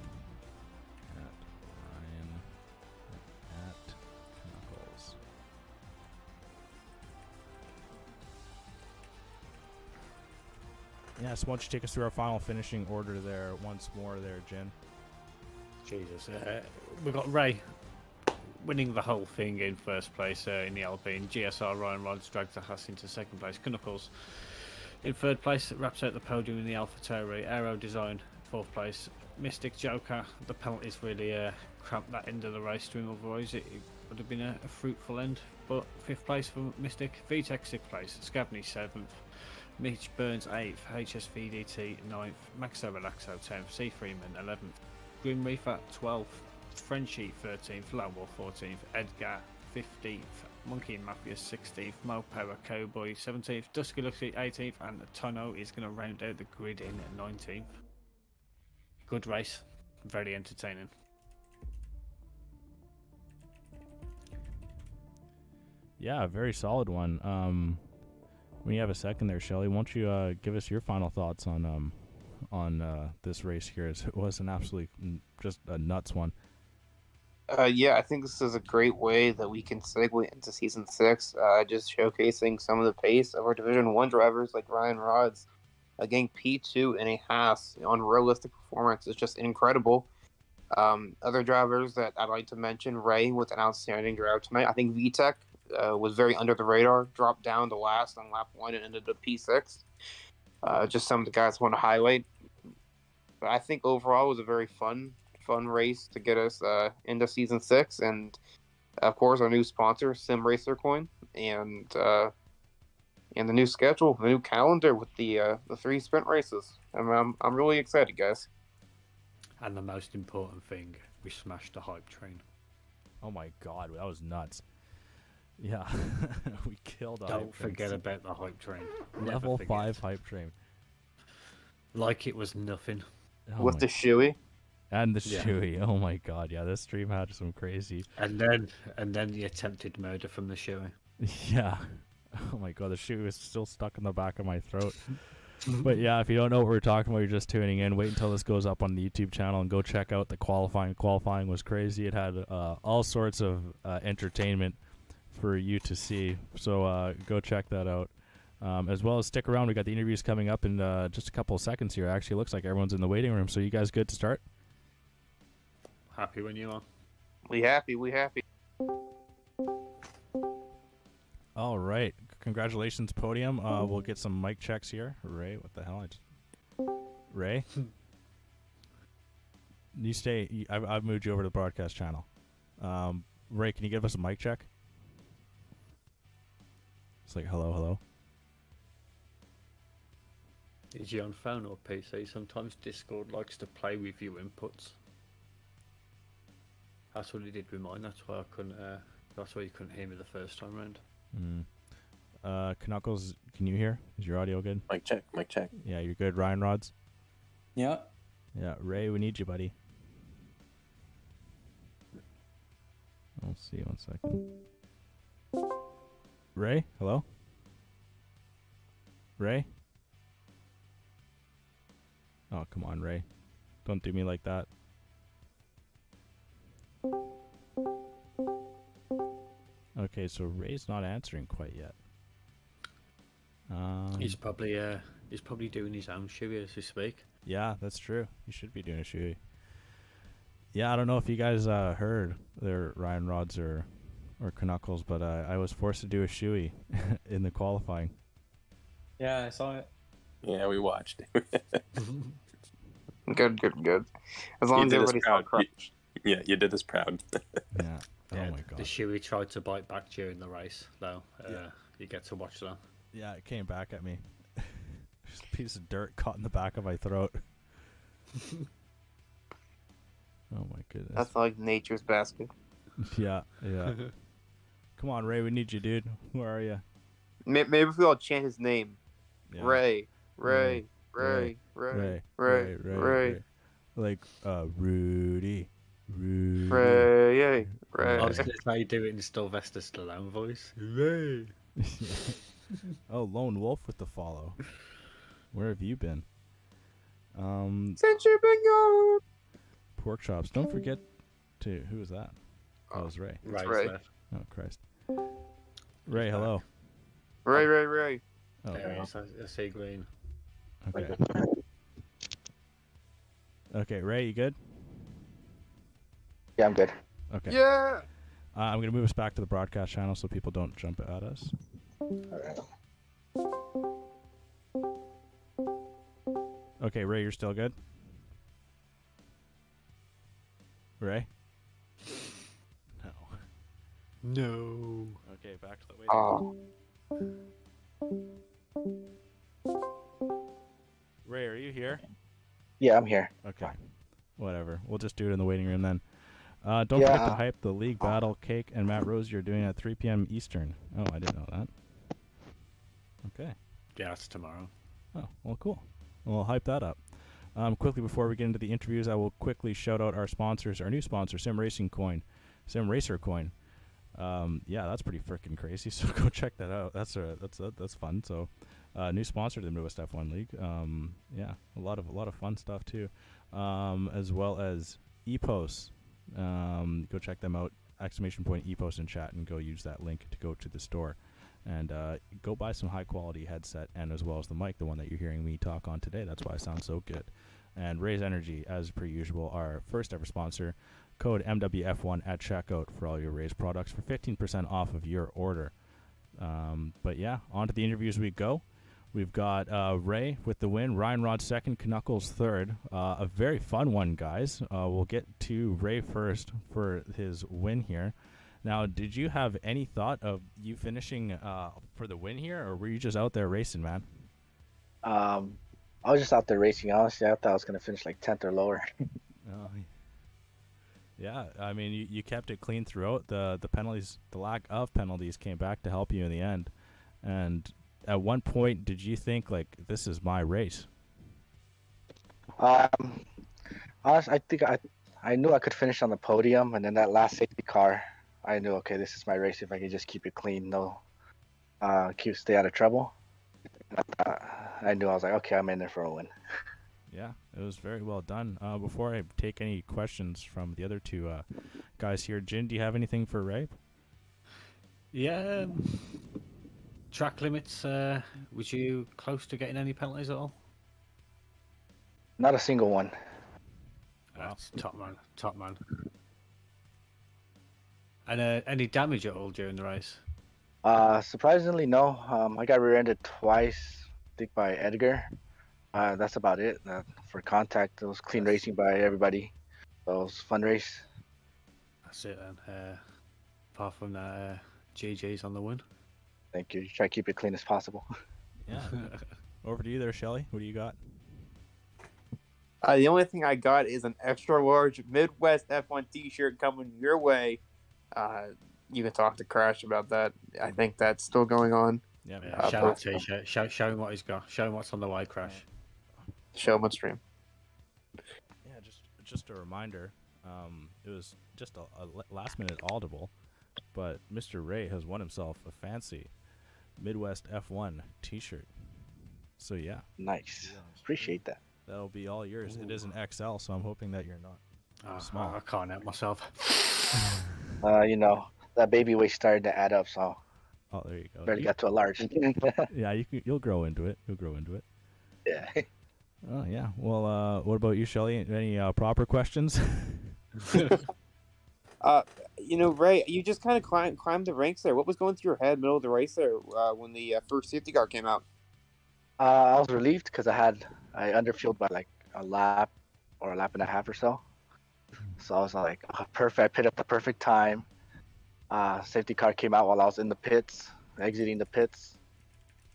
Ryan, at Knuckles. Yeah, so why don't you take us through our final finishing order there once more there, Jin? Jesus. We've got Ray winning the whole thing in 1st place in the Alpine. GSR Ryan Rods drags the Haas into 2nd place. Knuckles in 3rd place, wraps out the podium in the Alpha Tauri. Aero Design 4th place. Mystic Joker, the penalties really cramped that end of the race to him, otherwise it would have been a fruitful end. But 5th place for Mystic. VTech 6th place. Scavney 7th. Mitch Burns 8th. HSVDT 9th. Maxo Relaxo 10th. C Freeman 11th. Grim Reaper 12th. Frenchie 13th. Lone Wolf 14th. Edgar 15th. Monkey and Mafia 16th. Mo Power Cowboy 17th. Dusky Luxy 18th. And Tono is going to round out the grid in at 19th. Good race. Very entertaining. Yeah, a very solid one. When you have a second there, Shelly, won't you give us your final thoughts on this race here? It was an absolutely just a nuts one. Yeah, I think this is a great way that we can segue into Season 6, just showcasing some of the pace of our Division 1 drivers like Ryan Rods. Getting P2 in a Haas on realistic performance is just incredible. Other drivers that I'd like to mention, Ray with an outstanding drive tonight. I think VTech was very under the radar, dropped down to last on lap 1 and ended up P6. Just some of the guys I want to highlight. But I think overall it was a very fun race to get us into Season 6. And, of course, our new sponsor, Sim Racer Coin, and the new schedule, the new calendar with the 3 sprint races. I'm really excited, guys. And the most important thing, we smashed the hype train. Oh my God, that was nuts. Yeah, we killed our Don't forget about the hype train. Level 5 hype train. Like it was nothing. Oh with the shoey. And the Yeah. shoey. Oh my god, yeah, this stream had some crazy. And then the attempted murder from the shoey. Yeah. Oh my god, the shoey was still stuck in the back of my throat. But yeah, if you don't know what we're talking about, you're just tuning in. Wait until this goes up on the YouTube channel and go check out the qualifying. Qualifying was crazy. It had all sorts of entertainment for you to see. So go check that out. As well as stick around. We got the interviews coming up in just a couple of seconds here. Actually, it looks like everyone's in the waiting room. So you guys good to start? Happy when you are. We happy. All right. Congratulations, Podium. We'll get some mic checks here. Ray, what the hell? Ray? You stay. I've moved you over to the broadcast channel. Ray, can you give us a mic check? It's like, hello. Is you on phone or PC? Sometimes Discord likes to play with your inputs. That's what it did with mine. That's why I couldn't. That's why you couldn't hear me the first time round. Knuckles, can you hear? Is your audio good? Mic check. Yeah, you're good. Ryan Rods? Yeah. Yeah, Ray, we need you, buddy. I'll see 1 second. Ray, hello? Ray? Oh, come on, Ray. Don't do me like that. Okay, so Ray's not answering quite yet. He's probably doing his own shoey as we speak. Yeah, that's true. You should be doing a shoey. Yeah, I don't know if you guys heard their Ryan Rods or Knuckles, but I was forced to do a shoey in the qualifying. Yeah, I saw it. Yeah, we watched. Good. As long as everybody's proud. correct. Yeah, you did us proud. Yeah. Yeah, Oh my god. the shoey tried to bite back during the race, though. You get to watch that. Yeah, it came back at me. Just a piece of dirt caught in the back of my throat. Oh my goodness. That's like nature's basket. Yeah. Come on, Ray, we need you, dude. Where are you? Maybe if we all chant his name. Yeah. Ray. Ray. Like Rudy. Ray. I was going to say do it in Sylvester Stallone voice. Ray. Oh, Lone Wolf with the follow. Where have you been? Since you've been gone. Pork chops. Don't forget to. Who was that? That was Ray. Ray's Ray. left. Oh Christ. Ray, hello. Ray. Oh, There he is. I see green. okay. Okay, Ray, you good? Yeah, I'm good. Okay. Yeah. I'm gonna move us back to the broadcast channel so people don't jump at us. Okay, Ray, you're still good? Ray? No. No. Okay, back to the waiting. Ray, are you here? Yeah, I'm here. Okay. Whatever. We'll just do it in the waiting room then. Don't forget to Yeah. hype the league battle. Cake and Matt Rose, you're doing it at 3 p.m. Eastern. Oh, I didn't know that. Okay. Yeah, it's tomorrow. Oh, well, cool. We'll hype that up. Quickly, before we get into the interviews, I will quickly shout out our sponsors, our new sponsor, Sim Racer Coin. Yeah, that's pretty freaking crazy. So go check that out. That's fun. So, new sponsor to the Midwest F1 League. Yeah, a lot of fun stuff too, as well as EPOS. Go check them out. ! EPOS in chat and go use that link to go to the store. And go buy some high-quality headset and as well as the mic, the one that you're hearing me talk on today. That's why I sound so good. And Raise Energy, as per usual, our first-ever sponsor. Code MWF1 at checkout for all your Raise products for 15% off of your order. But yeah, on to the interviews we go. We've got Ray with the win, Ryan Rod second, Knuckles third. A very fun one, guys. We'll get to Ray first for his win here. Now, did you have any thought of you finishing for the win here, or were you just out there racing, man? I was just out there racing. Honestly, I thought I was going to finish like 10th or lower. Oh, yeah, I mean, you kept it clean throughout. The penalties, the lack of penalties came back to help you in the end. And at one point, did you think, like, this is my race? Honestly, I knew I could finish on the podium, and then that last safety car, I knew, okay, this is my race. If I could just keep it clean, stay out of trouble. I knew I was like, okay, I'm in there for a win. Yeah, it was very well done. Before I take any questions from the other two guys here, Jin, do you have anything for Ray? Yeah. Track limits. Was you close to getting any penalties at all? Not a single one. That's top man. Top man. And any damage at all during the race? Surprisingly, no. I got rear-ended twice, I think by Edgar. That's about it. For contact, it was clean racing by everybody. So it was a fun race. That's it then. Apart from that, GG's on the win. Thank you. Try to keep it clean as possible. Yeah. Over to you there, Shelly. What do you got? The only thing I got is an extra large Midwest F1 T-shirt coming your way. You can talk to Crash about that. I think that's still going on. Yeah, man. Yeah, show that T-shirt. Show him what he's got. Show him what's on the way, Crash. Show him on stream. Yeah, just a reminder. It was just a last-minute audible, but Mr. Ray has won himself a fancy Midwest F1 T-shirt. So yeah, Nice. Appreciate that. that'll be all yours. It is an XL, so I'm hoping that you're not small. I can't help myself. That baby weight started to add up, so Oh, there you go. barely got to a large. Yeah, you'll grow into it. You'll grow into it. Yeah. Oh yeah. Well, what about you, Shelly? Any proper questions? Ray, you just kind of climbed the ranks there. What was going through your head middle of the race there when the first safety car came out? I was relieved because I underfueled by like a lap or a lap and a half or so. So I was like, oh, perfect. I pit up the perfect time. Safety car came out while I was in the pits, exiting the pits.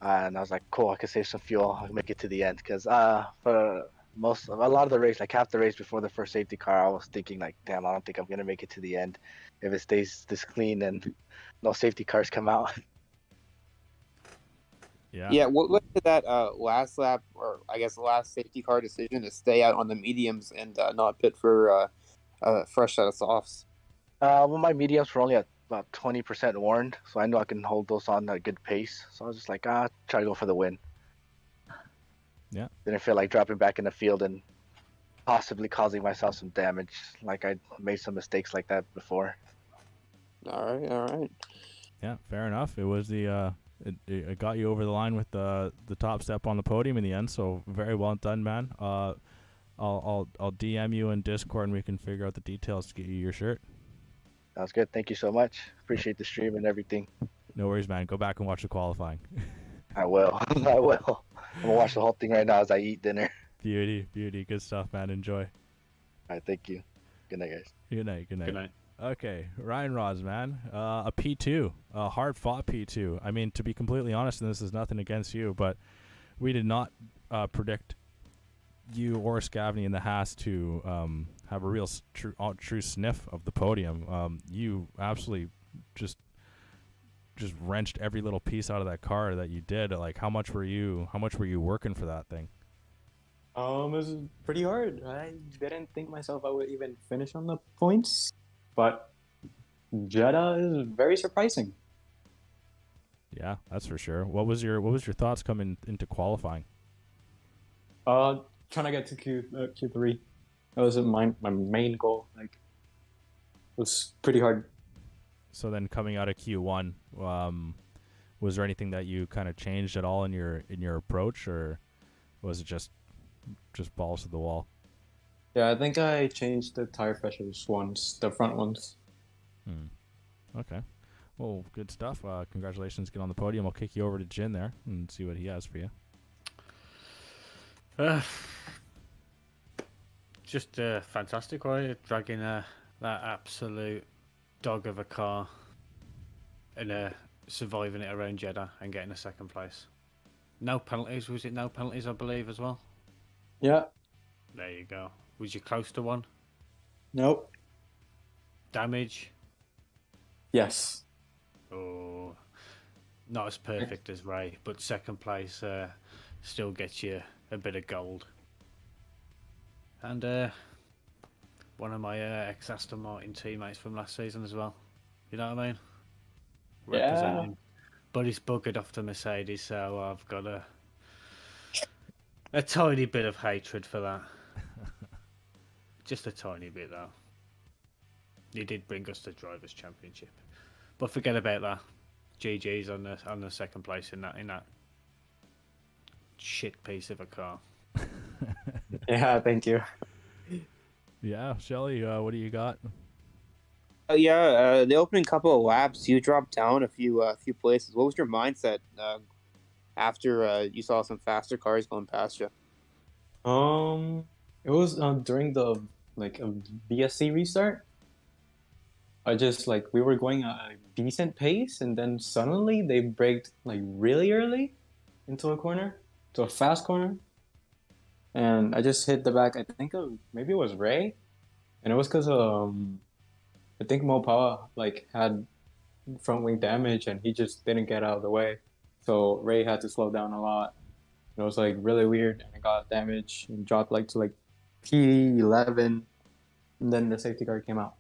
And I was like, cool, I can save some fuel. I can make it to the end. Because for a lot of the race, like half the race before the first safety car, I was thinking like, damn, I don't think I'm going to make it to the end if it stays this clean and no safety cars come out. Yeah. Yeah, what led to that last lap, or I guess the last safety car decision to stay out on the mediums and not pit for a fresh set of softs? Well, my mediums were only at about 20% warned, so I know I can hold those on at a good pace. So I was just like, try to go for the win. Yeah. Didn't feel like dropping back in the field and possibly causing myself some damage. Like I made some mistakes like that before. All right. Yeah, fair enough. It was the it got you over the line with the top step on the podium in the end. So very well done, man. I'll DM you in Discord and we can figure out the details to get you your shirt. Sounds good. Thank you so much. Appreciate the stream and everything. No worries, man. Go back and watch the qualifying. I will. I will. I'm gonna watch the whole thing right now as I eat dinner. Beauty. Good stuff, man. Enjoy. All right. Thank you. Good night, guys. Good night. Good night. Okay, Ryan Rods, man. A P2, a hard-fought P2. I mean, to be completely honest, and this is nothing against you, but we did not predict you or Scavney in the Haas to have a real true sniff of the podium. You absolutely just wrenched every little piece out of that car that you did. Like, how much were you working for that thing? It was pretty hard. I didn't think myself I would even finish on the points, but Jeddah is very surprising. Yeah, that's for sure. What was your thoughts coming into qualifying? Trying to get to Q3. That was my main goal. Like, it was pretty hard. So then, coming out of Q1, was there anything that you kind of changed at all in your approach, or was it just balls to the wall? Yeah, I think I changed the tire pressures once, the front ones. Okay. Well, good stuff. Congratulations, get on the podium. I'll kick you over to Jin there and see what he has for you. Just fantastic, right? Dragging that absolute dog of a car and surviving it around Jeddah and getting a second place. No penalties, was it? No penalties, I believe, as well. Yeah. There you go. Was you close to one? Nope. Damage? Yes. Oh, not as perfect as Ray, but second place still gets you a bit of gold. And one of my ex-Aston Martin teammates from last season as well. You know what I mean? Yeah. Representing. But he's buggered off to Mercedes, so I've got a tiny bit of hatred for that. Just a tiny bit, though. He did bring us the Drivers' Championship. But forget about that. GG's on the second place in that shit piece of a car. Yeah, thank you. Yeah, Shelly, what do you got? The opening couple of laps, you dropped down a few places. What was your mindset after you saw some faster cars going past you? It was during the VSC restart. I just we were going at a decent pace, and then suddenly they braked really early into a corner, to a fast corner, and I just hit the back. I think maybe it was Ray, and it was because I think Mopawa had front wing damage, and he just didn't get out of the way, so Ray had to slow down a lot. It was really weird, and I got damaged and dropped to P11, and then the safety car came out.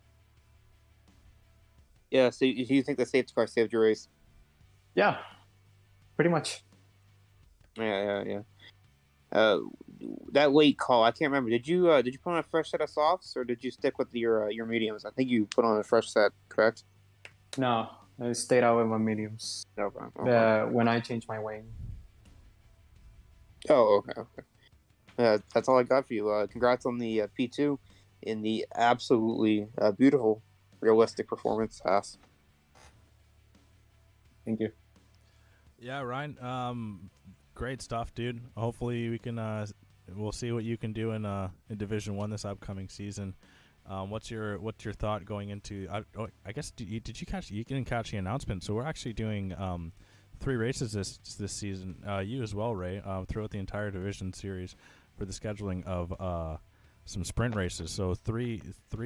Yeah, so you think the safety car saved your race? Yeah, pretty much. Yeah. That late call, I can't remember. Did you put on a fresh set of softs, or did you stick with your mediums? I think you put on a fresh set, correct? No, I stayed out with my mediums. Okay. When I changed my wing. Oh, okay. That's all I got for you. Congrats on the P2 in the absolutely beautiful, realistic performance pass. Thank you. Yeah, Ryan. Great stuff, dude. Hopefully we can. We'll see what you can do in Division 1 this upcoming season. What's your thought going into? I guess you didn't catch the announcement. So we're actually doing 3 races this season. You as well, Ray. Throughout the entire division series for the scheduling of some sprint races. So three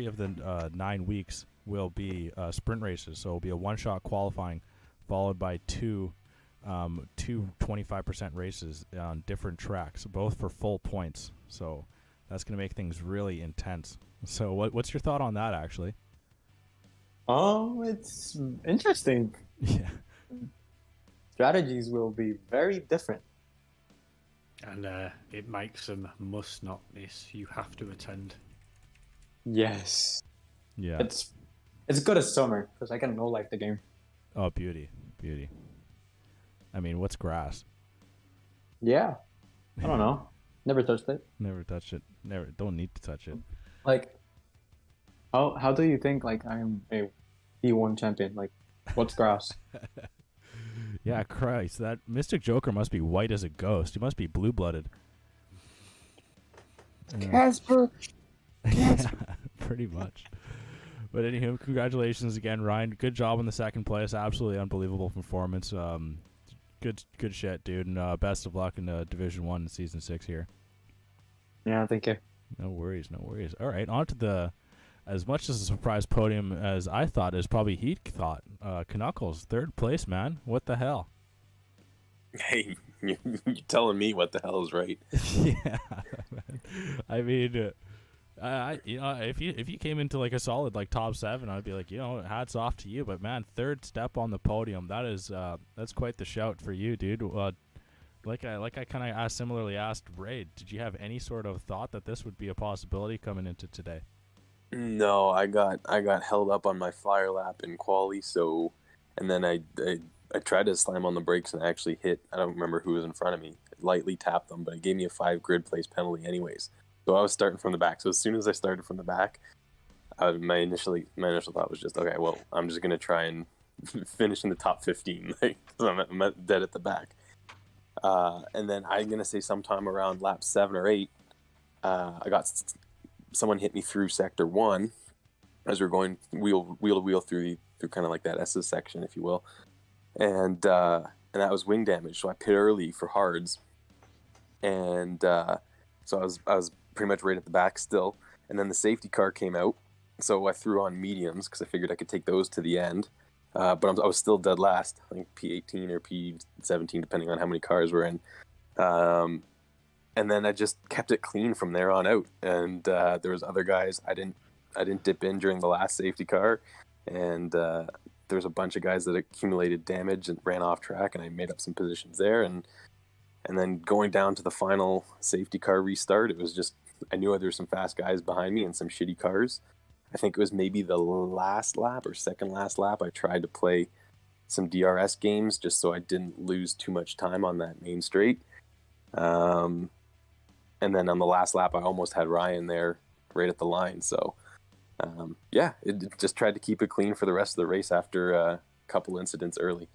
of the 9 weeks will be sprint races. So it'll be a one-shot qualifying, followed by two 25% races on different tracks, both for full points. So that's going to make things really intense. So what's your thought on that, actually? It's interesting. Yeah. Strategies will be very different. And it makes them must not miss. You have to attend. Yes. Yeah. It's good as summer because I can no-life the game. Oh, beauty. I mean, what's grass? Yeah. I don't know. Never touched it. Never touched it. Don't need to touch it. How do you think I'm a P1 champion? What's grass? Yeah, Christ, that Mystic Joker must be white as a ghost. He must be blue-blooded. Casper. Yeah, pretty much. But anywho, congratulations again, Ryan. Good job on the second place. Absolutely unbelievable performance. Good shit, dude. And best of luck in Division 1 in Season 6 here. Yeah, thank you. No worries. All right, on to as much as a surprise podium as I thought, as probably he thought. Knuckles, 3rd place, man. What the hell? Hey, you're telling me what the hell is right. Yeah. I mean, if you came into a solid top 7, I'd be hats off to you. But man, 3rd step on the podium, that's quite the shout for you, dude. Like I kind of similarly asked Ray, did you have any sort of thought that this would be a possibility coming into today? No, I got held up on my flyer lap in quali, and then I tried to slam on the brakes and actually hit. I don't remember who was in front of me. Lightly tapped them, but it gave me a 5 grid place penalty anyways. So I was starting from the back. So as soon as I started from the back, my initial thought was just, okay, well, I'm just gonna try and finish in the top 15, because I'm dead at the back. And then I'm gonna say sometime around lap 7 or 8, I got someone hit me through sector 1 as we're going wheel to wheel through kind of that SS section, if you will, and that was wing damage. So I pit early for hards, and so I was pretty much right at the back still. And then the safety car came out, so I threw on mediums because I figured I could take those to the end. But I was still dead last, I think P18 or P17, depending on how many cars were in. And then I just kept it clean from there on out. And there was other guys. I didn't didn't dip in during the last safety car, and there's a bunch of guys that accumulated damage and ran off track, and I made up some positions there, and then going down to the final safety car restart, it was just, I knew there were some fast guys behind me and some shitty cars. I think it was maybe the last lap or second last lap, I tried to play some DRS games just so I didn't lose too much time on that main straight. And then on the last lap, I almost had Ryan there right at the line. So, it just tried to keep it clean for the rest of the race after a couple incidents early.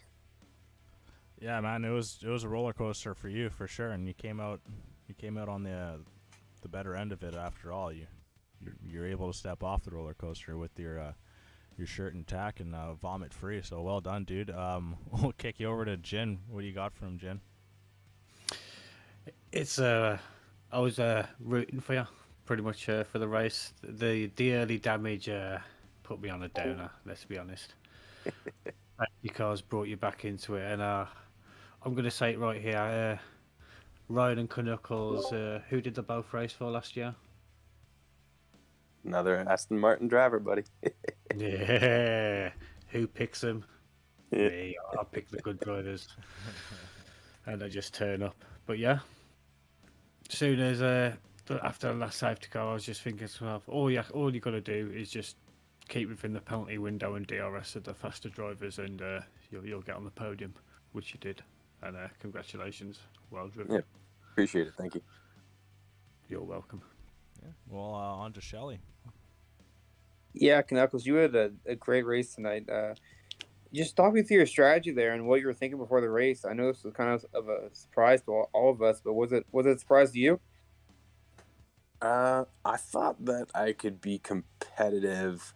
Yeah, man, it was a roller coaster for you for sure, and you came out on the better end of it after all. You're able to step off the roller coaster with your shirt intact and vomit free. So well done, dude. We'll kick you over to Jin. What do you got from Jin? It's I was rooting for you pretty much for the race. The early damage put me on a downer. Let's be honest. Your cars brought you back into it, and I'm going to say it right here. Ryan and Knuckles, who did they both race for last year? Another Aston Martin driver, buddy. Yeah. Who picks them? Yeah. Me. I pick the good drivers. And I just turn up. But yeah, soon as after the last safety car, I was just thinking to myself, all you got to do is just keep within the penalty window and DRS of the faster drivers, and you'll get on the podium, which you did. And congratulations, well driven. Yeah, appreciate it. Thank you. You're welcome. Yeah. Well, on to Shelly. Yeah, Knuckles, you had a great race tonight. Just talk me through your strategy there and what you were thinking before the race. I know this was kind of a surprise to all of us, but was it a surprise to you? I thought that I could be competitive.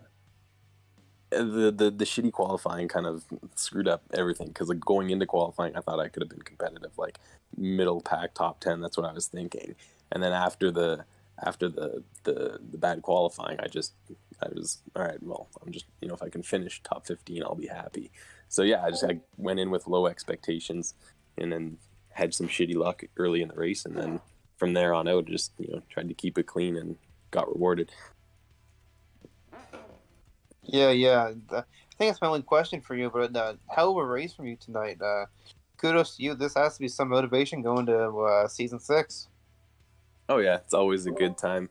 The shitty qualifying kind of screwed up everything, because like going into qualifying, I thought I could have been competitive, like middle pack, top 10. That's what I was thinking. And then after the bad qualifying, I was all right. Well, I'm just, if I can finish top 15, I'll be happy. So yeah, I went in with low expectations, and then had some shitty luck early in the race, and then from there on out, just tried to keep it clean and got rewarded. Yeah. I think that's my only question for you, but hell of a race from you tonight. Kudos to you. This has to be some motivation going to season 6. Oh yeah, it's always a good time.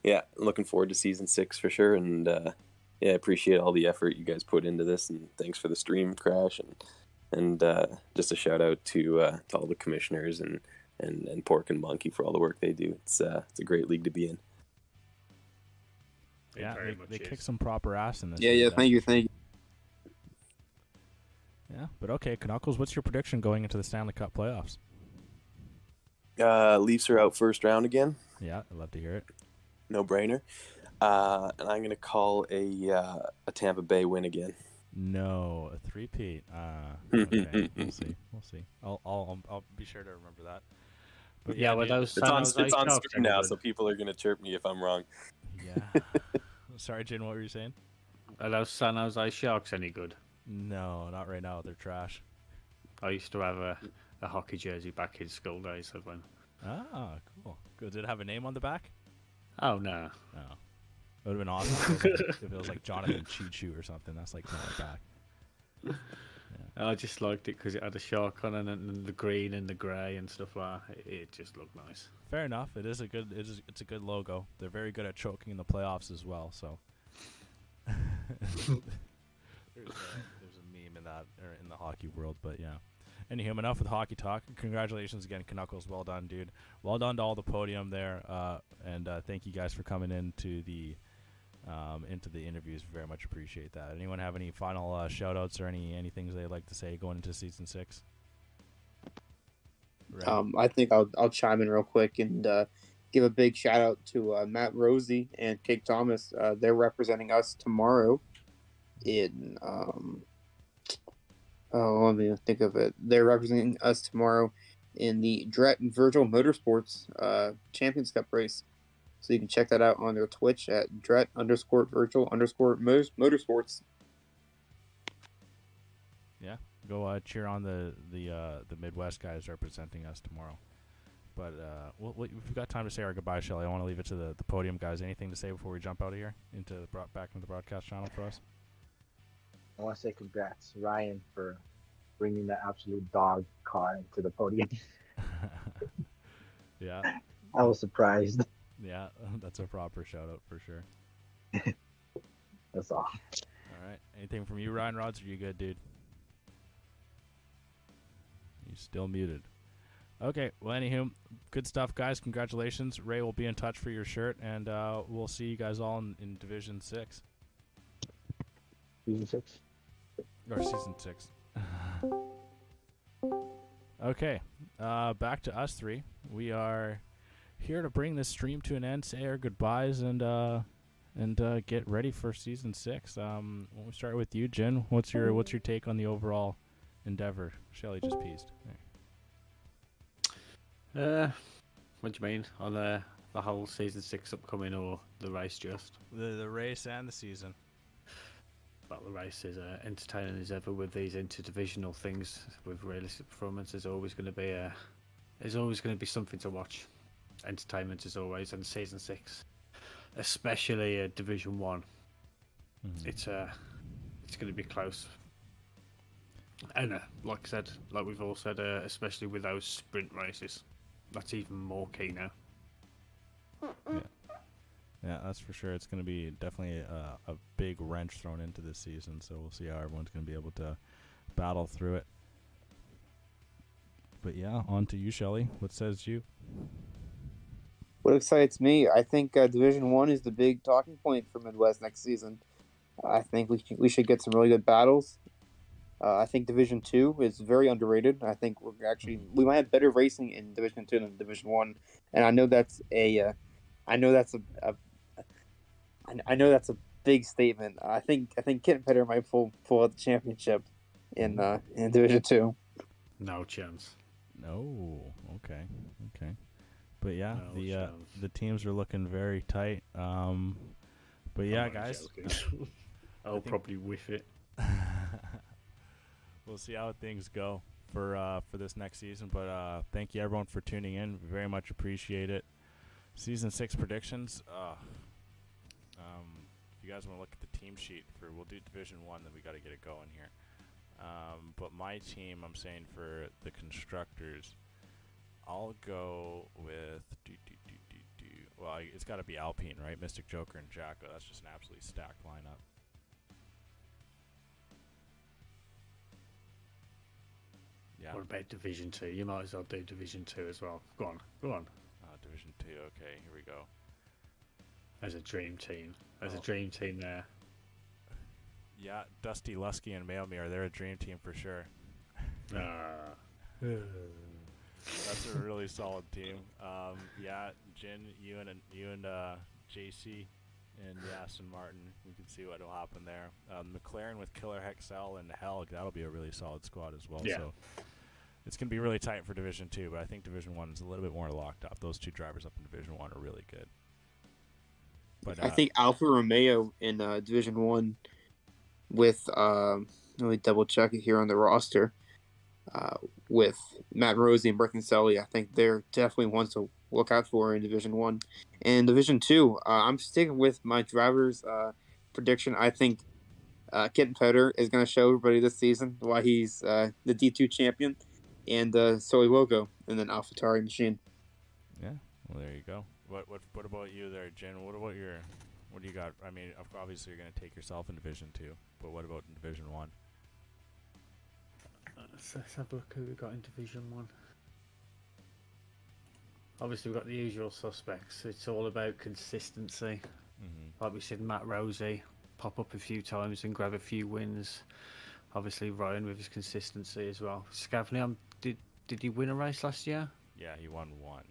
Yeah, looking forward to season 6 for sure, and yeah, appreciate all the effort you guys put into this, and thanks for the stream crash, and just a shout out to all the commissioners and Pork and Monkey for all the work they do. It's a great league to be in. Yeah, they kick some proper ass in this. Yeah, thank you. Yeah, but okay, Knuckles, what's your prediction going into the Stanley Cup playoffs? Leafs are out first round again. Yeah, I'd love to hear it. No brainer. And I'm gonna call a Tampa Bay win again. No, a three-peat. Okay, we'll see. I'll be sure to remember that. But yeah, well, it's on screen now, so people are gonna chirp me if I'm wrong. Yeah. Sorry, Jin, what were you saying? Are those San Jose Sharks any good? No, not right now. They're trash. I used to have a hockey jersey back in school days. Ah, cool. Good. Did it have a name on the back? Oh, no. Oh. It would have been awesome if it was like Jonathan Choo or something. That's like not back. Yeah. I just liked it because it had a shark on it, and the green and the grey and stuff like that. It just looked nice. Fair enough. It's a good logo. They're very good at choking in the playoffs as well. So there's a meme in that, or in the hockey world, but yeah. Anywho, enough with hockey talk. Congratulations again, Knuckles. Well done, dude. Well done to all the podium there, and thank you guys for coming into the interviews. Very much appreciate that. Anyone have any final shout outs or any things they'd like to say going into season 6? Right. I think I'll chime in real quick and give a big shout out to Matt Rosie and Kate Thomas. They're representing us tomorrow in let me think of it. They're representing us tomorrow in the Dret Virtual Motorsports Champions Cup race. So you can check that out on their Twitch at Dret_Virtual_Motorsports. Yeah, go cheer on the Midwest guys representing us tomorrow. But we've got time to say our goodbye, Shelly. I want to leave it to the podium guys. Anything to say before we jump out of here back into the broadcast channel for us? I want to say congrats, Ryan, for bringing the absolute dog car into the podium. Yeah. I was surprised. Yeah, that's a proper shout out for sure. That's all. All right. Anything from you, Ryan Rods? Or are you good, dude? You still muted. Okay. Well, anywho, good stuff, guys. Congratulations. Ray will be in touch for your shirt, and we'll see you guys all in Division 6. Season 6? Or Season 6. Okay. Back to us three. We are here to bring this stream to an end, say our goodbyes, and get ready for Season 6. When we start with you, Jin, what's your take on the overall endeavor? Shelly just pieced. What do you mean? On the whole Season 6 upcoming, or the race just? The race and the season. Well, the race is entertaining as ever with these interdivisional things. With realistic performance, there's always going to be something to watch. Entertainment as always, and Season 6, especially Division 1. It's going to be close. And like I said, like we've all said, especially with those sprint races, that's even more key now. Yeah, that's for sure. It's going to be definitely a big wrench thrown into this season, so we'll see how everyone's going to be able to battle through it. But yeah, on to you, Shelly. What says you? What excites me, I think Division 1 is the big talking point for Midwest next season. I think we should get some really good battles. I think Division 2 is very underrated. I think we might have better racing in Division 2 than Division 1, and I know that's a big statement. I think Kit Petter might pull out the championship in Division 2. No chance. No. Okay. But yeah, No the teams are looking very tight. But yeah, guys, I'll probably whiff it. We'll see how things go for this next season. But thank you everyone for tuning in. We very much appreciate it. Season 6 predictions. If you guys want to look at the team sheet we'll do Division 1, then we got to get it going here. But my team, I'm saying for the constructors, I'll go with well, it's got to be Alpine, right? Mystic Joker and Jacko. That's just an absolutely stacked lineup. Yeah. What about Division 2? You might as well do Division 2 as well. Go on. Division 2. Okay, here we go. As a dream team. A dream team there. Yeah, Dusty, Lusky, and Mailmere, they're a dream team for sure. That's a really solid team. Yeah, Jin, you and JC and Aston Martin. We can see what will happen there. McLaren with Killer Hexel and Helg, that'll be a really solid squad as well. Yeah. So it's going to be really tight for Division 2, but I think Division 1 is a little bit more locked up. Those two drivers up in Division 1 are really good. But I think Alfa Romeo in Division 1 with, let me double check it here on the roster, with Matt Rosie and Bertoncelli. I think they're definitely ones to look out for in Division 1. And Division 2, I'm sticking with my driver's prediction. I think Kitten Petter is going to show everybody this season why he's the D2 champion, and Soy Logo, and then AlphaTauri Machine. Yeah, well, there you go. What about you there, Jen? What do you got? I mean, obviously you're going to take yourself in Division 2, but what about in Division 1? Let's have a look who we got in Division 1. Obviously, we've got the usual suspects. It's all about consistency. Like we said, Matt Rosie pop up a few times and grab a few wins. Obviously, Ryan with his consistency as well. Scavney, did he win a race last year? Yeah, he won one.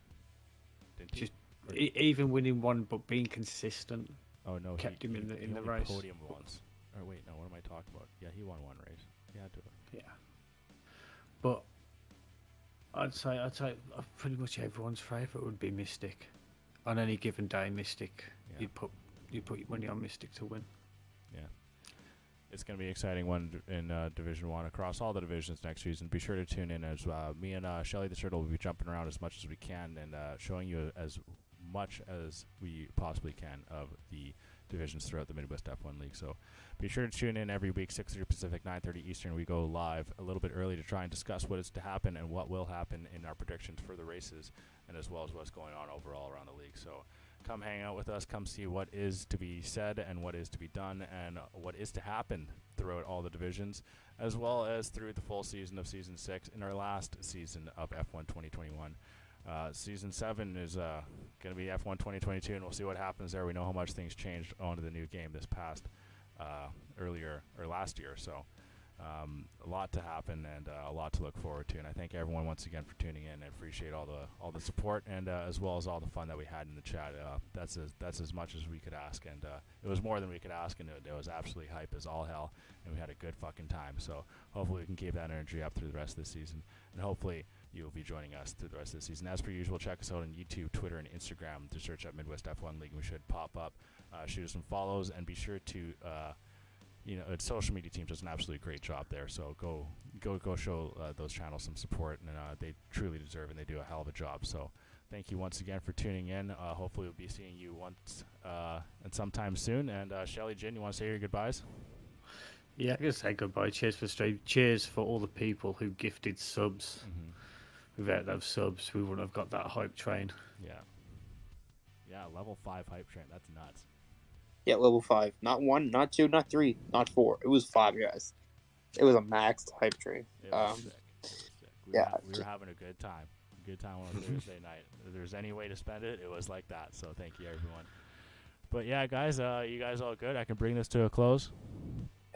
Didn't he? Just even winning one, but being consistent. Oh no, kept him in the only race. Podium once. Or wait, no, what am I talking about? Yeah, he won one race. Yeah, Yeah, but I'd say pretty much everyone's favourite would be Mystic. On any given day, Mystic. Yeah. You'd put your money on Mystic to win. Yeah. it's going to be an exciting one in Division 1 across all the divisions next season. Be sure to tune in as me and Shelly the Turtle will be jumping around as much as we can and showing you as much as we possibly can of the divisions throughout the Midwest F1 League. So be sure to tune in every week, 6:30 Pacific, 9:30 Eastern. We go live a little bit early to try and discuss what is to happen and what will happen in our predictions for the races, and as well as what's going on overall around the league. So come hang out with us, come see what is to be said and what is to be done and what is to happen throughout all the divisions, as well as through the full season of Season 6 in our last season of F1 2021. Season 7 is going to be F1 2022, and we'll see what happens there. We know how much things changed onto the new game this past last year, so a lot to happen and a lot to look forward to. And I thank everyone once again for tuning in. I appreciate all the support and as well as all the fun that we had in the chat. That's as much as we could ask, and it was more than we could ask, and it was absolutely hype as all hell, and we had a good fucking time. So hopefully we can keep that energy up through the rest of the season, and hopefully you will be joining us through the rest of the season. As per usual, check us out on YouTube, Twitter, and Instagram to search up Midwest F1 League. We should pop up. Shoot us some follows, and be sure to its social media team does an absolutely great job there. So go show those channels some support, and they truly deserve, and they do a hell of a job. So thank you once again for tuning in. Hopefully we'll be seeing you once and sometime soon. And Shelly, Jin, you want to say your goodbyes? Yeah, I'm going to say goodbye. Cheers for stream. Cheers for all the people who gifted subs. Mm-hmm. Without those subs, we wouldn't have got that hype train. Yeah, level 5 hype train. That's nuts. Yeah, level 5. Not 1, not 2, not 3, not 4. It was 5, guys. It was a maxed hype train. It was sick. It was sick. We were having a good time. Good time on a Thursday night. If there's any way to spend it, it was like that. So thank you, everyone. But yeah, guys, you guys all good? I can bring this to a close.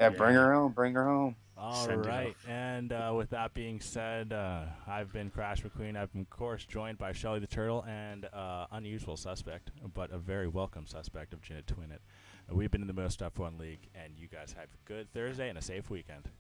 Yeah, bring her home. Bring her home. All right, and with that being said, I've been Crash McQueen. I've been, of course, joined by Shelly the Turtle and unusual suspect, but a very welcome suspect of Ginnittowinit. We've been in the Midwest F1 League, and you guys have a good Thursday and a safe weekend.